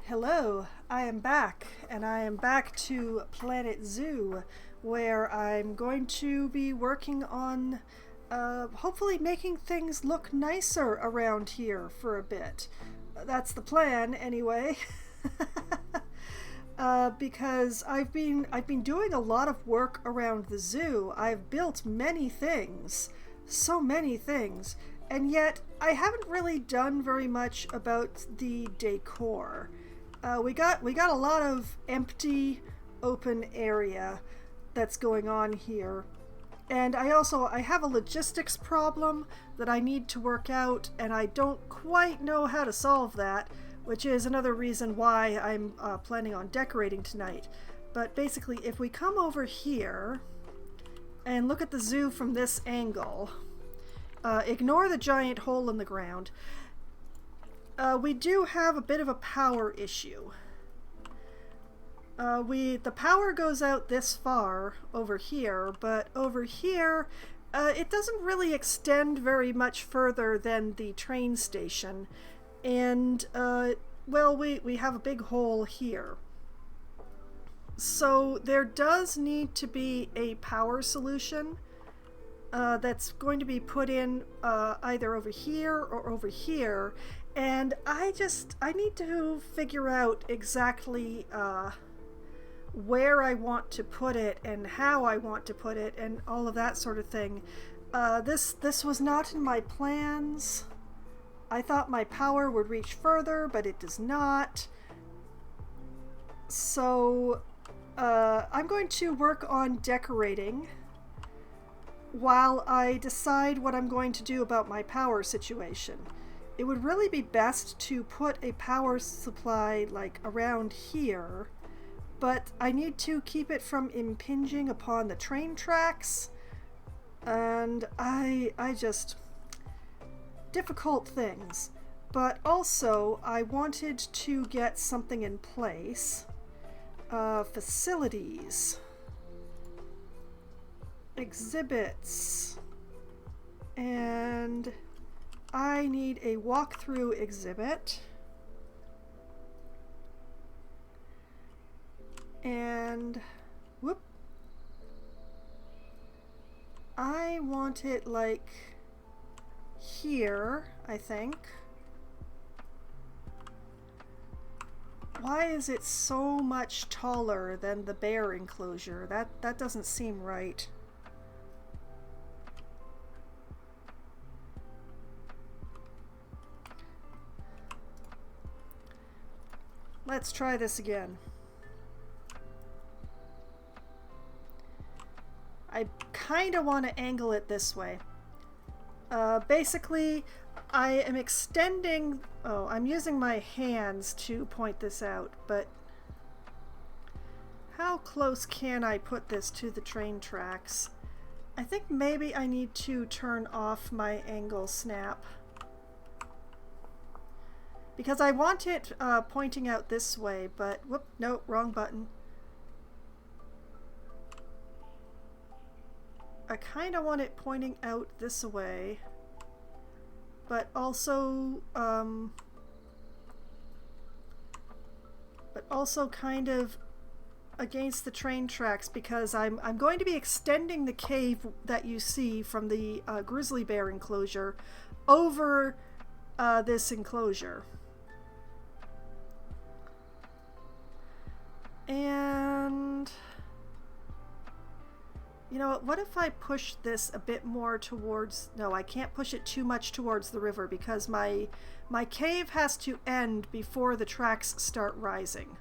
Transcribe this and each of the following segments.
Hello, I am back, and I am back to Planet Zoo, where I'm going to be working on hopefully making things look nicer around here for a bit. That's the plan, anyway. Because I've been doing a lot of work around the zoo. I've built many things, so many things, and yet I haven't really done very much about the decor. We got a lot of empty, open area that's going on here, and I have a logistics problem that I need to work out, and I don't quite know how to solve that, which is another reason why I'm planning on decorating tonight. But basically, if we come over here and look at the zoo from this angle, ignore the giant hole in the ground. We do have a bit of a power issue. The power goes out this far over here, but over here it doesn't really extend very much further than the train station. And, well, we have a big hole here. So there does need to be a power solution that's going to be put in either over here or over here. And I need to figure out exactly where I want to put it and how I want to put it and all of that sort of thing. This was not in my plans. I thought my power would reach further, but it does not. So I'm going to work on decorating while I decide what I'm going to do about my power situation. It would really be best to put a power supply like around here, but I need to keep it from impinging upon the train tracks, and I just difficult things. But also I wanted to get something in place. Facilities, exhibits, and I need a walkthrough exhibit, and whoop, I want it like here, I think. Why is it so much taller than the bear enclosure? That doesn't seem right. Let's try this again. I kind of want to angle it this way. Basically, I am extending... Oh, I'm using my hands to point this out, but how close can I put this to the train tracks? I think maybe I need to turn off my angle snap, because I want it pointing out this way, but whoop, nope, wrong button. I kind of want it pointing out this way, but also kind of against the train tracks, because I'm going to be extending the cave that you see from the grizzly bear enclosure over this enclosure. And you know, what if I push this a bit more towards... No, I can't push it too much towards the river, because my cave has to end before the tracks start rising.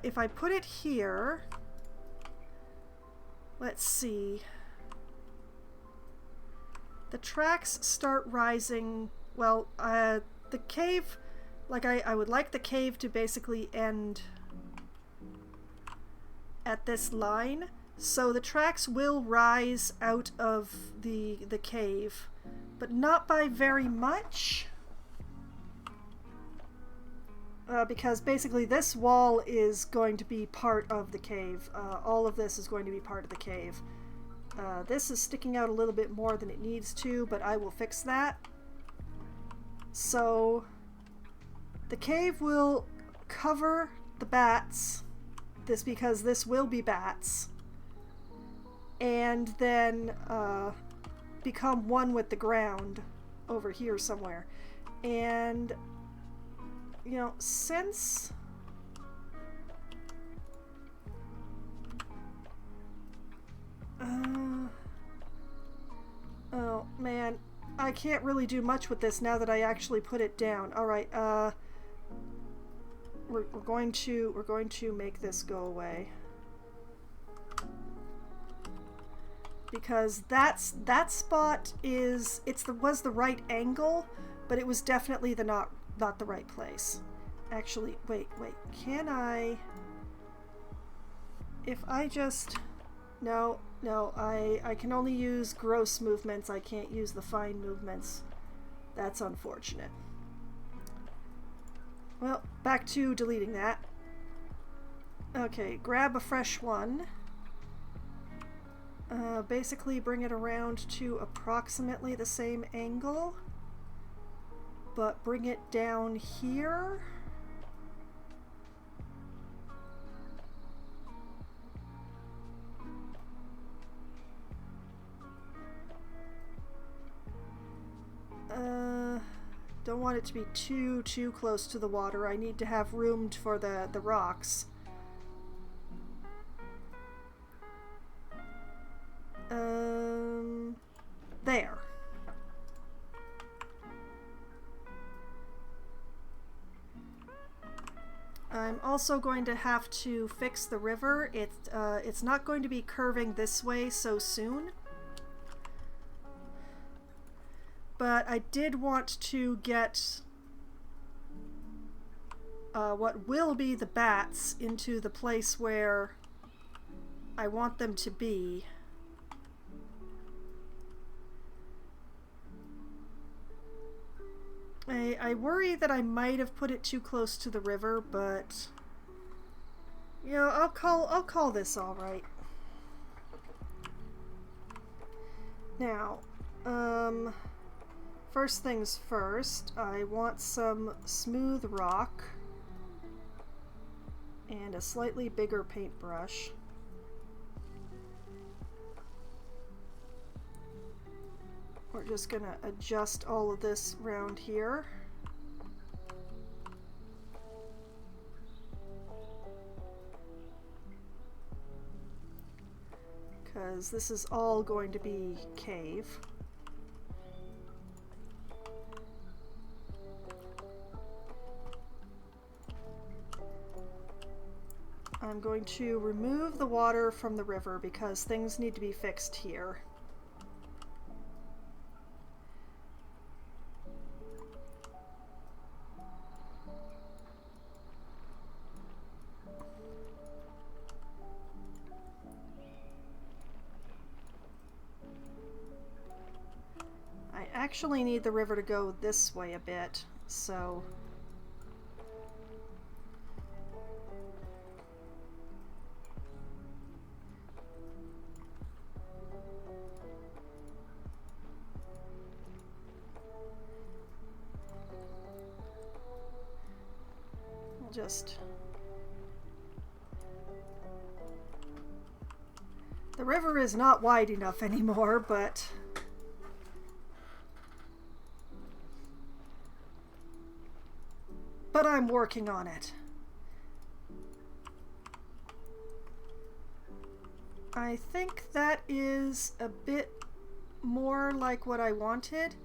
If I put it here... Let's see. The tracks start rising... Well, the cave... Like, I would like the cave to basically end at this line, so the tracks will rise out of the cave, but not by very much, because basically this wall is going to be part of the cave. All of this is going to be part of the cave. This is sticking out a little bit more than it needs to, but I will fix that. So the cave will cover the bats, because this will be bats, and then become one with the ground over here somewhere. And you know, since oh man, I can't really do much with this now that I actually put it down. All right, we're going to make this go away, because that spot was the right angle, but it was definitely not the right place. Actually, wait, can I, if I just, no, I can only use gross movements. I can't use the fine movements. That's unfortunate. Well, back to deleting that. Okay, grab a fresh one. Basically bring it around to approximately the same angle, but bring it down here. Don't want it to be too close to the water. I need to have room for the rocks. There. I'm also going to have to fix the river. It's not going to be curving this way so soon. But I did want to get what will be the bats into the place where I want them to be. I worry that I might have put it too close to the river, but you know, I'll call this all right. Now, first things first, I want some smooth rock and a slightly bigger paintbrush. We're just gonna adjust all of this around here. Because this is all going to be cave. I'm going to remove the water from the river because things need to be fixed here. I actually need the river to go this way a bit, so we'll just... The river is not wide enough anymore, but I'm working on it. I think that is a bit more like what I wanted.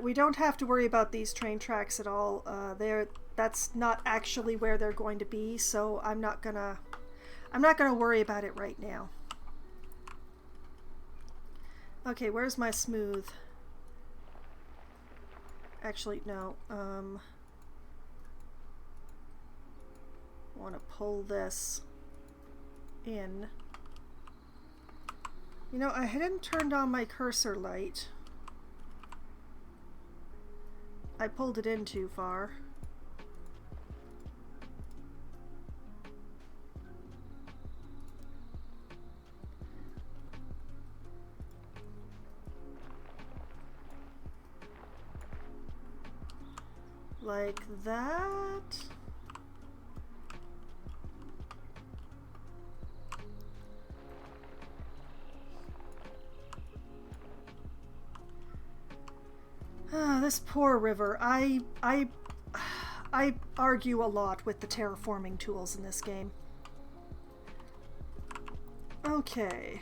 We don't have to worry about these train tracks at all. That's not actually where they're going to be, so I'm not gonna worry about it right now. Okay, where's my smooth? Actually, no. I want to pull this in. You know, I hadn't turned on my cursor light. I pulled it in too far. Like that. Ah, this poor river. I argue a lot with the terraforming tools in this game. Okay.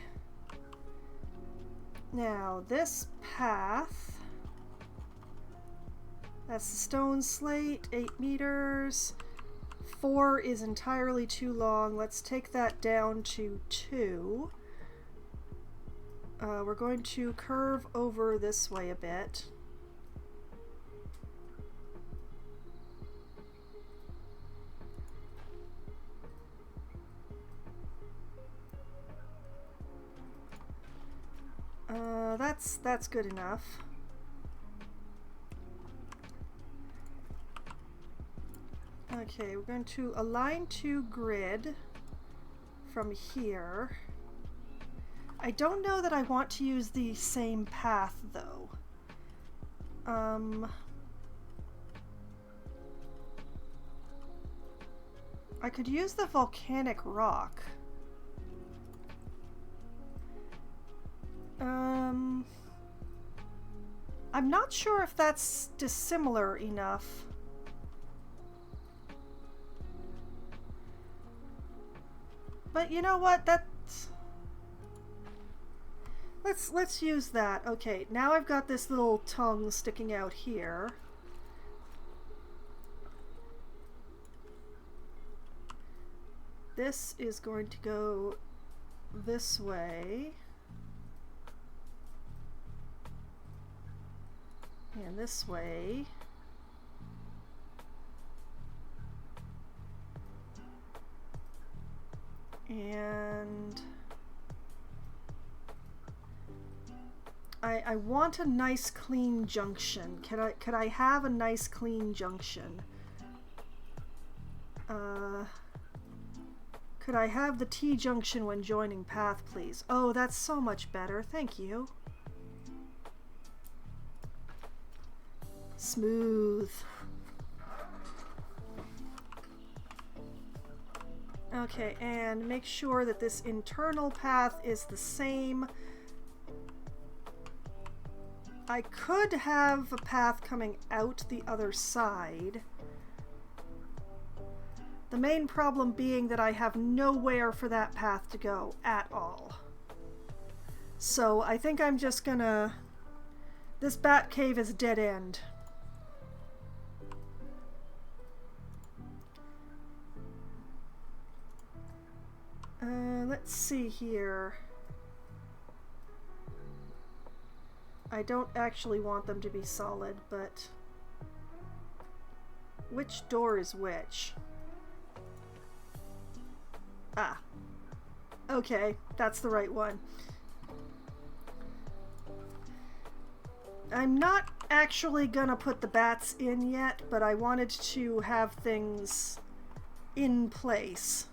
Now, this path, that's the stone slate, 8 meters. 4 is entirely too long. Let's take that down to 2. We're going to curve over this way a bit. That's good enough. Okay, we're going to align to grid from here. I don't know that I want to use the same path though. I could use the volcanic rock. I'm not sure if that's dissimilar enough. But you know what? Let's use that. Okay, now I've got this little tongue sticking out here. This is going to go this way. And this way. And I want a nice clean junction. Could I have a nice clean junction? Could I have the T-junction when joining path, please? Oh, that's so much better. Thank you. Smooth. Okay, and make sure that this internal path is the same. I could have a path coming out the other side. The main problem being that I have nowhere for that path to go at all. So I think I'm just gonna... This bat cave is a dead end. Let's see here. I don't actually want them to be solid, but... Which door is which? Ah. Okay, that's the right one. I'm not actually gonna put the bats in yet, but I wanted to have things in place.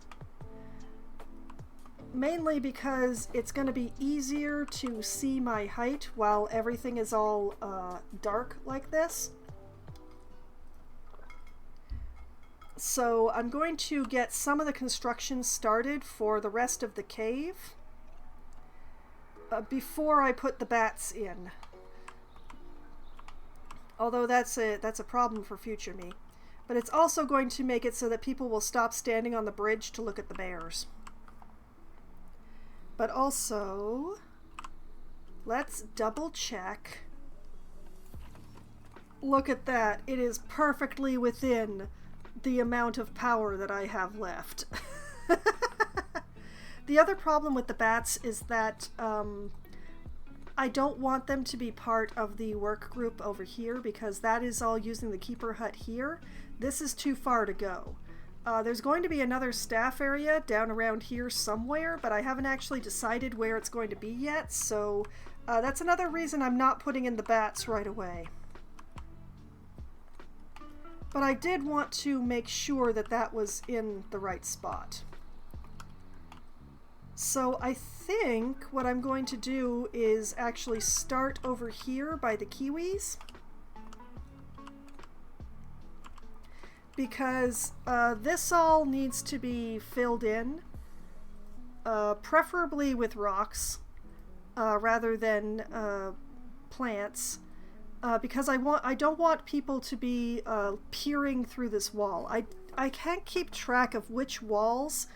Mainly because it's going to be easier to see my height while everything is all dark like this. So I'm going to get some of the construction started for the rest of the cave before I put the bats in. Although that's a problem for future me. But it's also going to make it so that people will stop standing on the bridge to look at the bears. But also, let's double check. Look at that. It is perfectly within the amount of power that I have left. The other problem with the bats is that I don't want them to be part of the work group over here because that is all using the keeper hut here. This is too far to go. There's going to be another staff area down around here somewhere, but I haven't actually decided where it's going to be yet, so that's another reason I'm not putting in the bats right away. But I did want to make sure that that was in the right spot. So I think what I'm going to do is actually start over here by the kiwis. because this all needs to be filled in, preferably with rocks rather than plants, because I don't want people to be peering through this wall. I can't keep track of which walls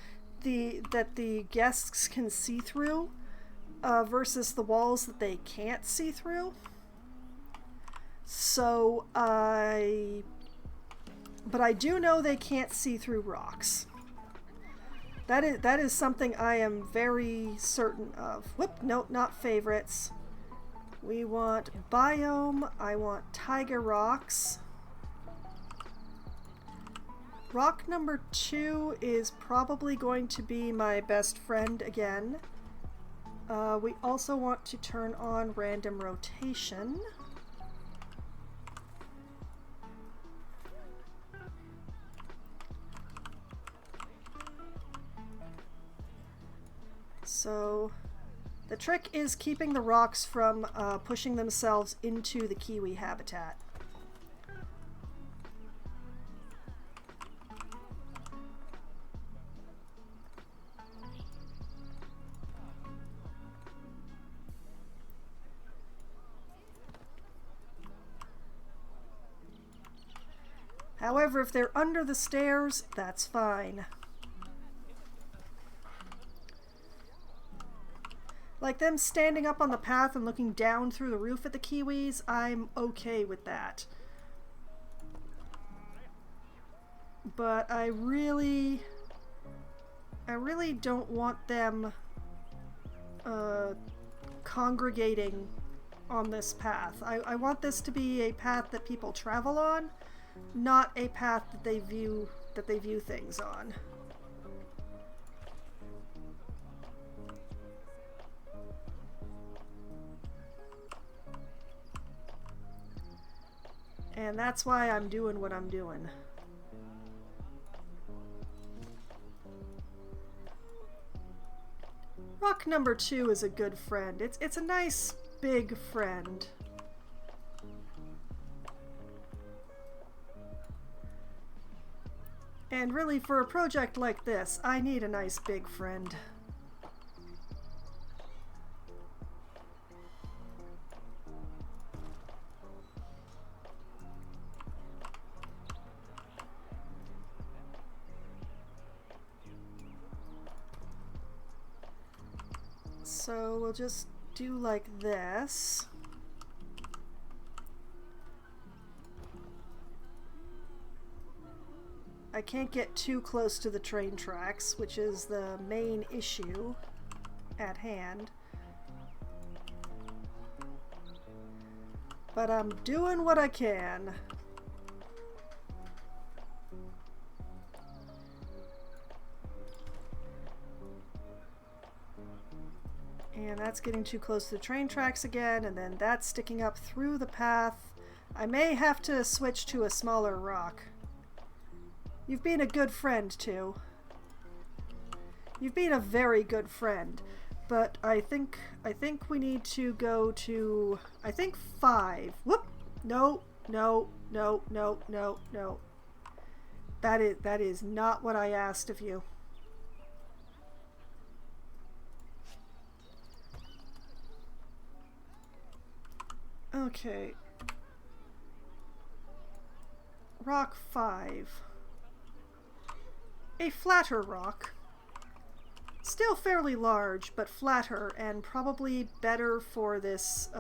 that the guests can see through versus the walls that they can't see through. So but I do know they can't see through rocks. That is something I am very certain of. Whoop, nope, not favorites. We want biome. I want tiger rocks. Rock number 2 is probably going to be my best friend again. We also want to turn on random rotation. So the trick is keeping the rocks from pushing themselves into the kiwi habitat. However, if they're under the stairs, that's fine. Like them standing up on the path and looking down through the roof at the kiwis, I'm okay with that. But I really don't want them congregating on this path. I want this to be a path that people travel on, not a path that they view things on. And that's why I'm doing what I'm doing. Rock number 2 is a good friend. It's a nice big friend. And really, for a project like this, I need a nice big friend. So we'll just do like this. I can't get too close to the train tracks, which is the main issue at hand. But I'm doing what I can. And that's getting too close to the train tracks again, and then that's sticking up through the path. I may have to switch to a smaller rock. You've been a good friend, too. You've been a very good friend. But I think we need to go to, I think 5. Whoop! No, no, no, no, no, no. That is not what I asked of you. Okay. Rock 5. A flatter rock. Still fairly large, but flatter, and probably better for this,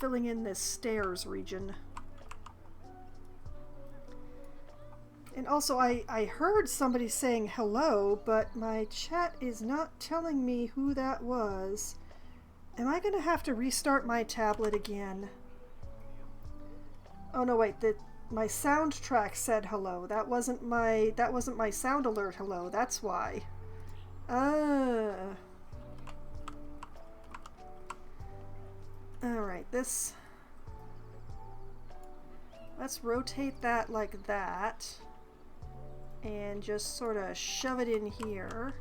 filling in this stairs region. And also, I heard somebody saying hello, but my chat is not telling me who that was. Am I gonna have to restart my tablet again? Oh no, wait, my soundtrack said hello. That wasn't my sound alert hello, that's why. Alright, let's rotate that like that. And just sort of shove it in here.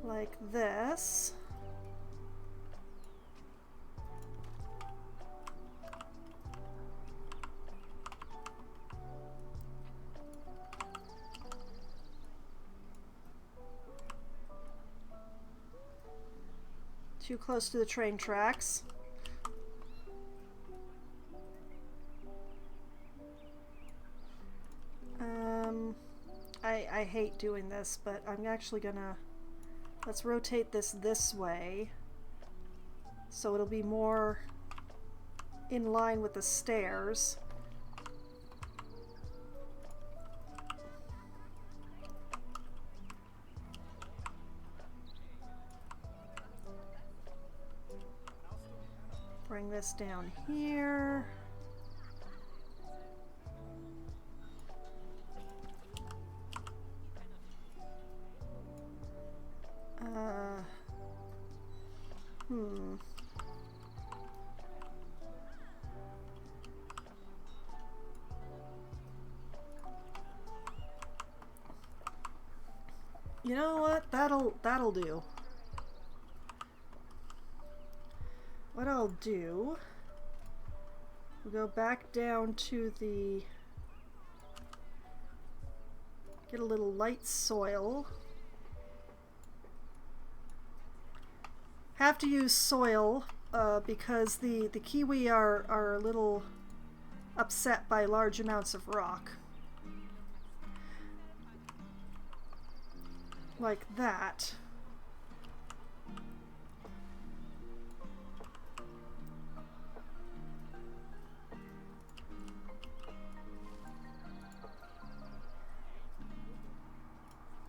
Like this. Too close to the train tracks. I hate doing this, but I'm actually gonna... Let's rotate this way, so it'll be more in line with the stairs. Bring this down here. You know what? That'll do. What I'll do, we'll go back down to the, get a little light soil. Have to use soil because the kiwi are a little upset by large amounts of rock. Like that.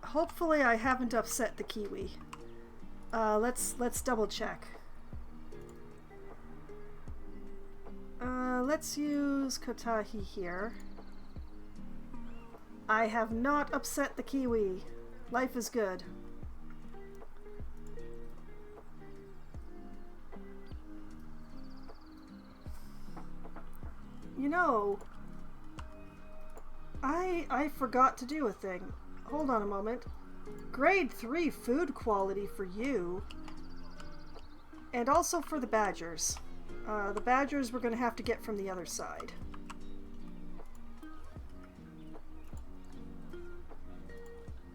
Hopefully I haven't upset the kiwi. Let's double check. Let's use Kotahi here. I have not upset the kiwi. Life is good. You know, I forgot to do a thing. Hold on a moment. Grade 3 food quality for you. And also for the badgers. The badgers we're going to have to get from the other side.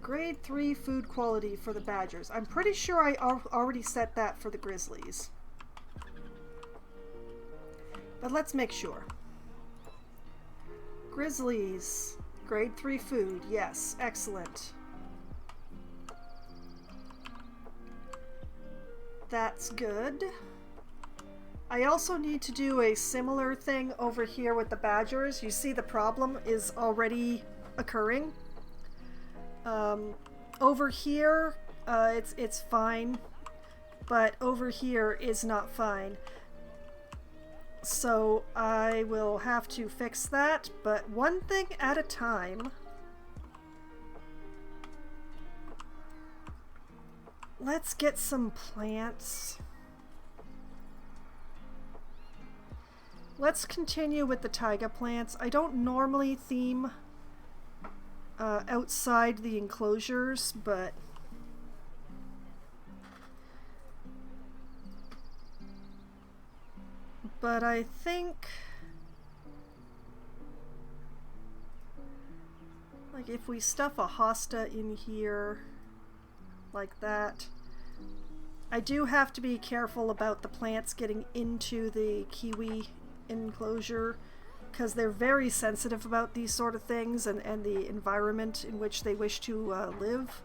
Grade 3 food quality for the badgers. I'm pretty sure I already set that for the grizzlies. But let's make sure. Grizzlies. Grade 3 food. Yes. Excellent. That's good. I also need to do a similar thing over here with the badgers. You see the problem is already occurring. Over here, it's fine, but over here is not fine. So I will have to fix that, but one thing at a time. Let's get some plants. Let's continue with the taiga plants. I don't normally theme outside the enclosures, but I think like if we stuff a hosta in here like that. I do have to be careful about the plants getting into the kiwi enclosure because they're very sensitive about these sort of things and the environment in which they wish to live.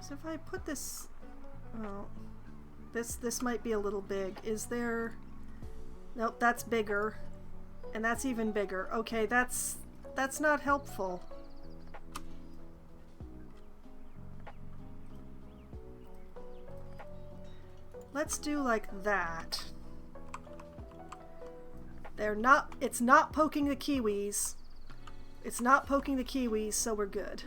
So if I put this... Oh, this might be a little big. Is there... Nope, that's bigger. And that's even bigger. Okay, that's not helpful. Let's do like that. It's not poking the kiwis. It's not poking the kiwis, so we're good.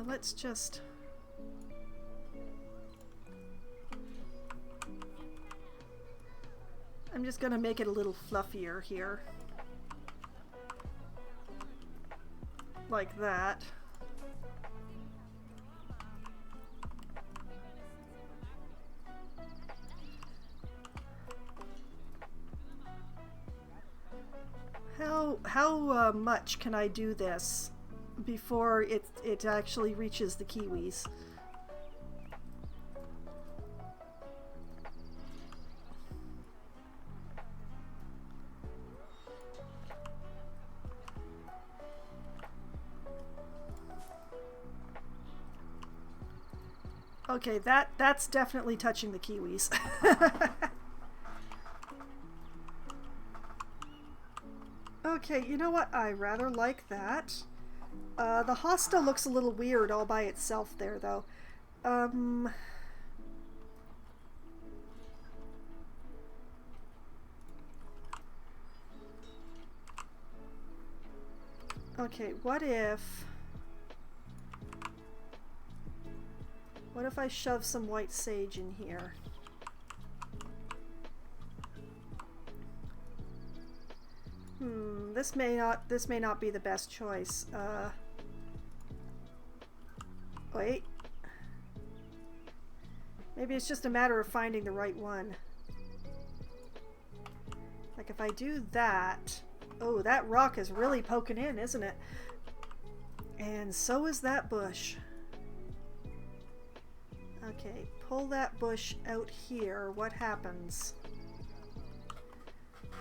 Let's just... I'm just gonna make it a little fluffier here. Like that. how much can I do this before it actually reaches the kiwis? Okay, that's definitely touching the kiwis. Okay, you know what? I rather like that. The hosta looks a little weird all by itself there, though. Okay, what if I shove some white sage in here? This may not be the best choice. Wait. Maybe it's just a matter of finding the right one. Like if I do that, oh, that rock is really poking in, isn't it? And so is that bush. Okay, pull that bush out here. What happens?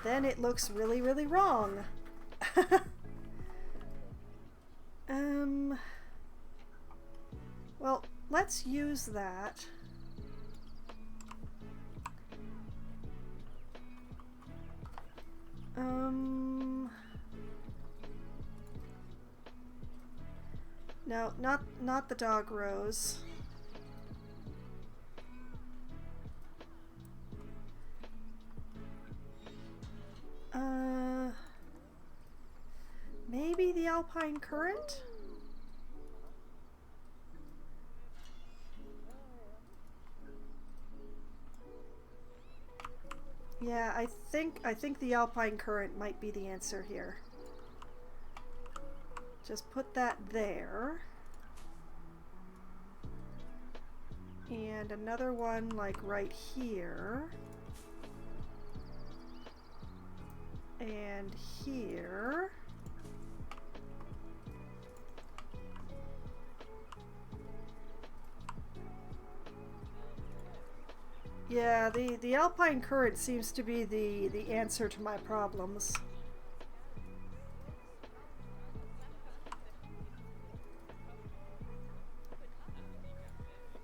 Then it looks really, really wrong. Well, let's use that. No, not the dog rose. Maybe the alpine currant? Yeah, I think the alpine currant might be the answer here. Just put that there. And another one like right here. And here. Yeah, the alpine current seems to be the answer to my problems.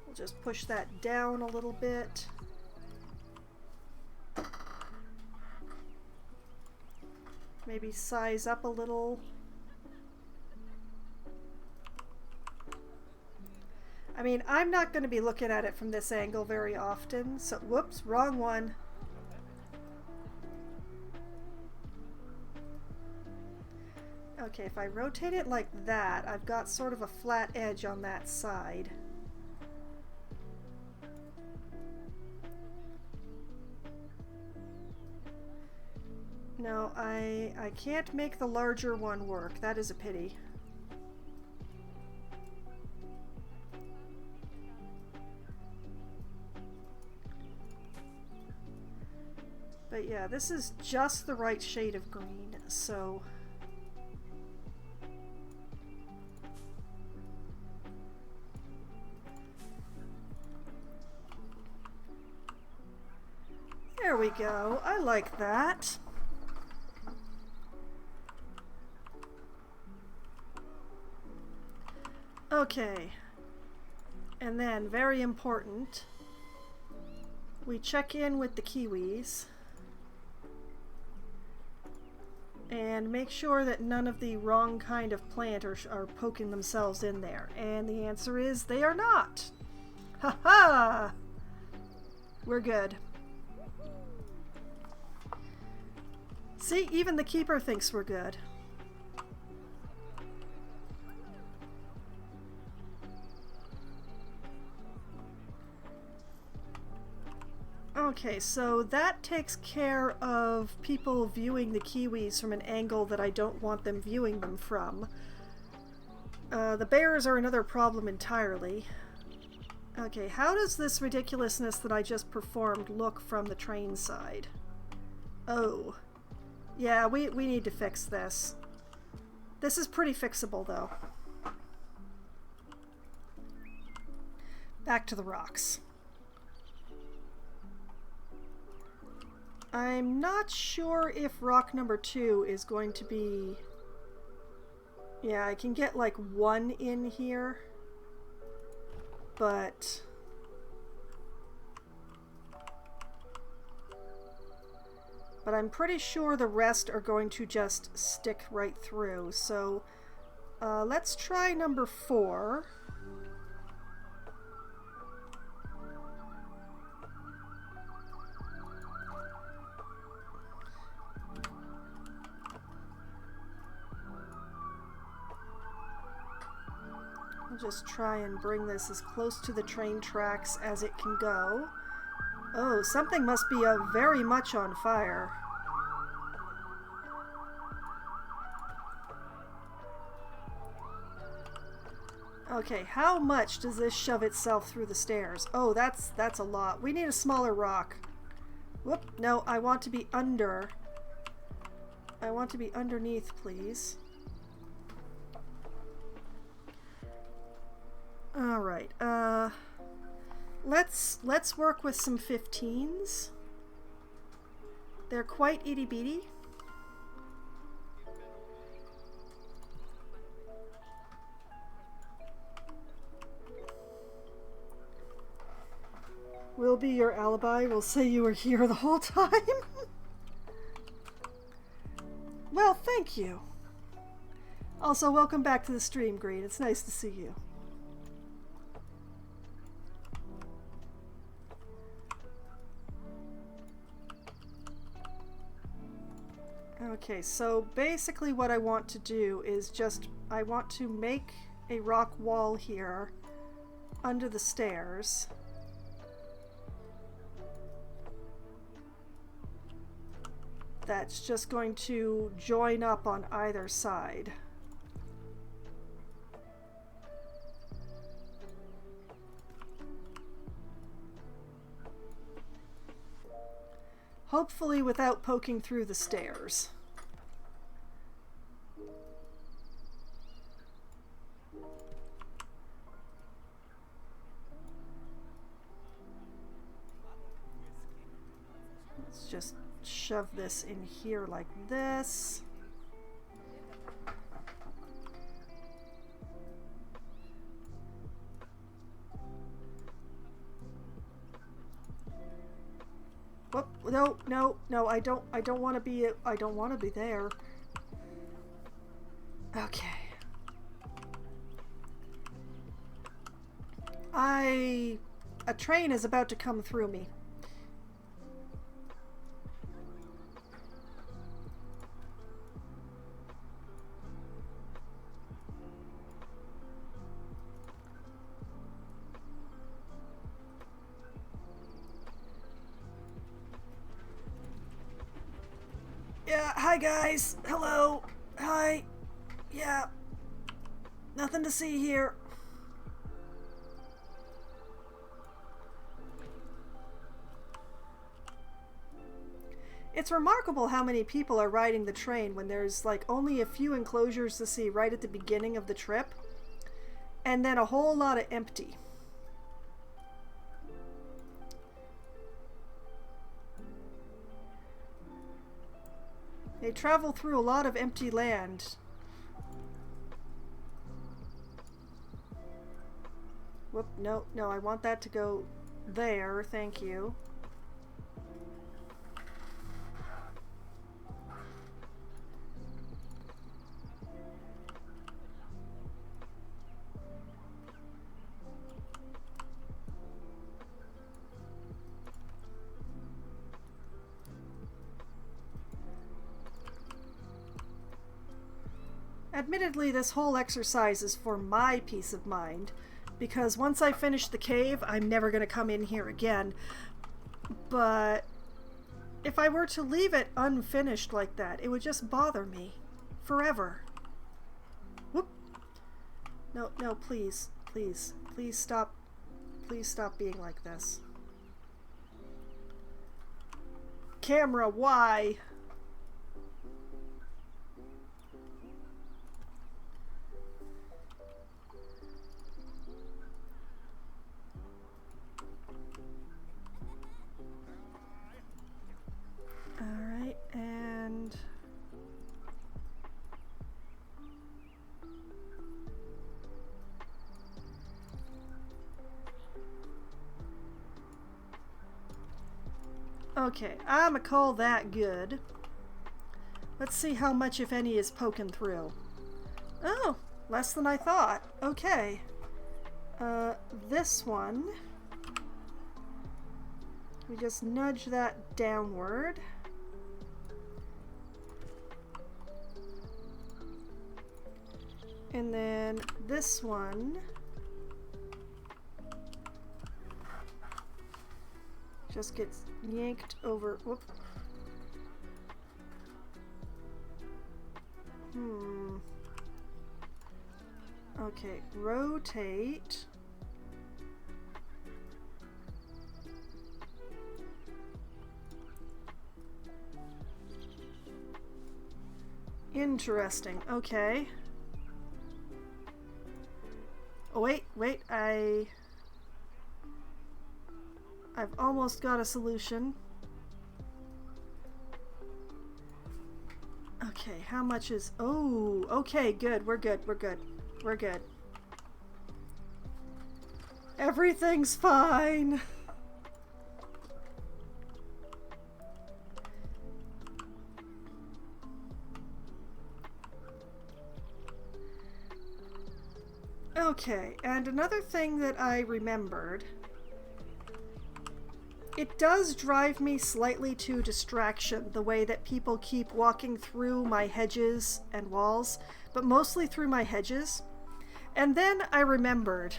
We'll just push that down a little bit. Maybe size up a little. I mean, I'm not going to be looking at it from this angle very often, so whoops, wrong one. Okay, if I rotate it like that, I've got sort of a flat edge on that side. No, I can't make the larger one work. That is a pity. But yeah, this is just the right shade of green, so... There we go. I like that. Okay. And then, very important, we check in with the kiwis and make sure that none of the wrong kind of plant are poking themselves in there. And the answer is they are not. Ha ha! We're good. See, even the keeper thinks we're good. Okay, so that takes care of people viewing the kiwis from an angle that I don't want them viewing them from. The bears are another problem entirely. Okay, how does this ridiculousness that I just performed look from the train side? Oh. Yeah, we need to fix this. This is pretty fixable, though. Back to the rocks. I'm not sure if rock number 2 is going to be... Yeah, I can get like 1 in here, but... But I'm pretty sure the rest are going to just stick right through. So let's try number 4. I'll just try and bring this as close to the train tracks as it can go. Oh, something must be very much on fire. Okay, how much does this shove itself through the stairs? Oh, that's a lot. We need a smaller rock. Whoop, no, I want to be under. I want to be underneath, please. All right. Let's work with some 15s. They're quite itty bitty. We'll be your alibi. We'll say you were here the whole time. Well, thank you. Also, welcome back to the stream, Green. It's nice to see you. Okay, so basically what I want to do is I want to make a rock wall here under the stairs. That's just going to join up on either side. Hopefully without poking through the stairs. Let's just shove this in here like this. Whoop, no, I don't want to be, I don't want to be there. Okay. A train is about to come through me. Yeah, hi guys. Hello. Hi. Yeah. Nothing to see here. It's remarkable how many people are riding the train when there's like only a few enclosures to see right at the beginning of the trip, and then a whole lot of empty. They travel through a lot of empty land. Whoop, no, I want that to go there, thank you. Admittedly, this whole exercise is for my peace of mind, because once I finish the cave, I'm never going to come in here again. But if I were to leave it unfinished like that, it would just bother me forever. Whoop. No, please stop. Please stop being like this. Camera, why? Okay, I'ma call that good. Let's see how much, if any, is poking through. Oh, less than I thought. Okay. This one. We just nudge that downward. And then this one just gets yanked over. Whoop. Okay, rotate. Interesting. Okay. Oh, wait, I've almost got a solution. Okay, how much is... Oh, okay, good. We're good. Everything's fine. Okay, and another thing that I remembered, it does drive me slightly to distraction, the way that people keep walking through my hedges and walls, but mostly through my hedges. And then I remembered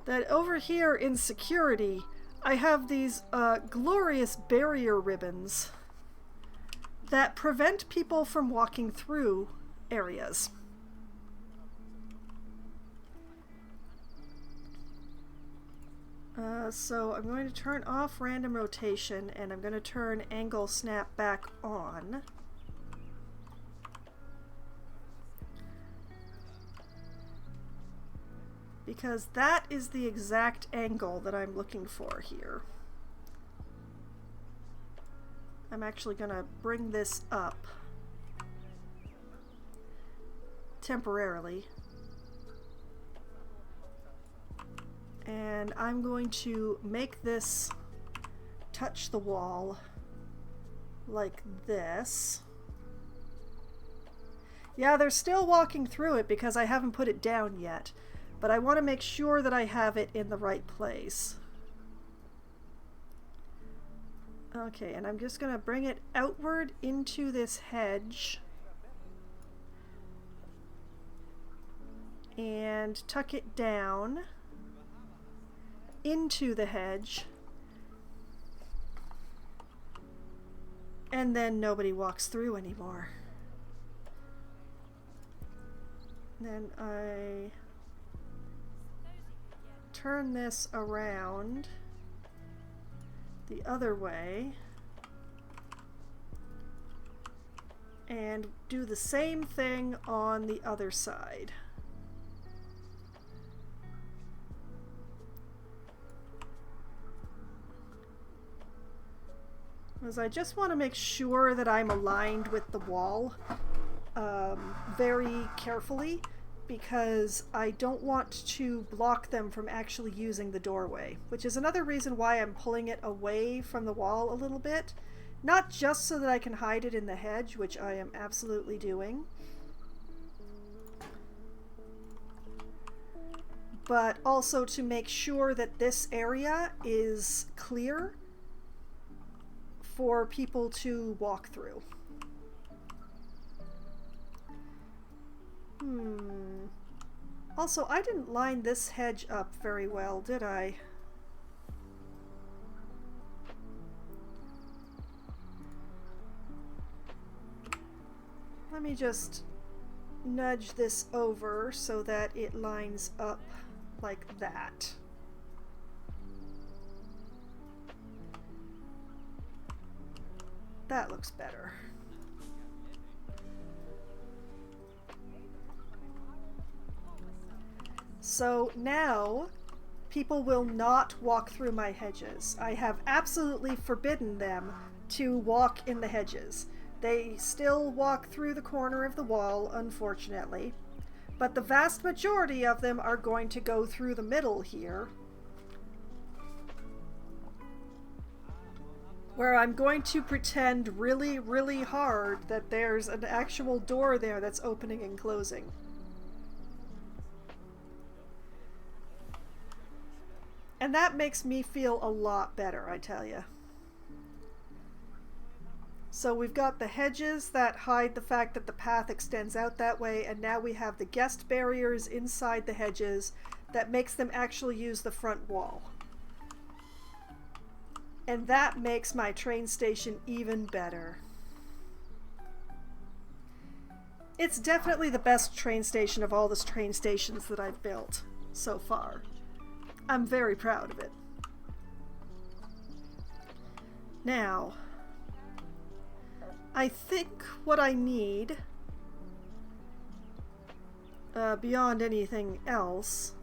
that over here in security, I have these glorious barrier ribbons that prevent people from walking through areas. So I'm going to turn off random rotation, and I'm going to turn angle snap back on. Because that is the exact angle that I'm looking for here. I'm actually going to bring this up temporarily. And I'm going to make this touch the wall like this. Yeah, they're still walking through it because I haven't put it down yet, but I want to make sure that I have it in the right place. Okay, and I'm just going to bring it outward into this hedge and tuck it down into the hedge, and then nobody walks through anymore. Then I turn this around the other way and do the same thing on the other side. Because I just want to make sure that I'm aligned with the wall very carefully, because I don't want to block them from actually using the doorway, which is another reason why I'm pulling it away from the wall a little bit. Not just so that I can hide it in the hedge, which I am absolutely doing, but also to make sure that this area is clear for people to walk through. Also, I didn't line this hedge up very well, did I? Let me just nudge this over so that it lines up like that. That looks better. So now people will not walk through my hedges. I have absolutely forbidden them to walk in the hedges. They still walk through the corner of the wall, unfortunately, but the vast majority of them are going to go through the middle here where I'm going to pretend really, really hard that there's an actual door there that's opening and closing. And that makes me feel a lot better, I tell you. So we've got the hedges that hide the fact that the path extends out that way, and now we have the guest barriers inside the hedges that makes them actually use the front wall. And that makes my train station even better. It's definitely the best train station of all the train stations that I've built so far. I'm very proud of it. Now, I think what I need, beyond anything else,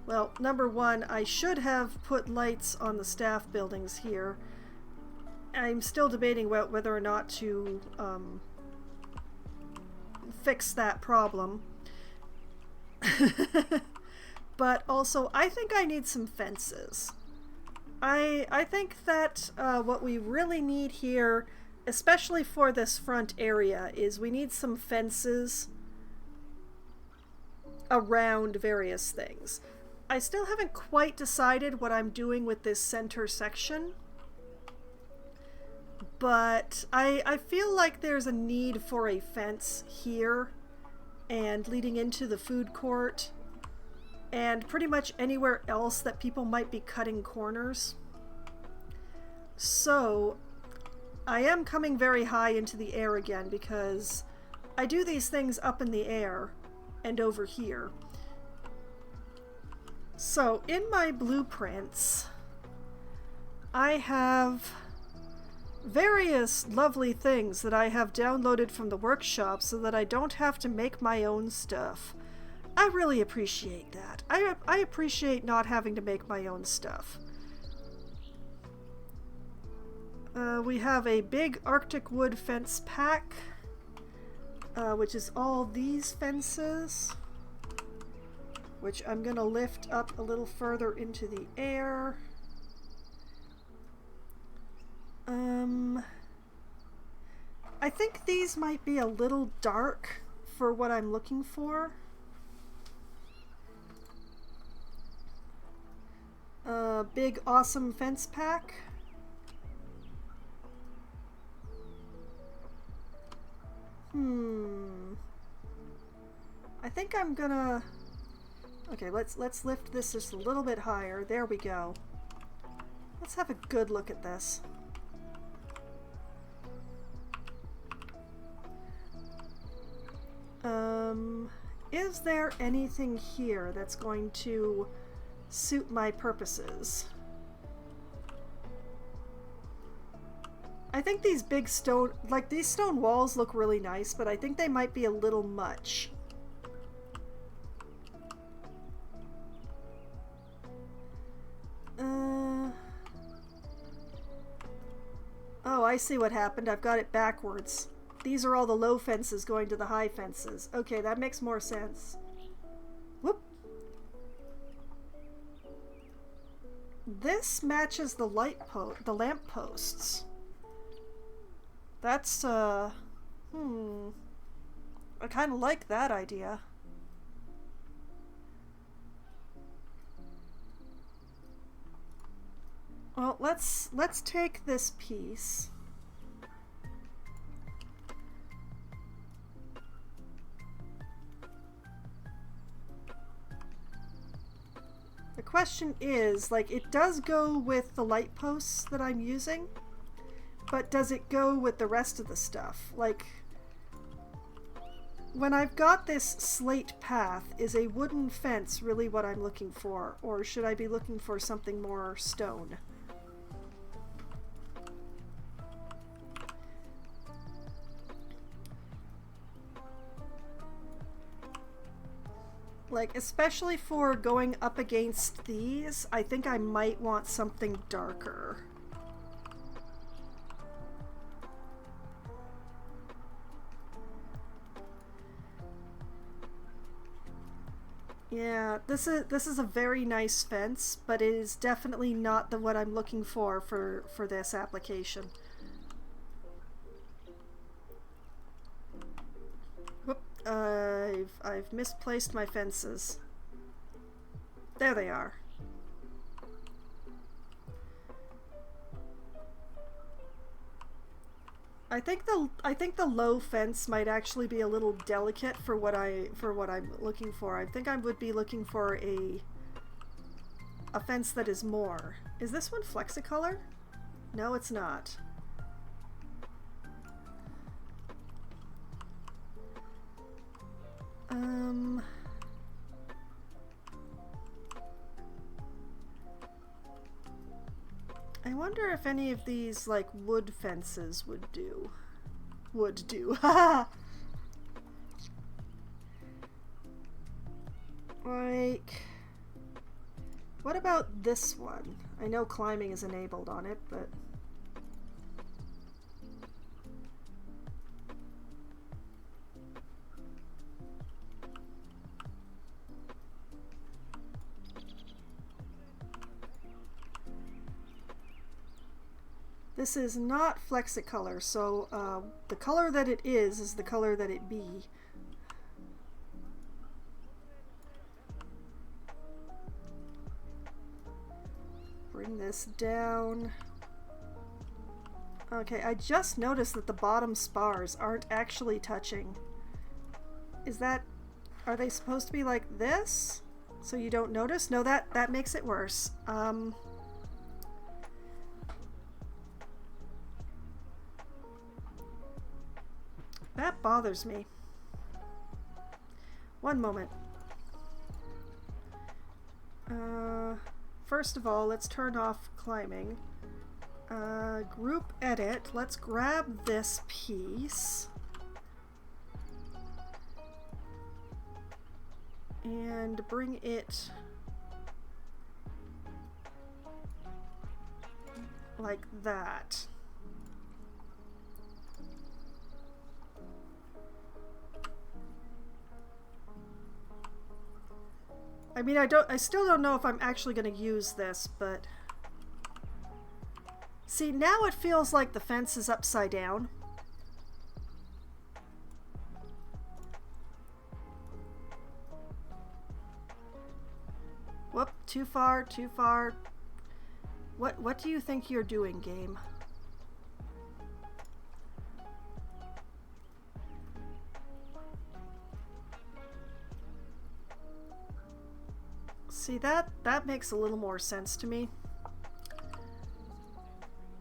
well, number one, I should have put lights on the staff buildings here. I'm still debating about whether or not to fix that problem. But also, I think I need some fences. I think that what we really need here, especially for this front area, is we need some fences around various things. I still haven't quite decided what I'm doing with this center section, but I feel like there's a need for a fence here and leading into the food court and pretty much anywhere else that people might be cutting corners. So I am coming very high into the air again because I do these things up in the air and over here. So in my blueprints, I have various lovely things that I have downloaded from the workshop so that I don't have to make my own stuff. I really appreciate that. I appreciate not having to make my own stuff. We have a big Arctic wood fence pack, which is all these fences, which I'm going to lift up a little further into the air. I think these might be a little dark for what I'm looking for. Big awesome fence pack. I think I'm gonna... Okay, let's lift this just a little bit higher. There we go. Let's have a good look at this. Is there anything here that's going to suit my purposes? I think these big stone, like these stone walls look really nice, but I think they might be a little much. Oh, I see what happened. I've got it backwards. These are all the low fences going to the high fences. Okay, that makes more sense. Whoop. This matches the the lamp posts. That's, I kind of like that idea. Well, let's take this piece. The question is, like, it does go with the light posts that I'm using, but does it go with the rest of the stuff? Like, when I've got this slate path, is a wooden fence really what I'm looking for, or should I be looking for something more stone? Like, especially for going up against these, I think I might want something darker. Yeah, this is a very nice fence, but it is definitely not what I'm looking for this application. I've misplaced my fences. There they are. I think the low fence might actually be a little delicate for what I'm looking for. I think I would be looking for a fence that is more. Is this one Flexicolor? No, it's not. I wonder if any of these, like, wood fences would do. Would do. Like, what about this one? I know climbing is enabled on it, but... This is not Flexicolor, so the color that it is the color that it be. Bring this down. Okay, I just noticed that the bottom spars aren't actually touching. Is that... are they supposed to be like this? So you don't notice? No, that makes it worse. That bothers me. One moment. First of all, let's turn off climbing. Group edit. Let's grab this piece. And bring it like that. I mean, I still don't know if I'm actually going to use this, but... See, now it feels like the fence is upside down. Whoop, too far, too far. What do you think you're doing, game? See, that makes a little more sense to me.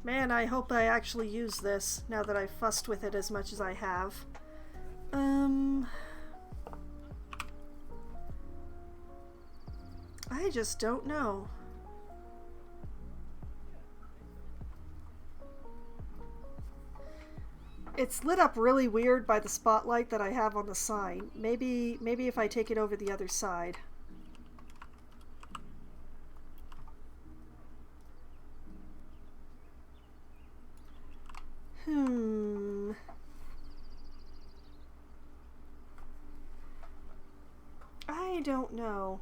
Man, I hope I actually use this now that I've fussed with it as much as I have. I just don't know. It's lit up really weird by the spotlight that I have on the sign. Maybe if I take it over the other side. I don't know.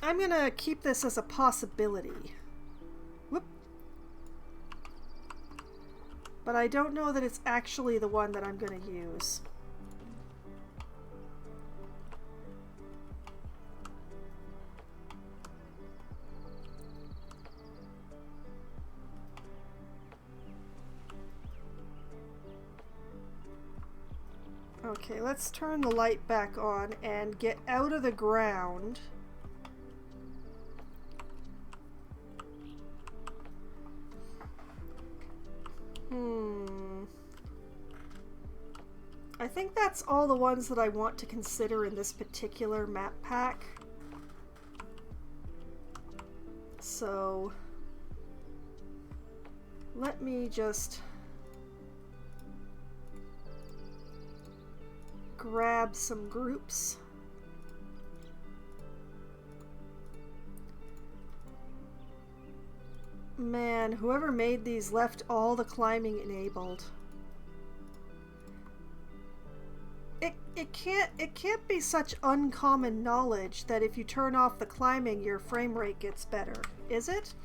I'm gonna keep this as a possibility. Whoop. But I don't know that it's actually the one that I'm gonna use. Okay, let's turn the light back on and get out of the ground. I think that's all the ones that I want to consider in this particular map pack. So let me just grab some groups. Man, whoever made these left all the climbing enabled. It can't be such uncommon knowledge that if you turn off the climbing, your frame rate gets better, is it?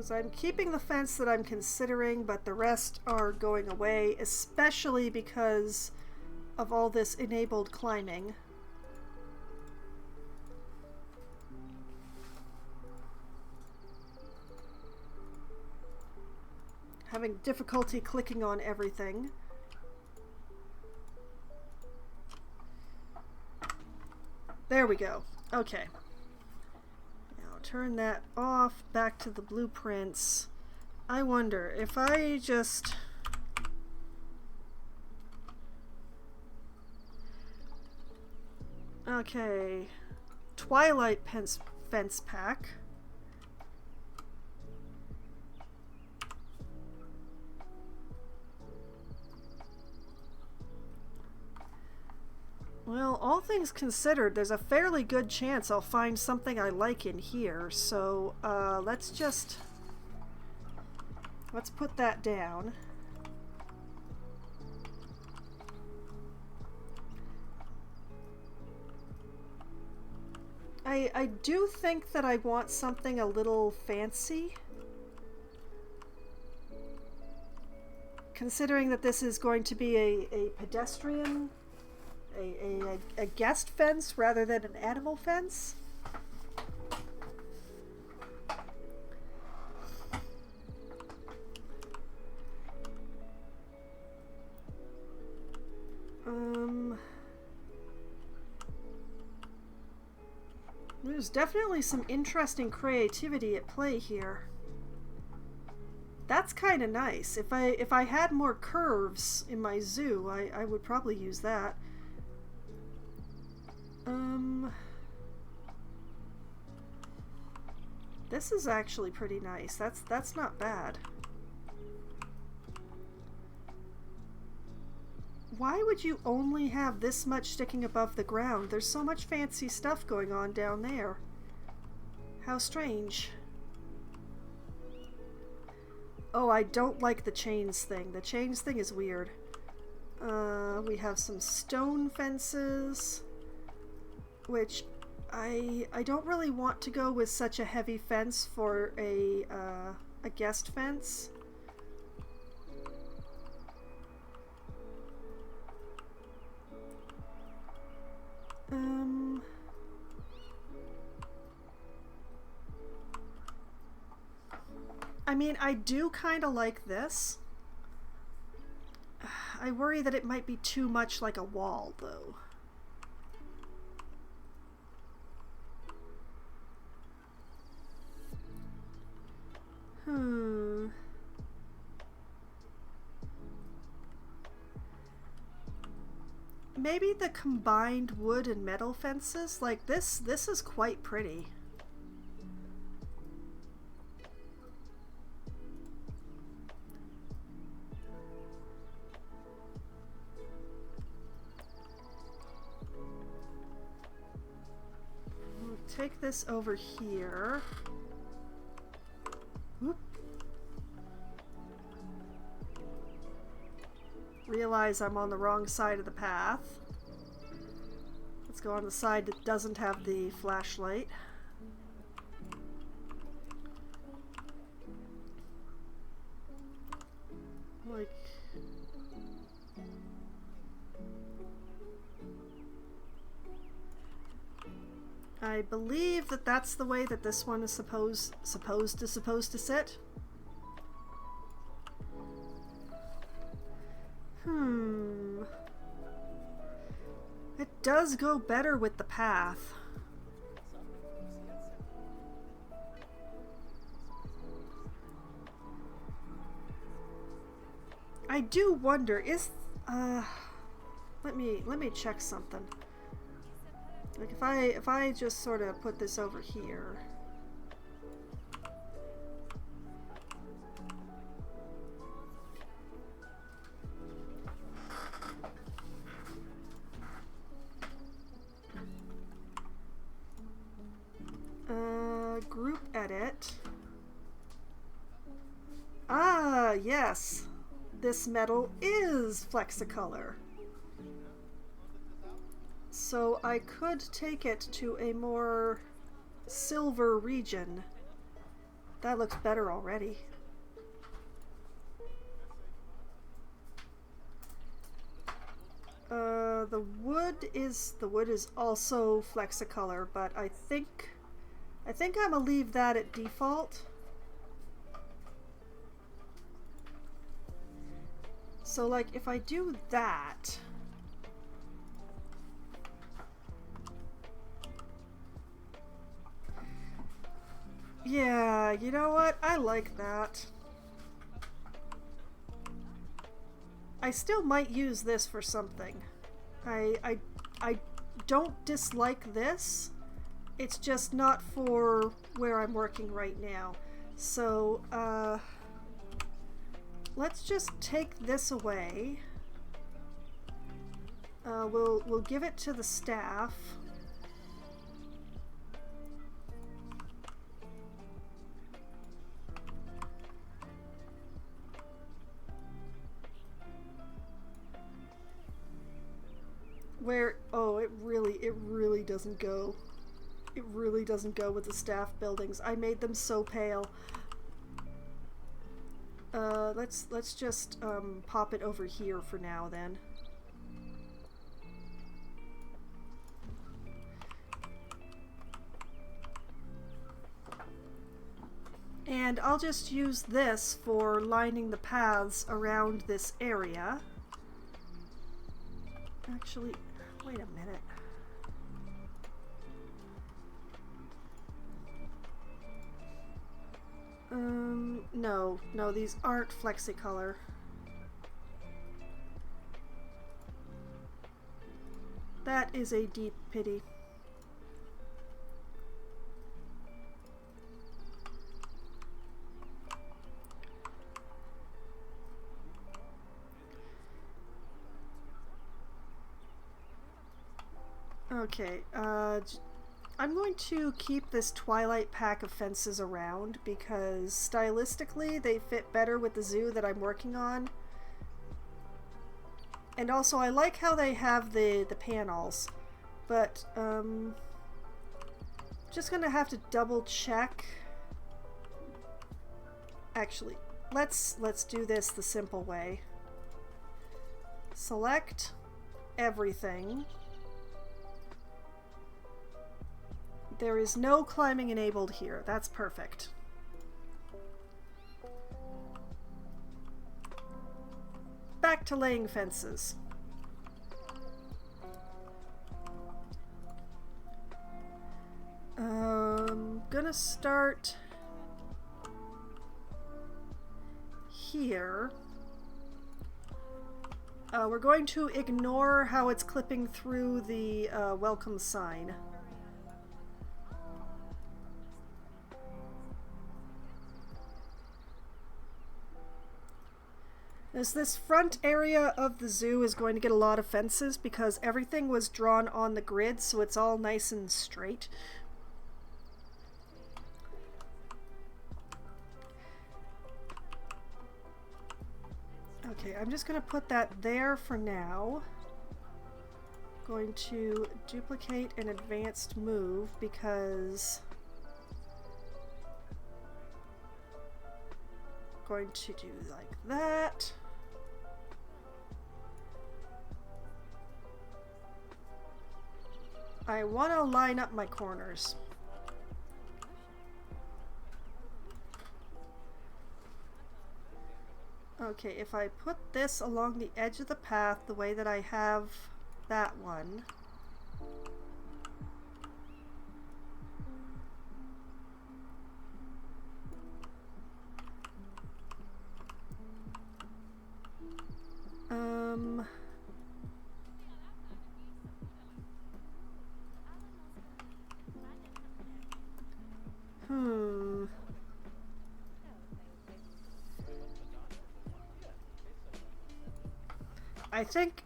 Because I'm keeping the fence that I'm considering, but the rest are going away, especially because of all this enabled climbing. Having difficulty clicking on everything. There we go. Okay. Now turn that off, back to the blueprints. I wonder if I just... Okay. Twilight fence pack. Well, all things considered, there's a fairly good chance I'll find something I like in here, so let's put that down. I do think that I want something a little fancy. Considering that this is going to be a pedestrian, a guest fence rather than an animal fence. There's definitely some interesting creativity at play here. That's kind of nice. If I had more curves in my zoo, I would probably use that. This is actually pretty nice. That's not bad. Why would you only have this much sticking above the ground? There's so much fancy stuff going on down there. How strange. Oh, I don't like the chains thing. The chains thing is weird. We have some stone fences, which I don't really want to go with such a heavy fence for a guest fence. I mean, I do kind of like this. I worry that it might be too much like a wall, though. Maybe the combined wood and metal fences, like this is quite pretty. We'll take this over here. Whoop. Realize I'm on the wrong side of the path. Let's go on the side that doesn't have the flashlight. Like... I believe that that's the way that this one is supposed to sit. It does go better with the path. I do wonder, is let me check something. Like if I just sort of put this over here. Group edit. Ah, yes. This metal is Flexicolor. So I could take it to a more silver region. That looks better already. The wood is also Flexicolor, but I think I'm gonna leave that at default. So like if I do that, yeah, you know what? I like that. I still might use this for something. I don't dislike this. It's just not for where I'm working right now. So, let's just take this away. We'll give it to the staff. Where, oh, it really doesn't go. It really doesn't go with the staff buildings. I made them so pale. Let's just pop it over here for now then. And I'll just use this for lining the paths around this area. Actually, wait a minute. No, these aren't Flexicolor. That is a deep pity. Okay, I'm going to keep this Twilight pack of fences around because stylistically they fit better with the zoo that I'm working on. And also I like how they have the panels, but just gonna have to double check. Actually, let's do this the simple way. Select everything. There is no climbing enabled here. That's perfect. Back to laying fences. Gonna start here. We're going to ignore how it's clipping through the welcome sign. This front area of the zoo is going to get a lot of fences because everything was drawn on the grid, so it's all nice and straight. Okay, I'm just going to put that there for now. Going to duplicate an advanced move because going to do like that. I want to line up my corners. Okay, if I put this along the edge of the path the way that I have that one,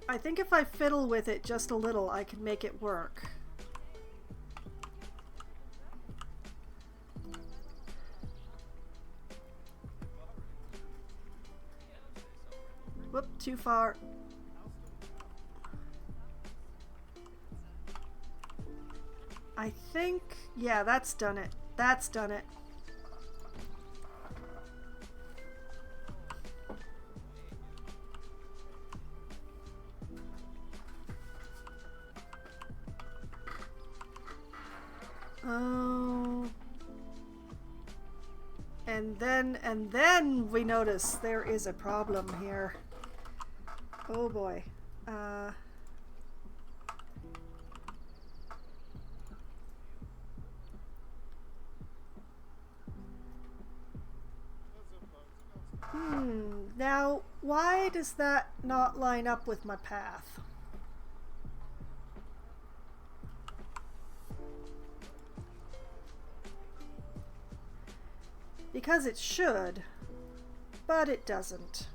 I think if I fiddle with it just a little, I can make it work. Whoop, too far. I think, yeah, that's done it. That's done it. Oh. And then we notice there is a problem here. Oh boy. Now, why does that not line up with my path? Because it should, but it doesn't.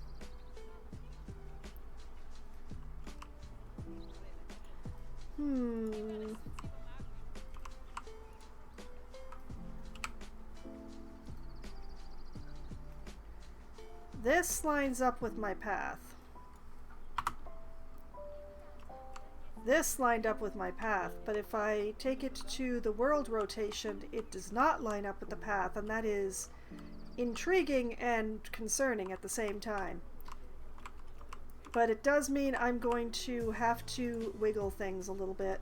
This lines up with my path. This lined up with my path, but if I take it to the world rotation, it does not line up with the path, and that is intriguing and concerning at the same time. But it does mean I'm going to have to wiggle things a little bit.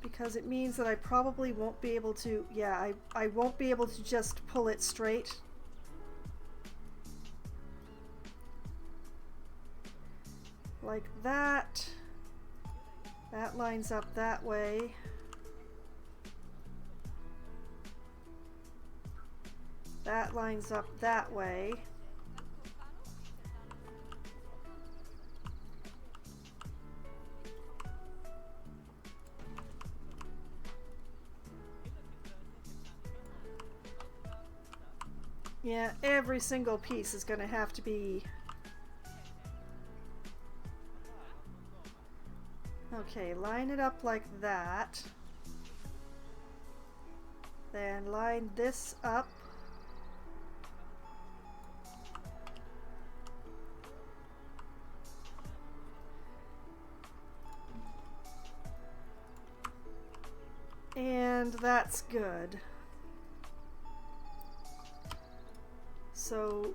Because it means that I probably won't be able to, yeah, I won't be able to just pull it straight. Like that. That lines up that way. That lines up that way. Yeah, every single piece is going to have to be... Okay, line it up like that. Then line this up. And that's good. So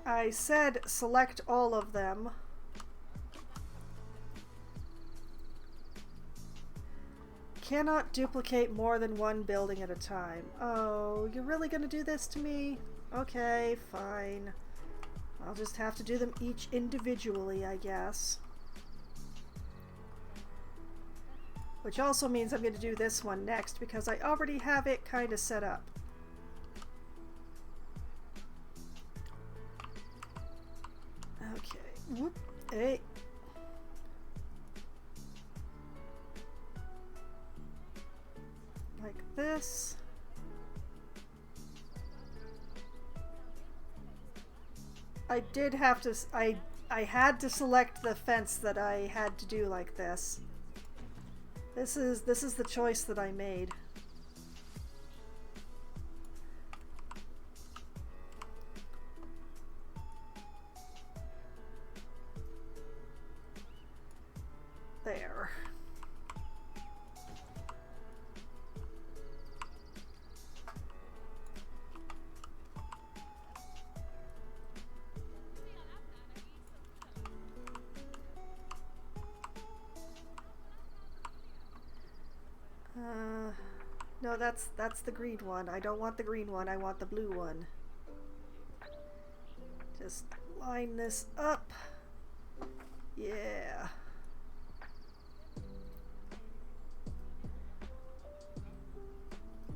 I said select all of them. Cannot duplicate more than one building at a time. Oh, you're really gonna do this to me? Okay, fine. I'll just have to do them each individually, I guess. Which also means I'm going to do this one next because I already have it kind of set up. Okay. Whoop. Hey. Like this. I did have to... I had to select the fence that I had to do like this. This is the choice that I made. There. No, that's the green one. I don't want the green one, I want the blue one. Just line this up. Yeah.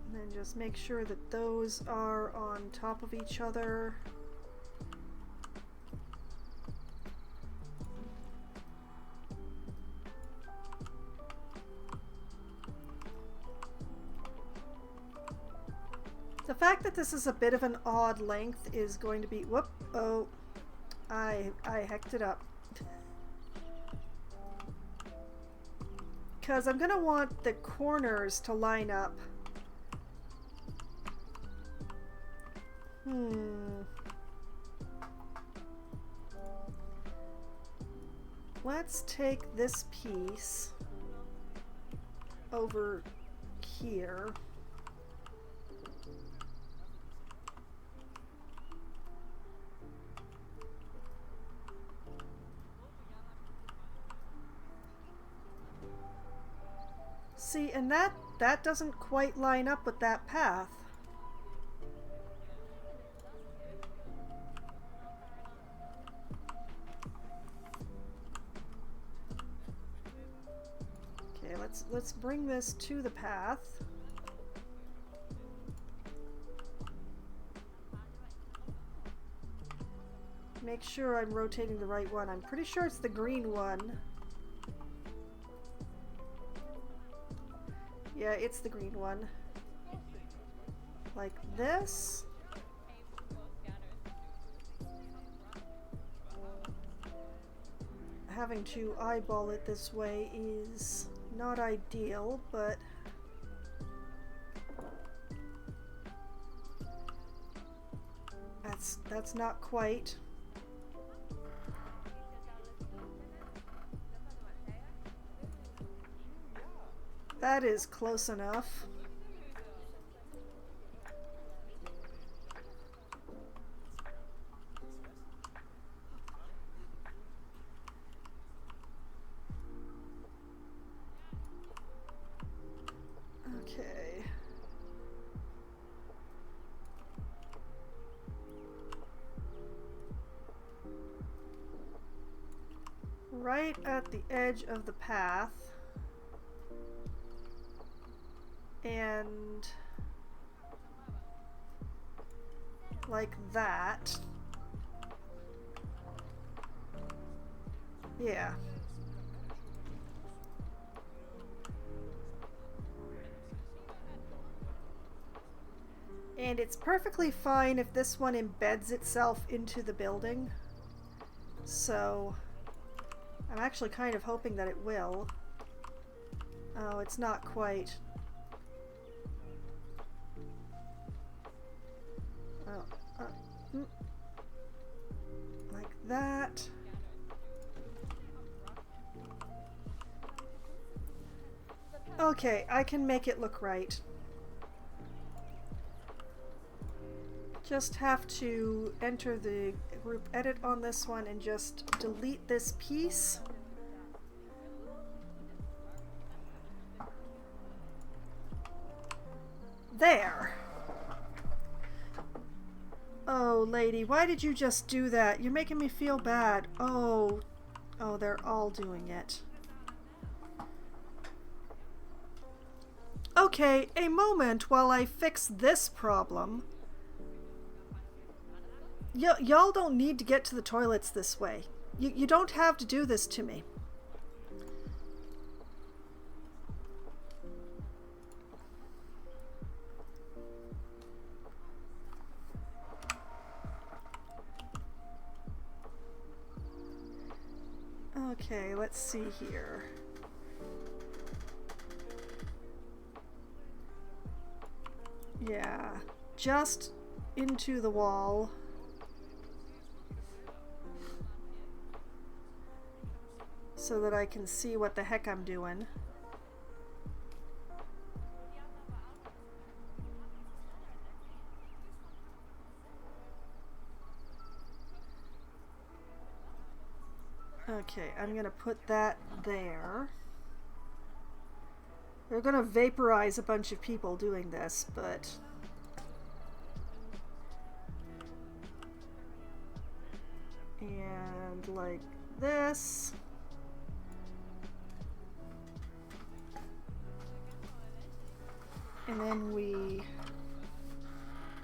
And then just make sure that those are on top of each other. The fact that this is a bit of an odd length is going to be... Whoop! Oh, I hecked it up. Because I'm going to want the corners to line up. Let's take this piece over here. See, and that doesn't quite line up with that path. Okay, let's bring this to the path. Make sure I'm rotating the right one. I'm pretty sure it's the green one. Yeah, it's the green one. Like this. Having to eyeball it this way is not ideal, but that's not quite. That is close enough. Okay. Right at the edge of the path. And like that. Yeah. And it's perfectly fine if this one embeds itself into the building. So I'm actually kind of hoping that it will. Oh, it's not quite. Like that. Okay, I can make it look right. Just have to enter the group edit on this one and just delete this piece. There. Oh, lady, why did you just do that? You're making me feel bad. Oh, they're all doing it. Okay, a moment while I fix this problem. Y'all don't need to get to the toilets this way. You don't have to do this to me. Okay, let's see here. Yeah, just into the wall. So that I can see what the heck I'm doing. Okay, I'm gonna put that there. They're gonna vaporize a bunch of people doing this, but and like this. And then we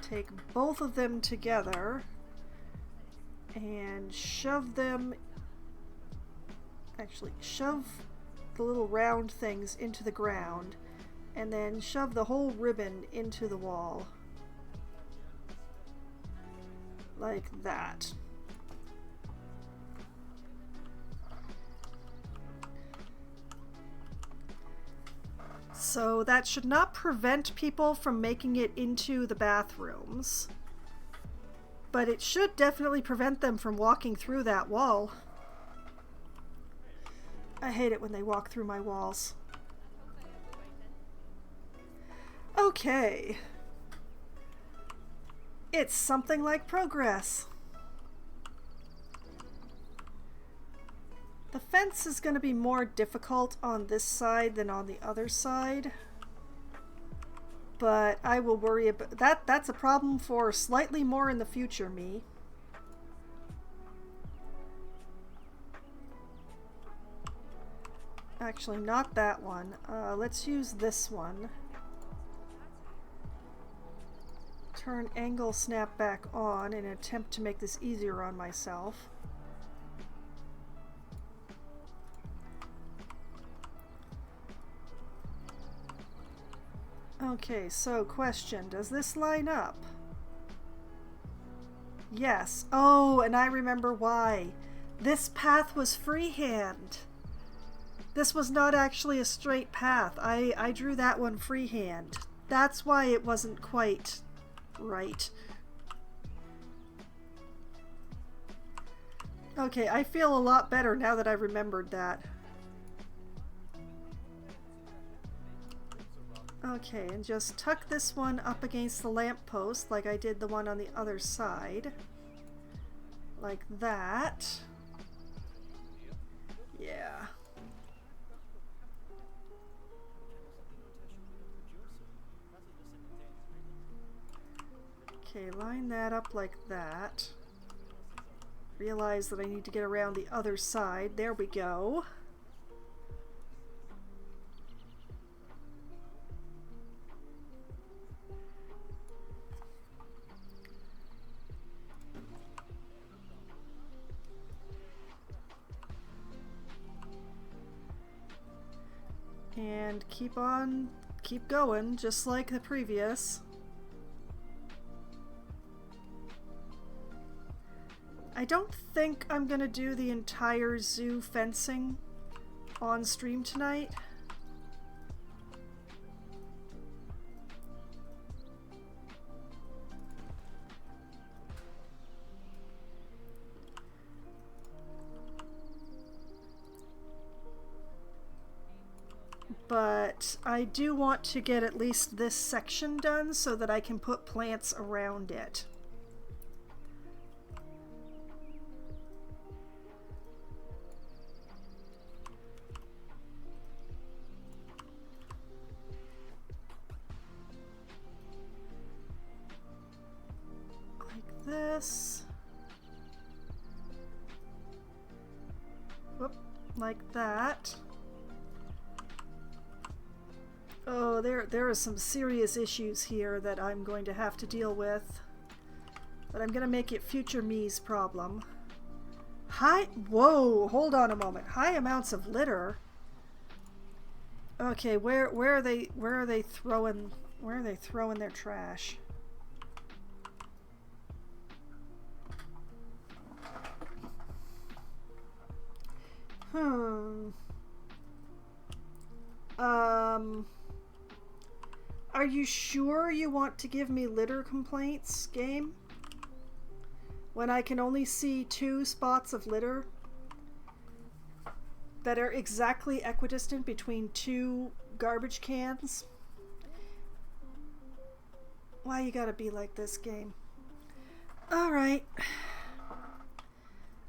take both of them together and shove them, actually shove the little round things into the ground and then shove the whole ribbon into the wall. Like that. So that should not prevent people from making it into the bathrooms, but it should definitely prevent them from walking through that wall. I hate it when they walk through my walls. Okay. It's something like progress. The fence is going to be more difficult on this side than on the other side. But I will worry about that. That's a problem for slightly more in the future, me. Actually, not that one. Let's use this one. Turn angle snap back on in an attempt to make this easier on myself. Okay, so question, does this line up? Yes. Oh, and I remember why. This path was freehand. This was not actually a straight path. I drew that one freehand. That's why it wasn't quite right. Okay, I feel a lot better now that I remembered that. Okay, and just tuck this one up against the lamppost like I did the one on the other side. Like that. Yeah. Okay, line that up like that. Realize that I need to get around the other side. There we go. And keep going, just like the previous. I don't think I'm gonna do the entire zoo fencing on stream tonight. But I do want to get at least this section done so that I can put plants around it. Like this. Whoop, like that. Oh, there are some serious issues here that I'm going to have to deal with. But I'm going to make it future me's problem. Whoa, hold on a moment. High amounts of litter. Okay, where are they throwing their trash? Are you sure you want to give me litter complaints, game? When I can only see 2 spots of litter that are exactly equidistant between 2 garbage cans? Why you gotta be like this, game? Alright.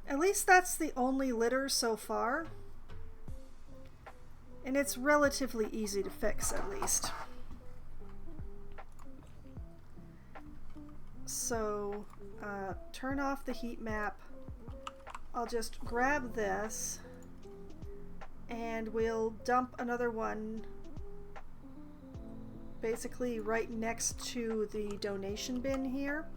At least that's the only litter so far. And it's relatively easy to fix, at least. So, turn off the heat map. I'll just grab this and we'll dump another one basically right next to the donation bin here,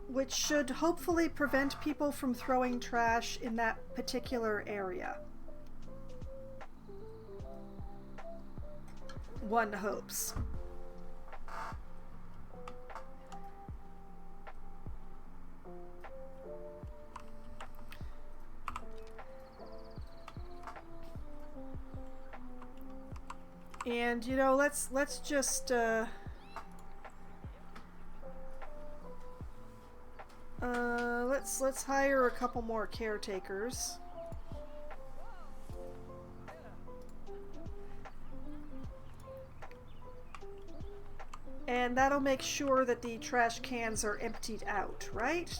which should hopefully prevent people from throwing trash in that particular area. One hopes. And you know, let's just let's hire a couple more caretakers. And that'll make sure that the trash cans are emptied out, right?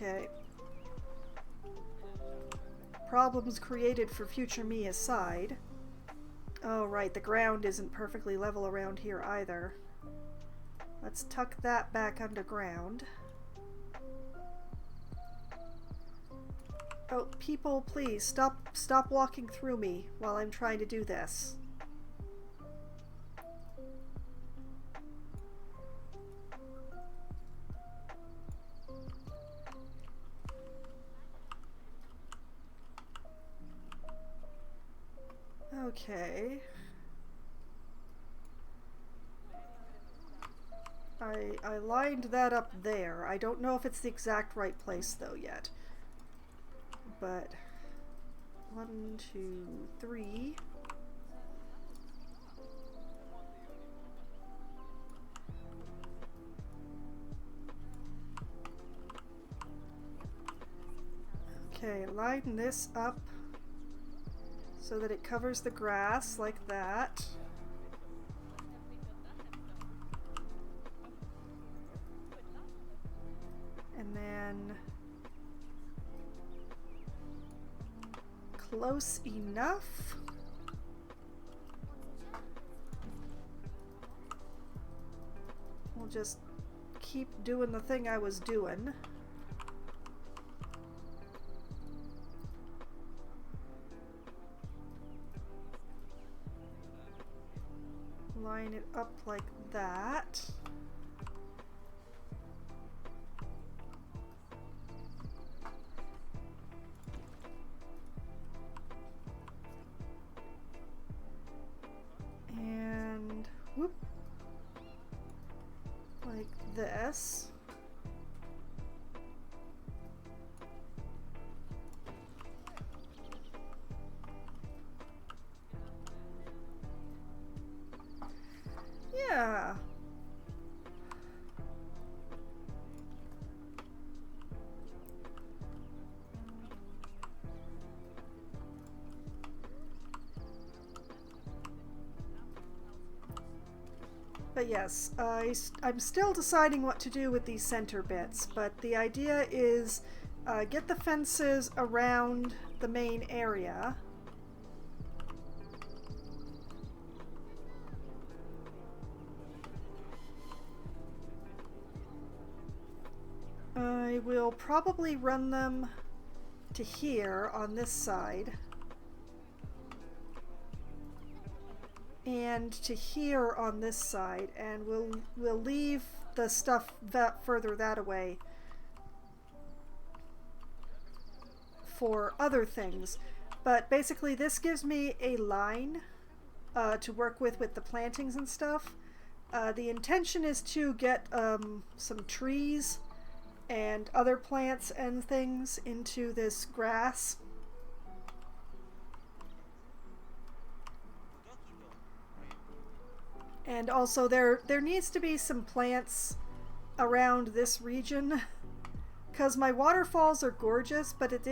Okay. Problems created for future me aside. Oh, right, the ground isn't perfectly level around here either. Let's tuck that back underground. Oh, people, please, stop walking through me while I'm trying to do this. Okay. I lined that up there. I don't know if it's the exact right place though yet. But 1, 2, 3. Okay, line this up so that it covers the grass like that. And then close enough. We'll just keep doing the thing I was doing. Line it up like that. And whoop, like this. Yeah. But yes, I'm still deciding what to do with these center bits, but the idea is get the fences around the main area. I will probably run them to here on this side. And to here on this side, and we'll leave the stuff that further that away for other things. But basically this gives me a line to work with the plantings and stuff. The intention is to get some trees and other plants and things into this grass. And also there needs to be some plants around this region, because my waterfalls are gorgeous, but it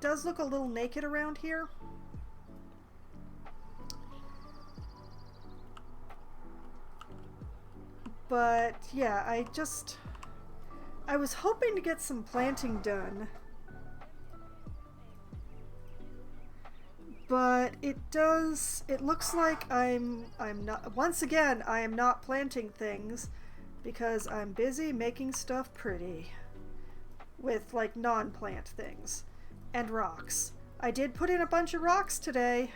does look a little naked around here. But yeah, I was hoping to get some planting done. But it looks like I'm not, once again, I am not planting things because I'm busy making stuff pretty with like non-plant things and rocks. I did put in a bunch of rocks today.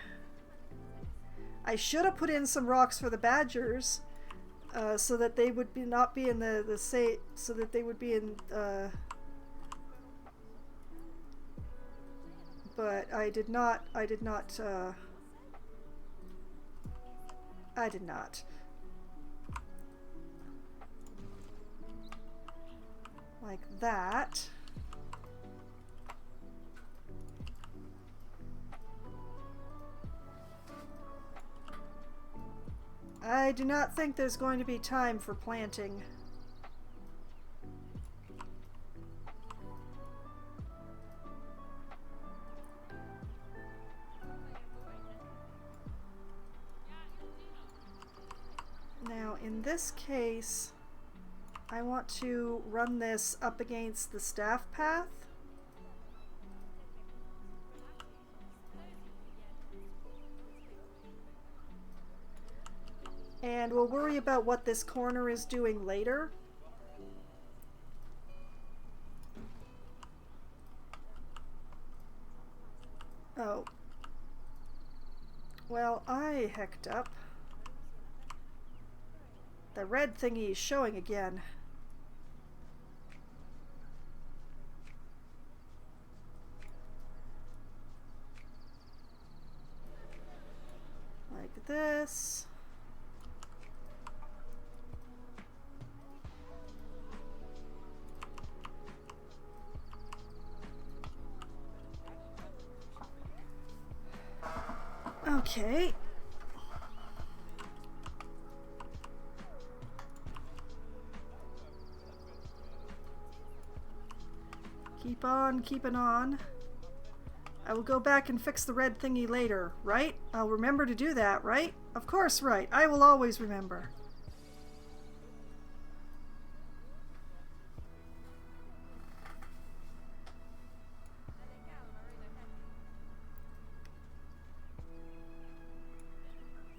I should have put in some rocks for the badgers so that they would not be in so that they would be in but I did not. Like that. I do not think there's going to be time for planting. Now, in this case, I want to run this up against the staff path. And we'll worry about what this corner is doing later. Oh. Well, I hecked up. The red thingy is showing again. Like this. Okay. Keep on keeping on. I will go back and fix the red thingy later, right? I'll remember to do that, right? Of course, right. I will always remember.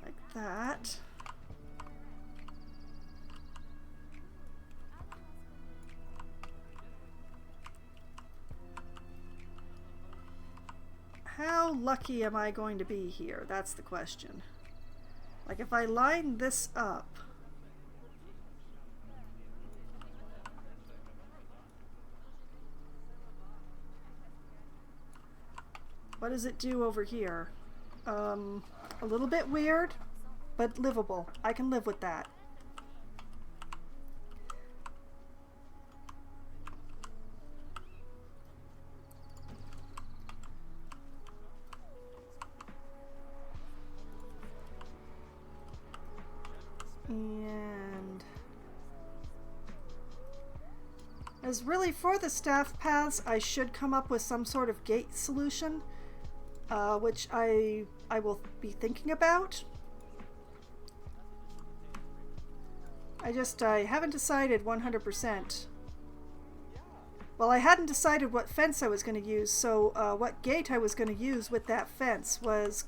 Like that. How lucky am I going to be here? That's the question. Like if I line this up, what does it do over here? A little bit weird, but livable. I can live with that. And as really for the staff paths, I should come up with some sort of gate solution, which I will be thinking about. I haven't decided 100%. Well, I hadn't decided what fence I was going to use, so what gate I was going to use with that fence was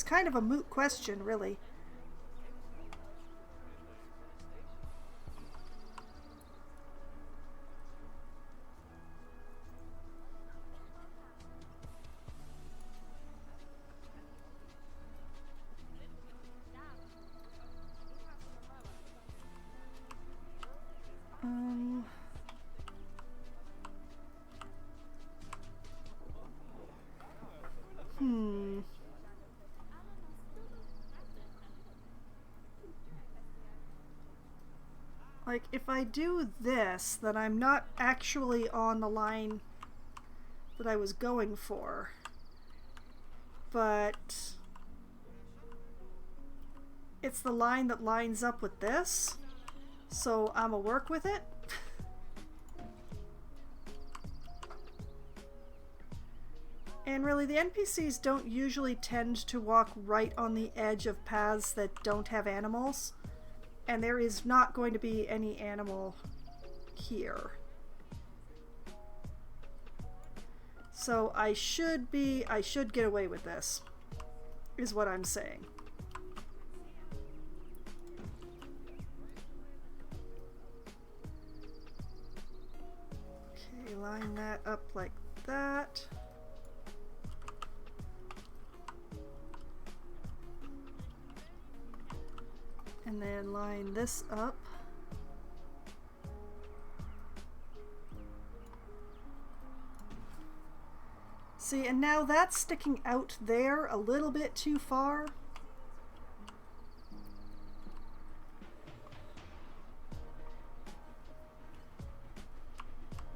kind of a moot question, really. Like, if I do this, then I'm not actually on the line that I was going for. But it's the line that lines up with this, so I'ma work with it. And really, the NPCs don't usually tend to walk right on the edge of paths that don't have animals. And there is not going to be any animal here. So I should get away with this, is what I'm saying. Okay, line that up like that. And then line this up. See, and now that's sticking out there a little bit too far.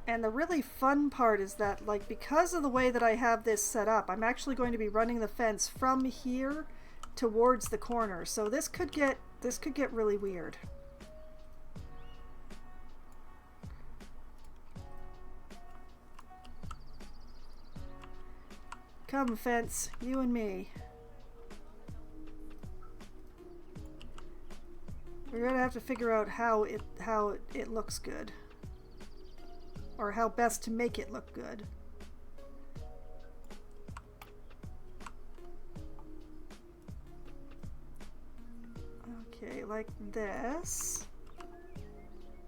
And the really fun part is that, like, because of the way that I have this set up, I'm actually going to be running the fence from here towards the corner. So this could get really weird. Come, fence, you and me. We're gonna have to figure out how it looks good. Or how best to make it look good. Okay, like this.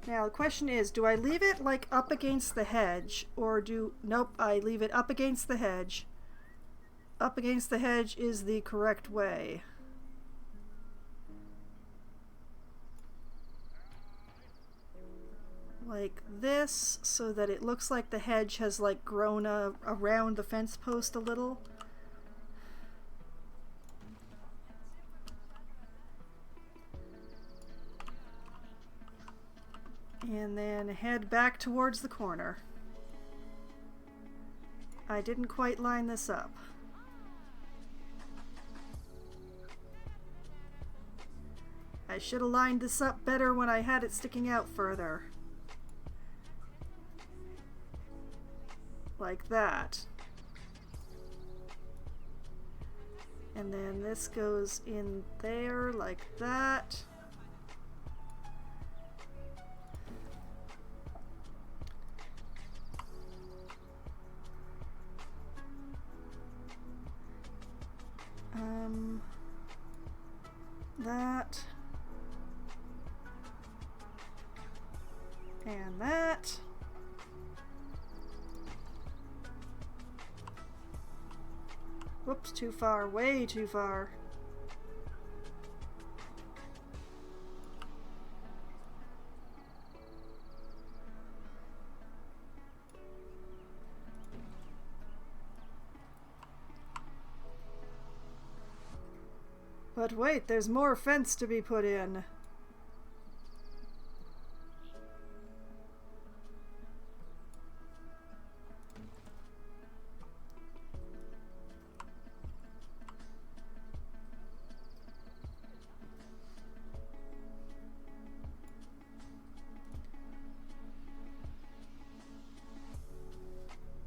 Now the question is, do I leave it like up against the hedge or nope, I leave it up against the hedge. Up against the hedge is the correct way. Like this, so that it looks like the hedge has like grown around the fence post a little. And then head back towards the corner. I didn't quite line this up. I should have lined this up better when I had it sticking out further. Like that. And then this goes in there like that. That. And that. Whoops, too far, way too far. But wait, there's more fence to be put in.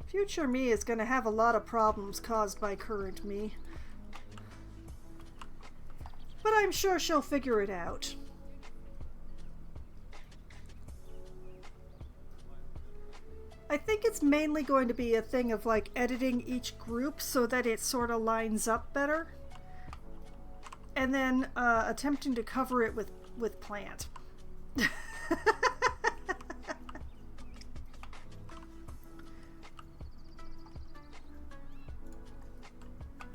Future me is going to have a lot of problems caused by current me. But I'm sure she'll figure it out. I think it's mainly going to be a thing of like editing each group so that it sort of lines up better. And then attempting to cover it with plant.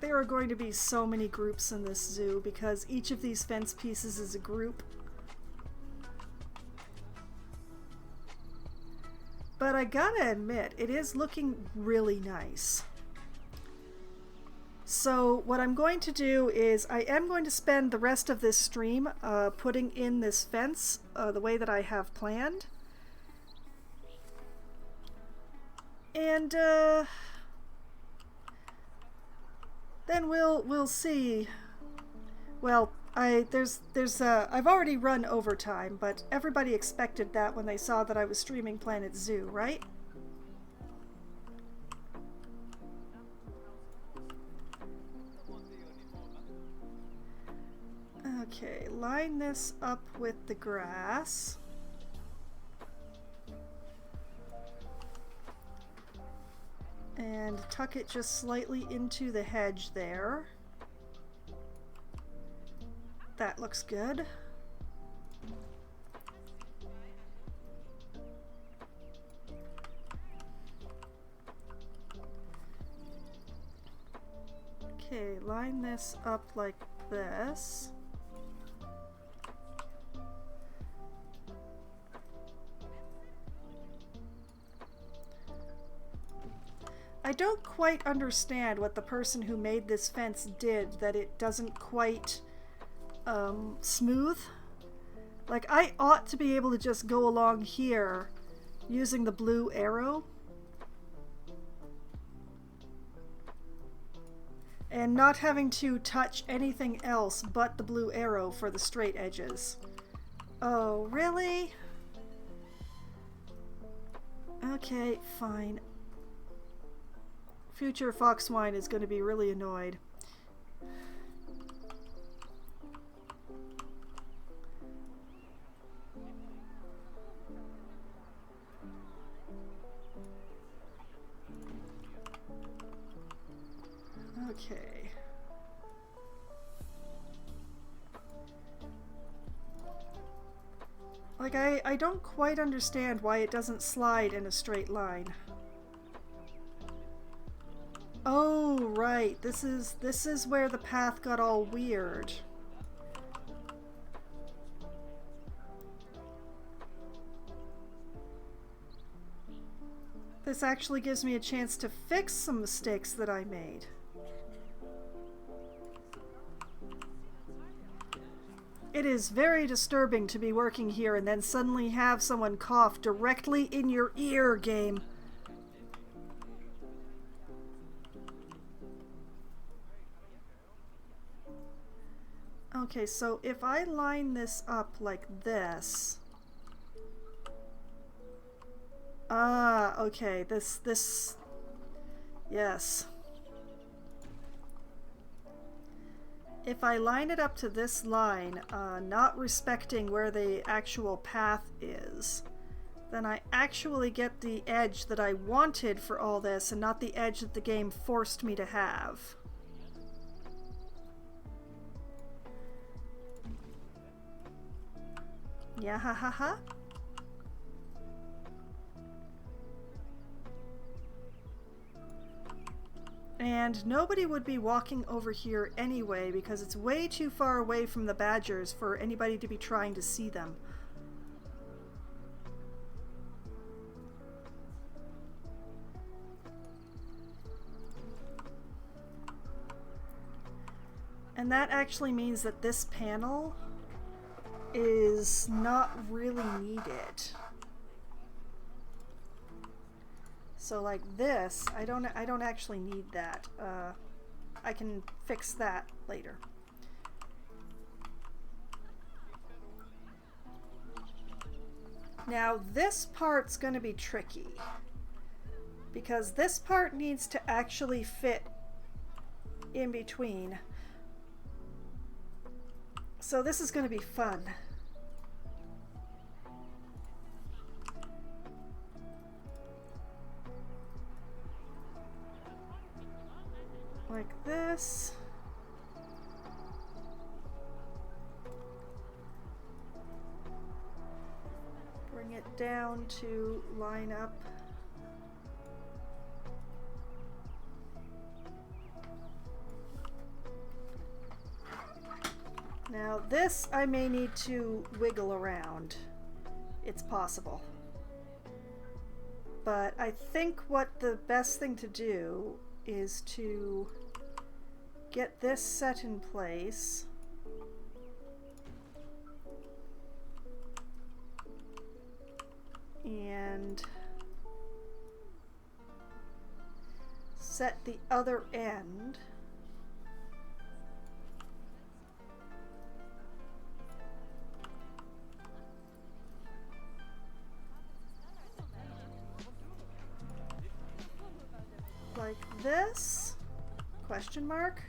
There are going to be so many groups in this zoo because each of these fence pieces is a group. But I gotta admit, it is looking really nice. So what I'm going to do is I am going to spend the rest of this stream putting in this fence the way that I have planned. And then we'll see. Well, I've already run overtime, but everybody expected that when they saw that I was streaming Planet Zoo, right? Okay, line this up with the grass. And tuck it just slightly into the hedge there. That looks good. Okay, line this up like this. I don't quite understand what the person who made this fence did, that it doesn't quite smooth. Like, I ought to be able to just go along here using the blue arrow and not having to touch anything else but the blue arrow for the straight edges. Oh, really? Okay, fine. Future Foxwine is going to be really annoyed. Okay. Like, I don't quite understand why it doesn't slide in a straight line. Oh, right. This is where the path got all weird. This actually gives me a chance to fix some mistakes that I made. It is very disturbing to be working here and then suddenly have someone cough directly in your ear, game. Okay, so if I line this up like this... Ah, okay, this... Yes. If I line it up to this line, not respecting where the actual path is, then I actually get the edge that I wanted for all this and not the edge that the game forced me to have. Yeah, ha ha ha. And nobody would be walking over here anyway because it's way too far away from the badgers for anybody to be trying to see them. And that actually means that this panel is not really needed. So like this, I don't actually need that. I can fix that later. Now this part's going to be tricky because this part needs to actually fit in between. So this is going to be fun. Like this. Bring it down to line up. Now this I may need to wiggle around. It's possible. But I think what the best thing to do is to get this set in place. And set the other end. Like this? Question mark?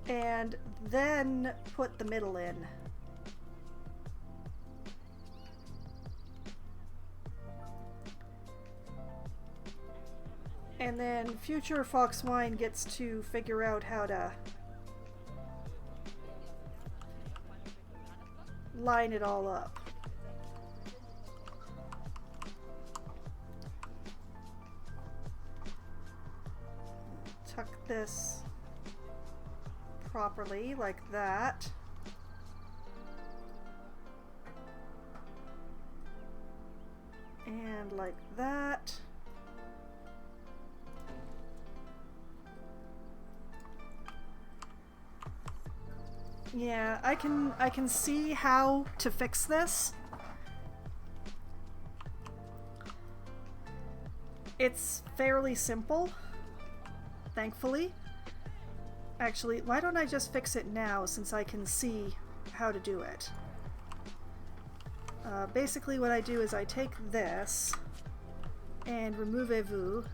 And then put the middle in. And then future Foxwine gets to figure out how to line it all up. Tuck this properly like that. And like that. Yeah, I can see how to fix this. It's fairly simple, thankfully. Actually, why don't I just fix it now since I can see how to do it? Basically what I do is I take this and removez-vous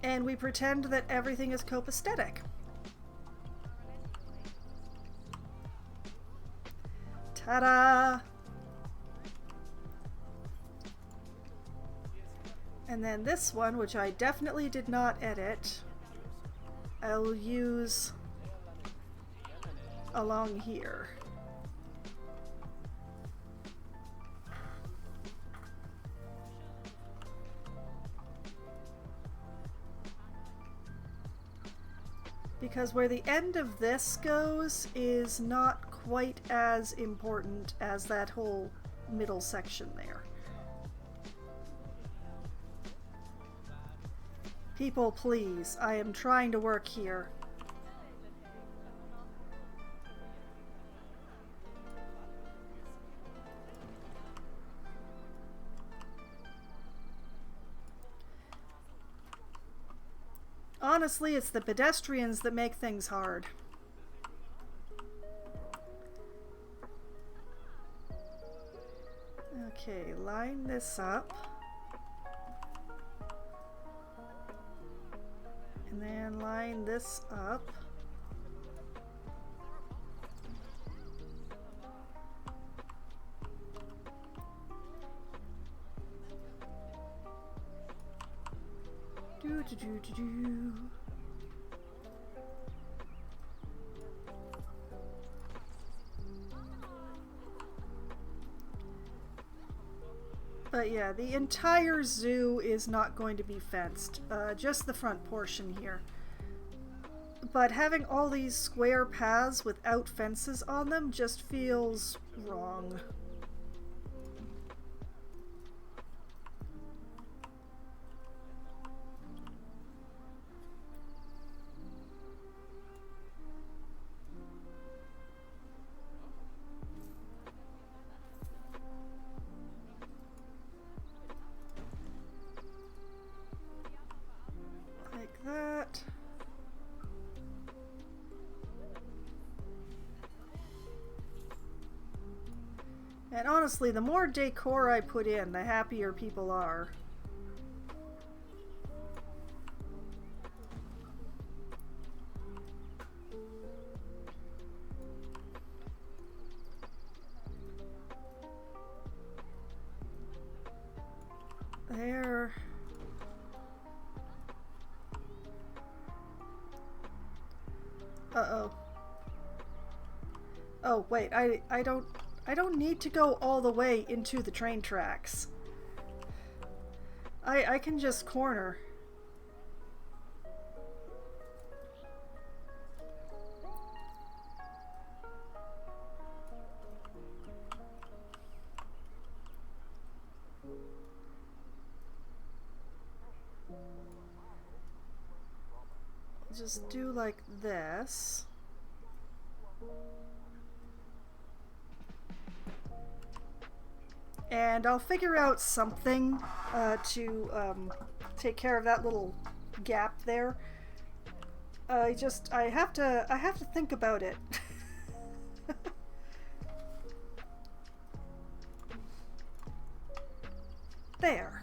and we pretend that everything is copacetic. Ta-da! And then this one, which I definitely did not edit, I'll use along here. Because where the end of this goes is not quite as important as that whole middle section there. People, please, I am trying to work here. Honestly, it's the pedestrians that make things hard. Okay, line this up. And then line this up. Do. But yeah, the entire zoo is not going to be fenced, just the front portion here. But having all these square paths without fences on them just feels wrong. Like that. And honestly, the more decor I put in, the happier people are. There. Uh-oh. Oh, wait, I don't need to go all the way into the train tracks. I can just corner. Just do like this. And I'll figure out something to take care of that little gap there. I have to think about it. There.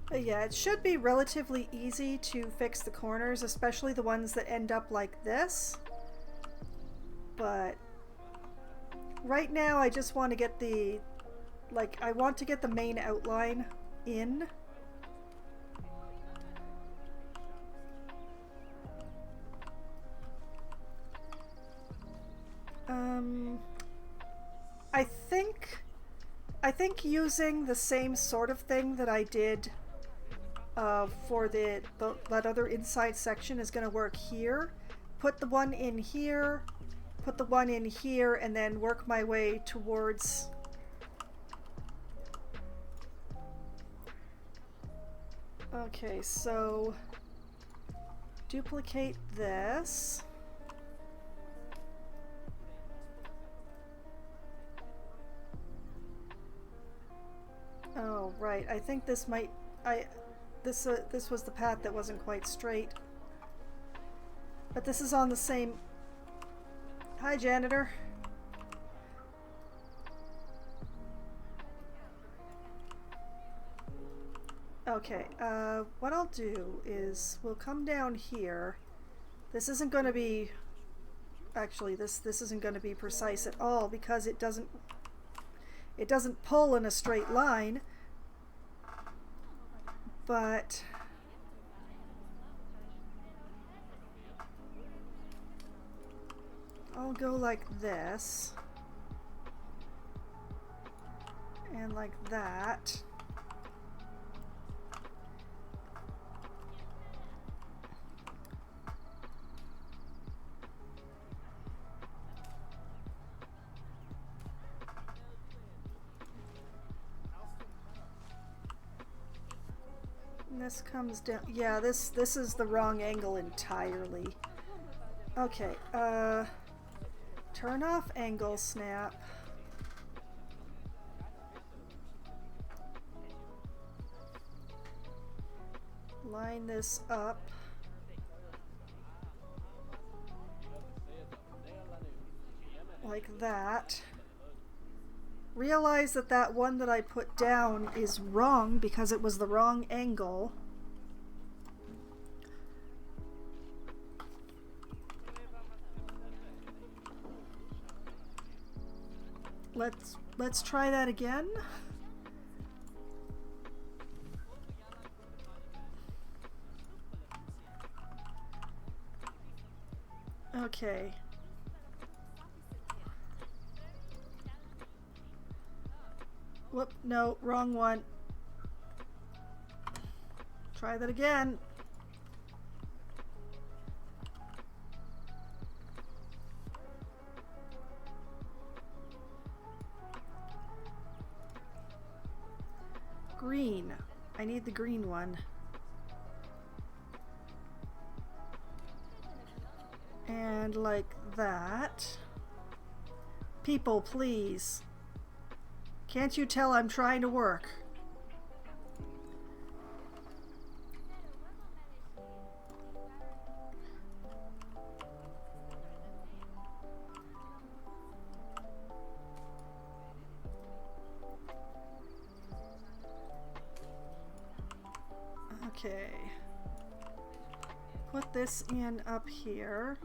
But yeah, it should be relatively easy to fix the corners, especially the ones that end up like this. But right now I just want to get the, I want to get the main outline in. I think using the same sort of thing that I did for that other inside section is going to work here. Put the one in here, put the one in here, and then work my way towards okay, so duplicate this. Oh, right. I think this might this was the path that wasn't quite straight. But this is on the same. Hi, janitor. Okay, what I'll do is we'll come down here. This isn't going to be, actually this isn't going to be precise at all because it doesn't pull in a straight line, but I'll go like this and like that. And this comes down. Yeah, this is the wrong angle entirely. Okay, turn off angle snap. Line this up. Like that. Realize that that one that I put down is wrong because it was the wrong angle. Let's try that again. Okay. Whoop, no, wrong one. Try that again. Green. I need the green one. And like that. People, please. Can't you tell I'm trying to work? Okay. Put this in up here.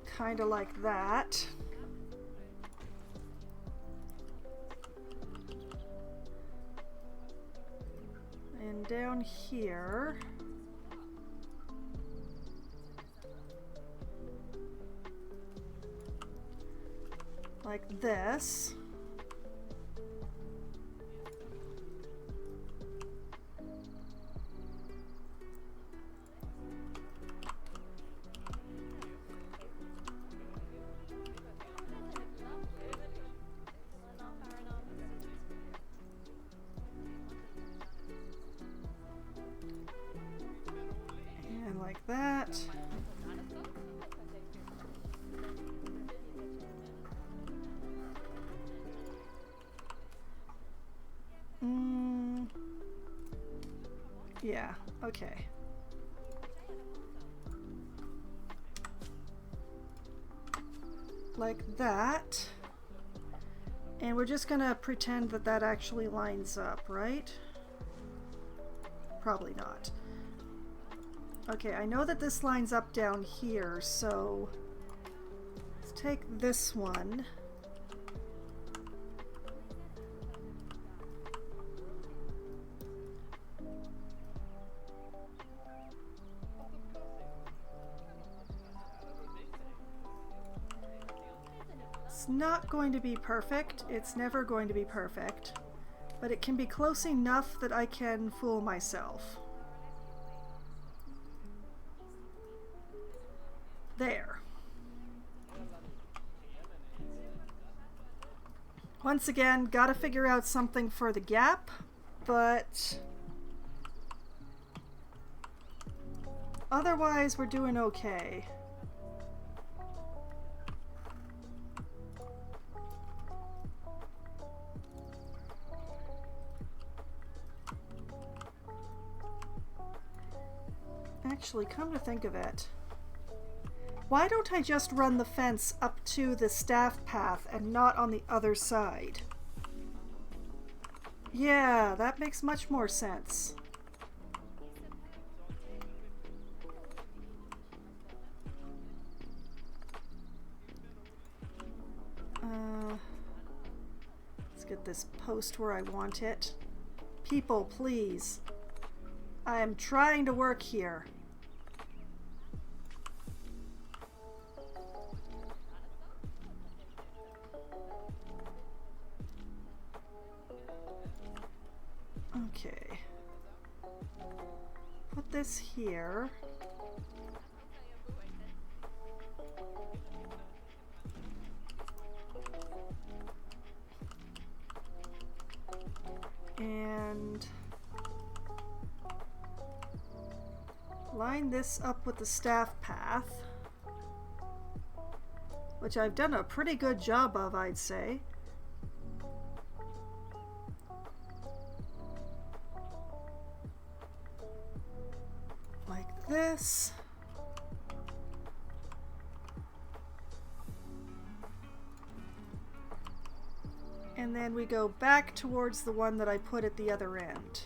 Kind of like that. And down here. Like this. And like that. Yeah, okay. Like that. And we're just gonna pretend that that actually lines up, right? Probably not. Okay, I know that this lines up down here, so let's take this one. It's not going to be perfect. It's never going to be perfect, but it can be close enough that I can fool myself. There. Once again, gotta figure out something for the gap, but otherwise we're doing okay. Actually, come to think of it, Why don't I just run the fence up to the staff path and not on the other side? Yeah, that makes much more sense. Let's get this post where I want it. People, please. I am trying to work here. Okay. Put this here. And line this up with the staff path, which I've done a pretty good job of, I'd say. Like this. And then we go back towards the one that I put at the other end.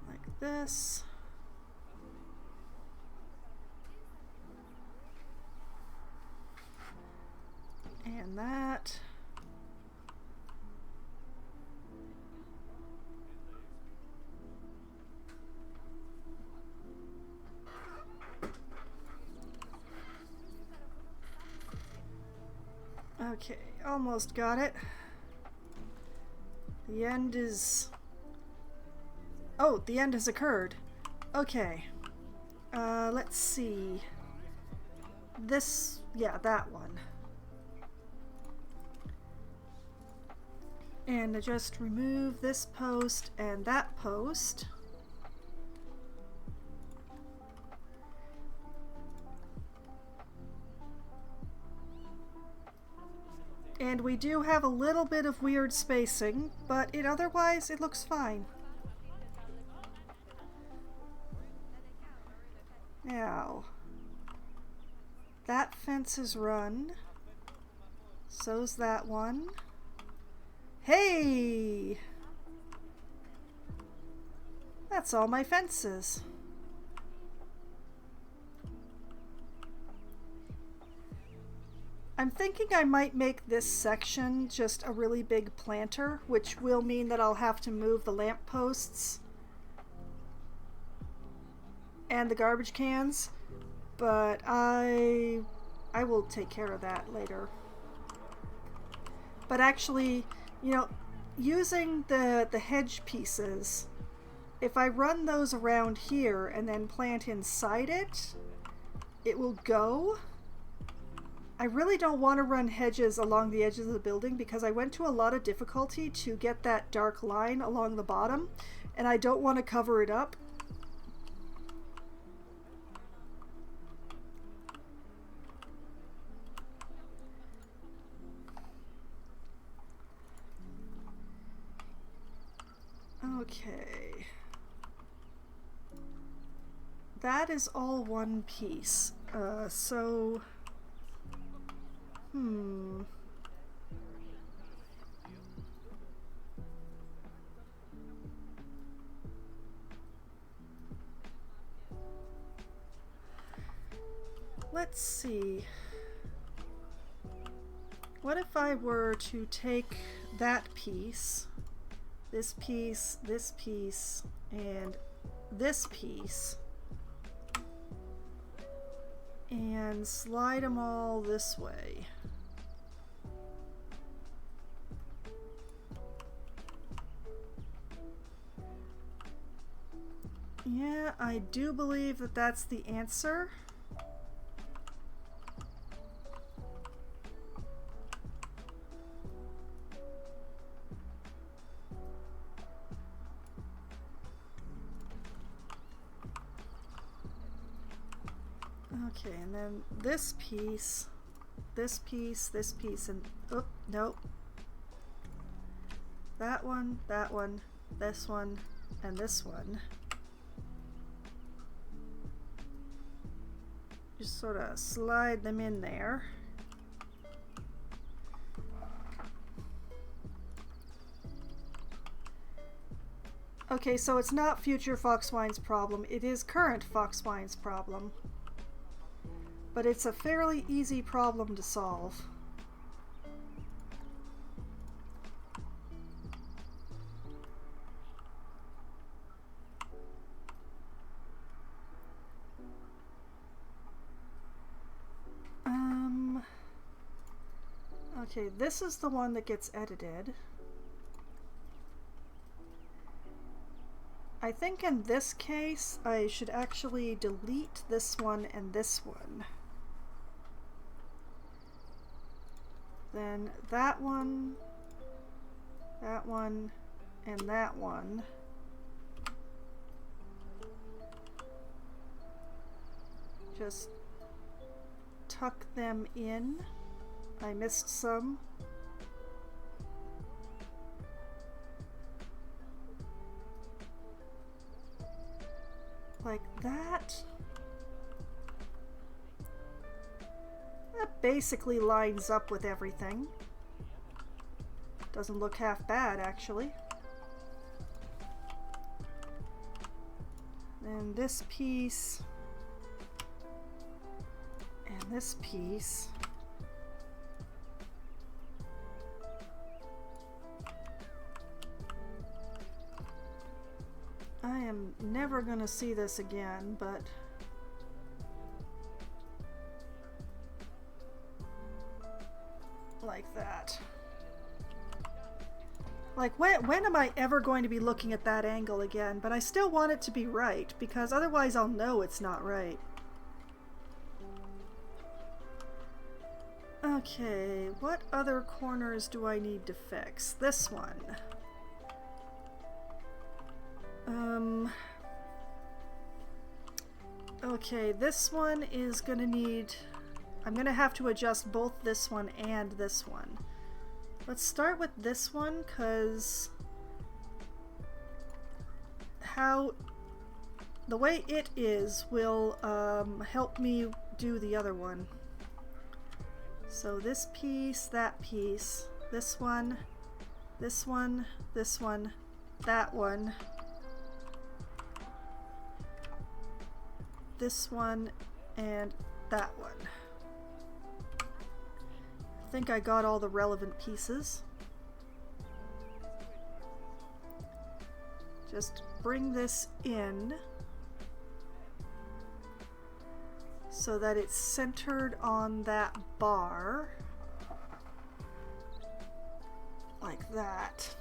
Like this. And that. Okay, almost got it. The end is... Oh, the end has occurred. Okay. Let's see. This... yeah, that one. And I just remove this post and that post. And we do have a little bit of weird spacing, but otherwise it looks fine. Now, that fence is run. So's that one. Hey! That's all my fences. I'm thinking I might make this section just a really big planter, which will mean that I'll have to move the lamp posts and the garbage cans, but I will take care of that later. But actually, you know, using the hedge pieces, if I run those around here and then plant inside it, it will go. I really don't want to run hedges along the edges of the building because I went to a lot of difficulty to get that dark line along the bottom, and I don't want to cover it up. Okay. That is all one piece. Let's see. What if I were to take that piece, this piece, this piece, and this piece, and slide them all this way? Yeah, I do believe that that's the answer. Okay, and then this piece, this piece, this piece, and oh, nope. That one, this one, and this one. Just sort of slide them in there. Okay, so it's not future Foxwine's problem, it is current Foxwine's problem. But it's a fairly easy problem to solve. Okay, this is the one that gets edited. I think in this case, I should actually delete this one and this one. Then that one, and that one. Just tuck them in. I missed some. Like that. That basically lines up with everything. Doesn't look half bad, actually. And this piece. And this piece. I am never going to see this again, but like that. Like, when am I ever going to be looking at that angle again? But I still want it to be right, because otherwise I'll know it's not right. Okay, what other corners do I need to fix? This one. Okay, this one is gonna need... I'm gonna have to adjust both this one and this one. Let's start with this one, because how the way it is will help me do the other one. So this piece, that piece, this one, this one, this one, that one, this one, and that one. I think I got all the relevant pieces. Just bring this in so that it's centered on that bar, like that.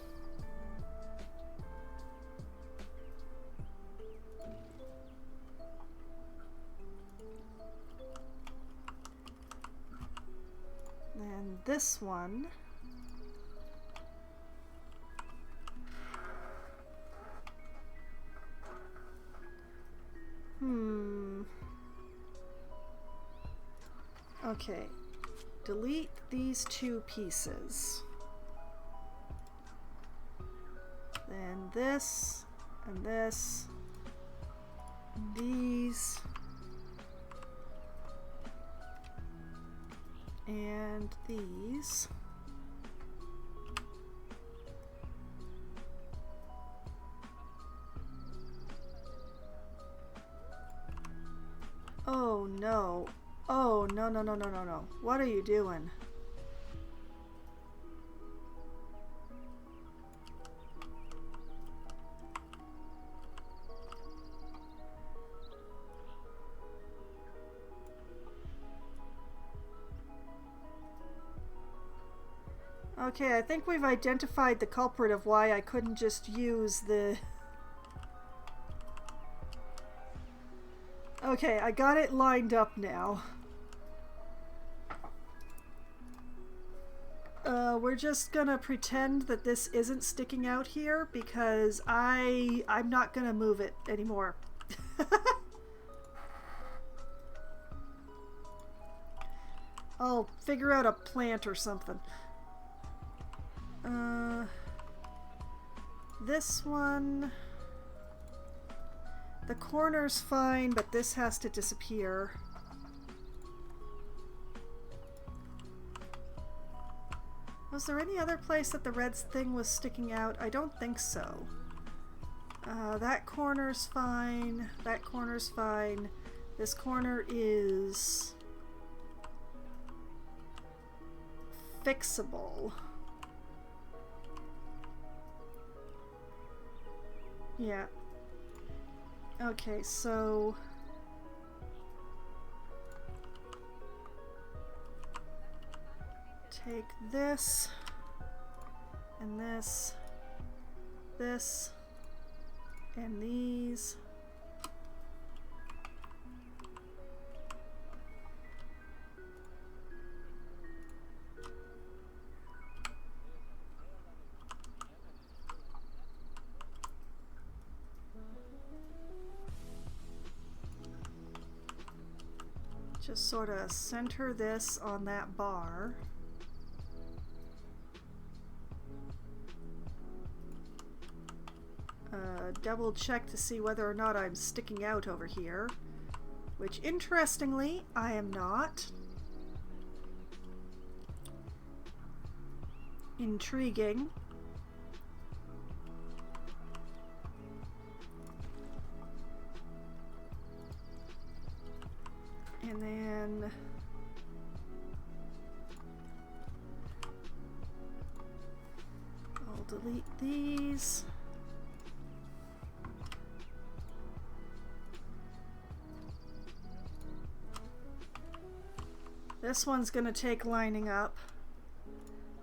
And this one, okay, delete these two pieces. Then this, and this, and these, and these. Oh no. Oh no, no, no, no, no, no. What are you doing? Okay, I think we've identified the culprit of why I couldn't just use the... Okay, I got it lined up now. We're just gonna pretend that this isn't sticking out here because I'm not gonna move it anymore. I'll figure out a plant or something. This one... The corner's fine, but this has to disappear. Was there any other place that the red thing was sticking out? I don't think so. That corner's fine. That corner's fine. This corner is fixable. Yeah. Okay, so take this and this, and these. Just sort of center this on that bar. Double check to see whether or not I'm sticking out over here, which interestingly I am not. Intriguing. And then I'll delete these. This one's going to take lining up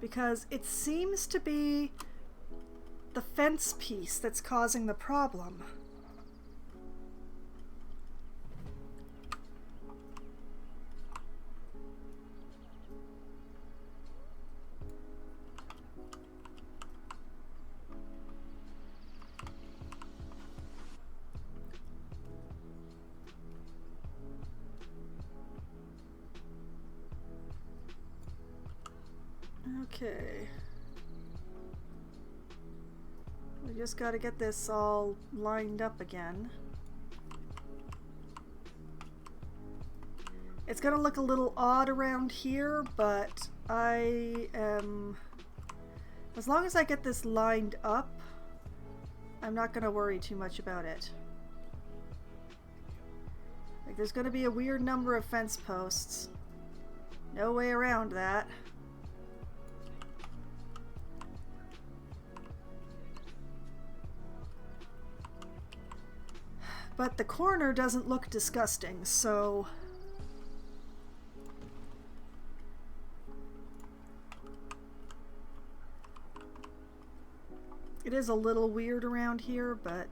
because it seems to be the fence piece that's causing the problem. Okay. We just got to get this all lined up again. It's going to look a little odd around here, but I am... As long as I get this lined up, I'm not going to worry too much about it. Like, there's going to be a weird number of fence posts. No way around that. But the corner doesn't look disgusting, so... It is a little weird around here, but...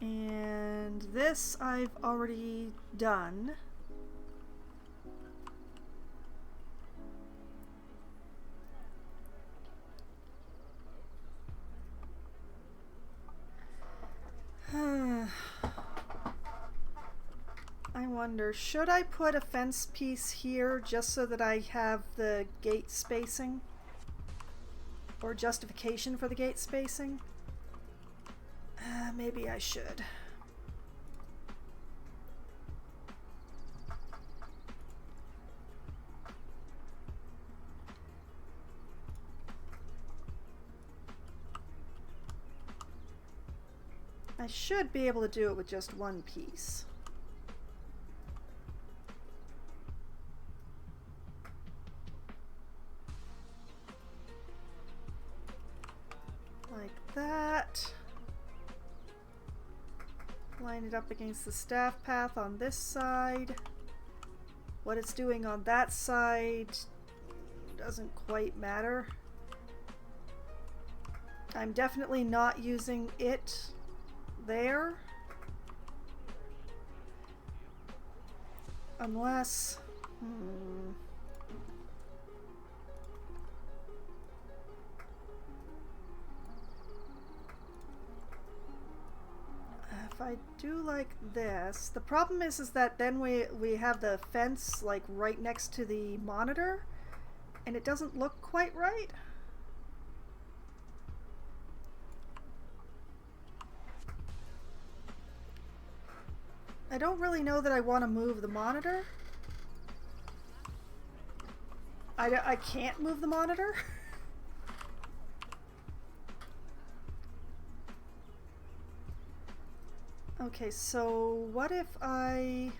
And this I've already done. I wonder, should I put a fence piece here just so that I have the gate spacing? Or justification for the gate spacing? Maybe I should. I should be able to do it with just one piece. Like that. Line it up against the staff path on this side. What it's doing on that side doesn't quite matter. I'm definitely not using it there. Unless... if I do like this, the problem is that then we have the fence like right next to the monitor, and it doesn't look quite right. I don't really know that I want to move the monitor. I can't move the monitor. Okay, so what if I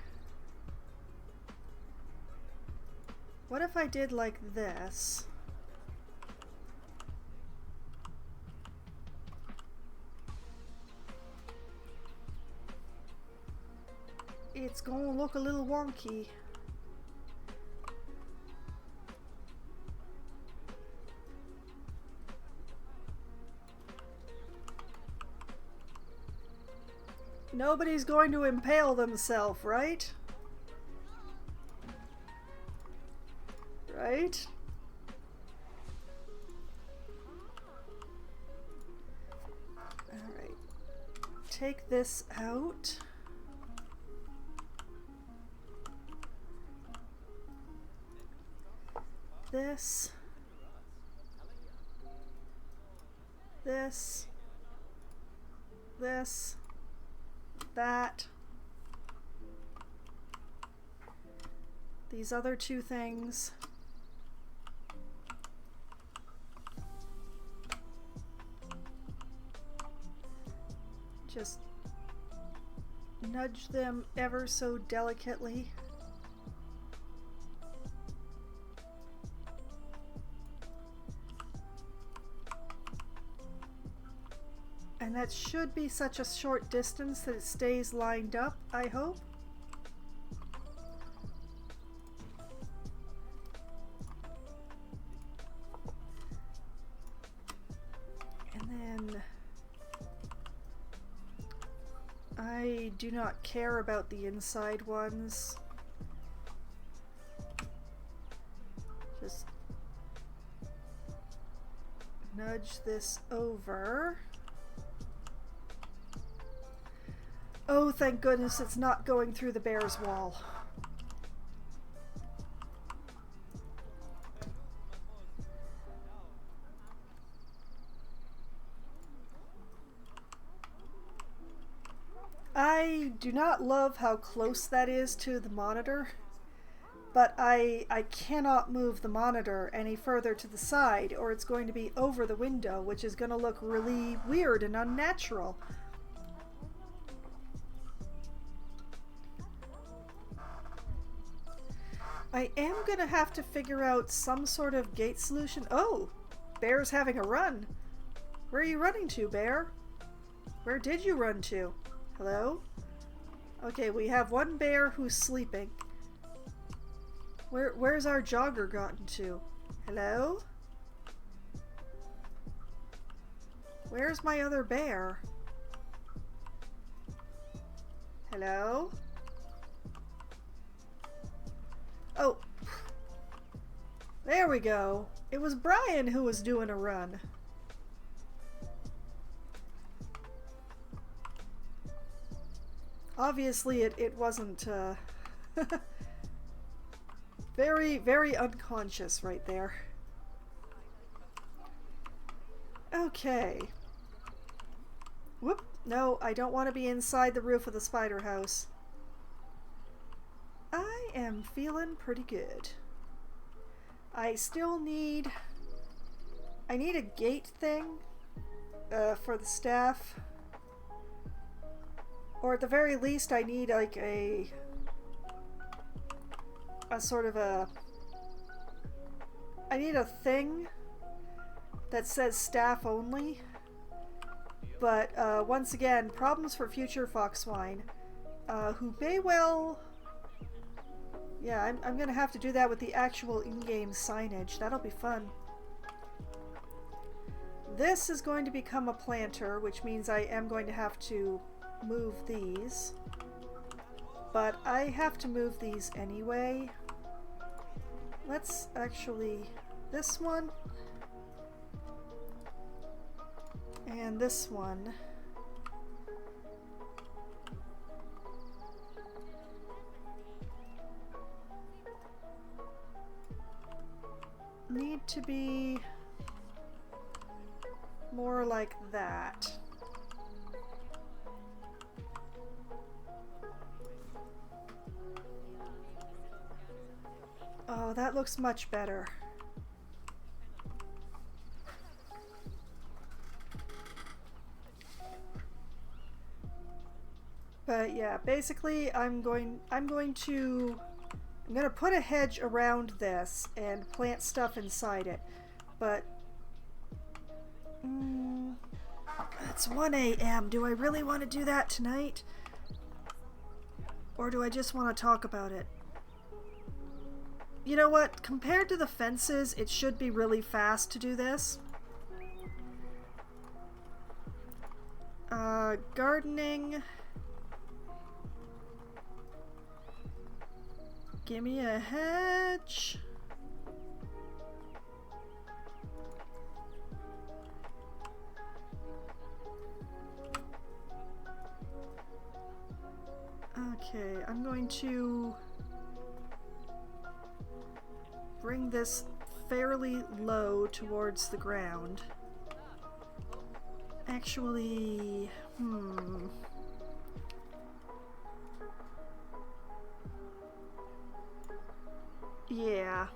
did like this? It's gonna look a little wonky. Nobody's going to impale themselves, right? Right? Alright. Take this out. This. This. This. That. These other two things. Just nudge them ever so delicately. And that should be such a short distance that it stays lined up, I hope. And then I do not care about the inside ones. Just nudge this over. Oh, thank goodness it's not going through the bear's wall. I do not love how close that is to the monitor, but I cannot move the monitor any further to the side or it's going to be over the window, which is going to look really weird and unnatural. I am gonna have to figure out some sort of gate solution. Oh, Bear's having a run. Where are you running to, Bear? Where did you run to? Hello? Okay, we have one bear who's sleeping. Where's our jogger gotten to? Hello? Where's my other bear? Hello? Oh, there we go. It was Brian who was doing a run. Obviously it wasn't very, very unconscious right there. Okay. Whoop. No, I don't want to be inside the roof of the spider house. I am feeling pretty good. I still need... I need a gate thing for the staff. Or at the very least I need like a sort of a... I need a thing that says staff only. But once again, problems for future Foxwine, who may well... Yeah, I'm gonna have to do that with the actual in-game signage. That'll be fun. This is going to become a planter, which means I am going to have to move these. But I have to move these anyway. Let's actually... this one. And this one. need to be more like that. Oh, that looks much better. But yeah, basically I'm going to put a hedge around this and plant stuff inside it. But it's 1 a.m. Do I really want to do that tonight? Or do I just want to talk about it? You know what? Compared to the fences, it should be really fast to do this. Gardening. Give me a hedge. Okay, I'm going to bring this fairly low towards the ground. Actually, yeah.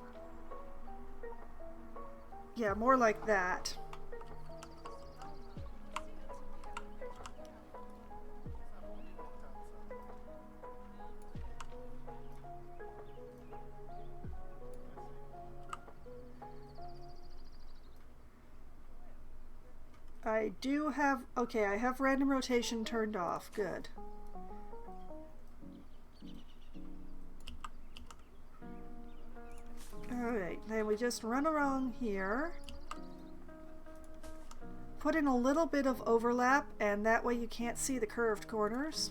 Yeah, more like that. I do have, okay, I have random rotation turned off. Good. Alright, then we just run around here. Put in a little bit of overlap, and that way you can't see the curved corners.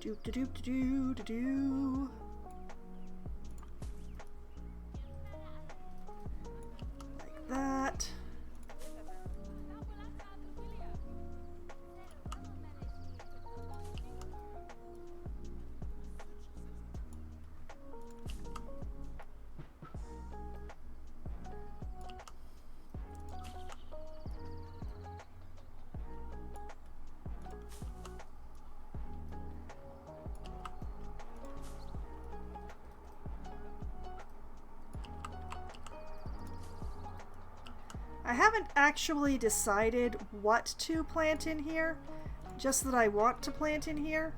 Doop da doop da doo da doo. Like that. I haven't actually decided what to plant in here, just that I want to plant in here.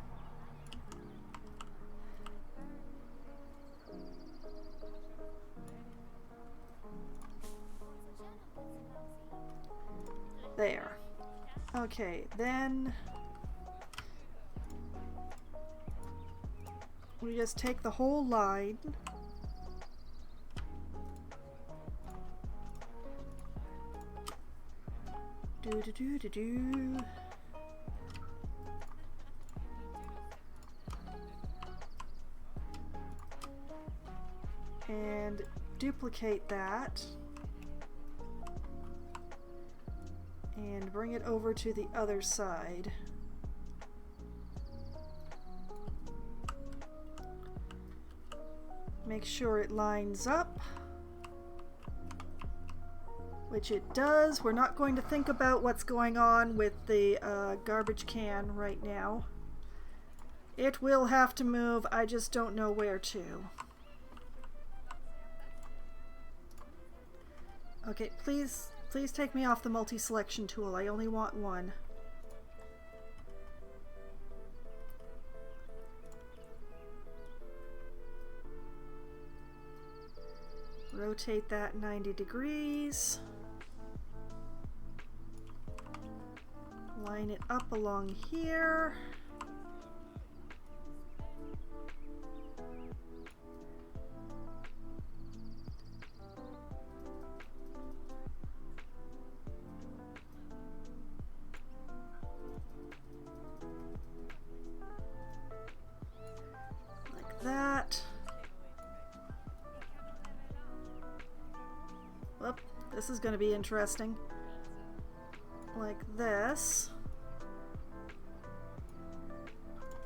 There. Okay, then we just take the whole line. Do do do do do. And duplicate that. And bring it over to the other side. Make sure it lines up. Which it does. We're not going to think about what's going on with the garbage can right now. It will have to move. I just don't know where to. Okay, please take me off the multi-selection tool. I only want one. Rotate that 90 degrees. Line it up along here. Like that. Whoop, this is going to be interesting. Like this.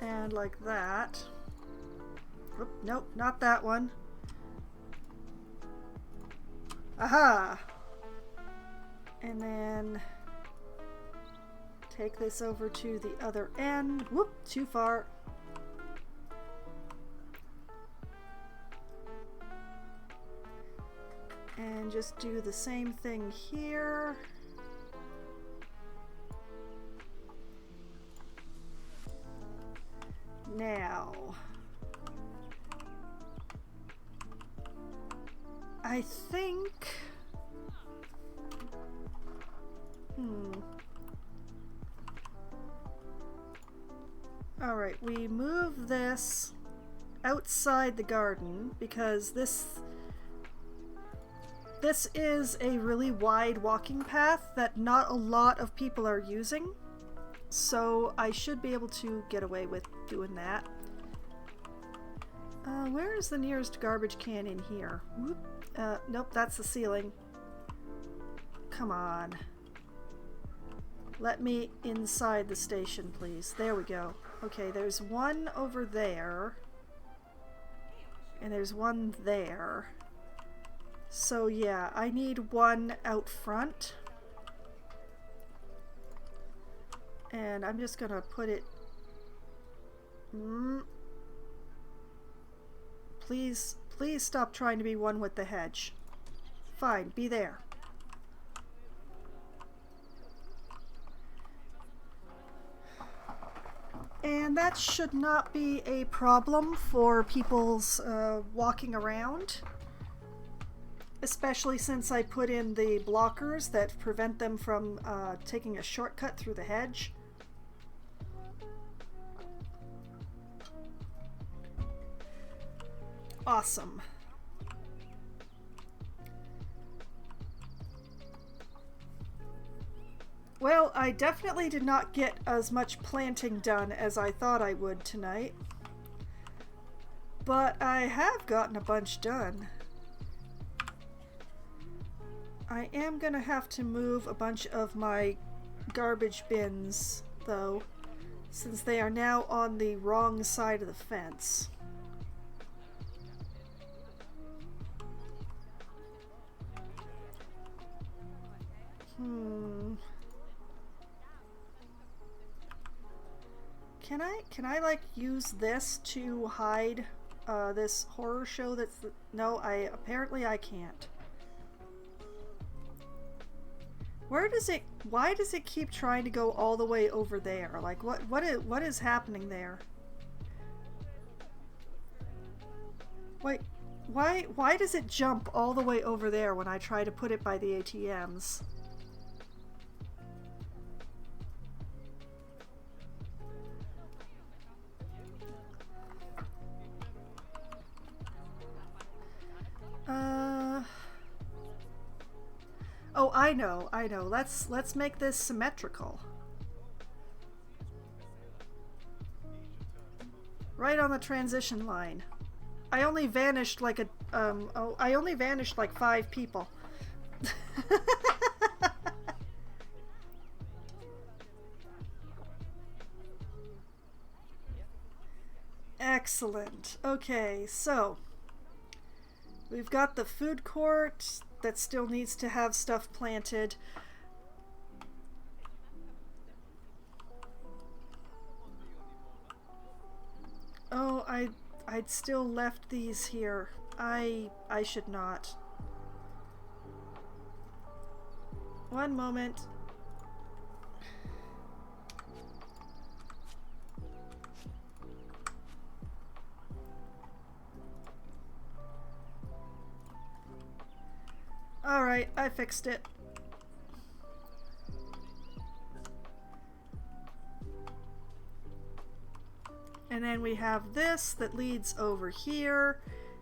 And like that. Oop, nope, not that one. Aha! And then take this over to the other end. Whoop, too far. And just do the same thing here. Now, I think, all right, we move this outside the garden because this is a really wide walking path that not a lot of people are using. So I should be able to get away with doing that. Where is the nearest garbage can in here? Whoop. Nope, that's the ceiling. Come on. Let me inside the station, please. There we go. Okay, there's one over there. And there's one there. So yeah, I need one out front. And I'm just gonna put it... Please, please stop trying to be one with the hedge. Fine, be there. And that should not be a problem for people's walking around. Especially since I put in the blockers that prevent them from taking a shortcut through the hedge. Awesome. Well, I definitely did not get as much planting done as I thought I would tonight. But I have gotten a bunch done. I am gonna have to move a bunch of my garbage bins, though, since they are now on the wrong side of the fence. Can I like use this to hide this horror show that's... No, apparently I can't. Why does it keep trying to go all the way over there? Like what is happening there? Wait, why does it jump all the way over there when I try to put it by the ATMs? Oh, I know. Let's make this symmetrical. Right on the transition line. I only vanished like I only vanished like 5 people. Excellent. Okay, so we've got the food court that still needs to have stuff planted. Oh, I'd still left these here. I should not. One moment. Alright, I fixed it. And then we have this that leads over here,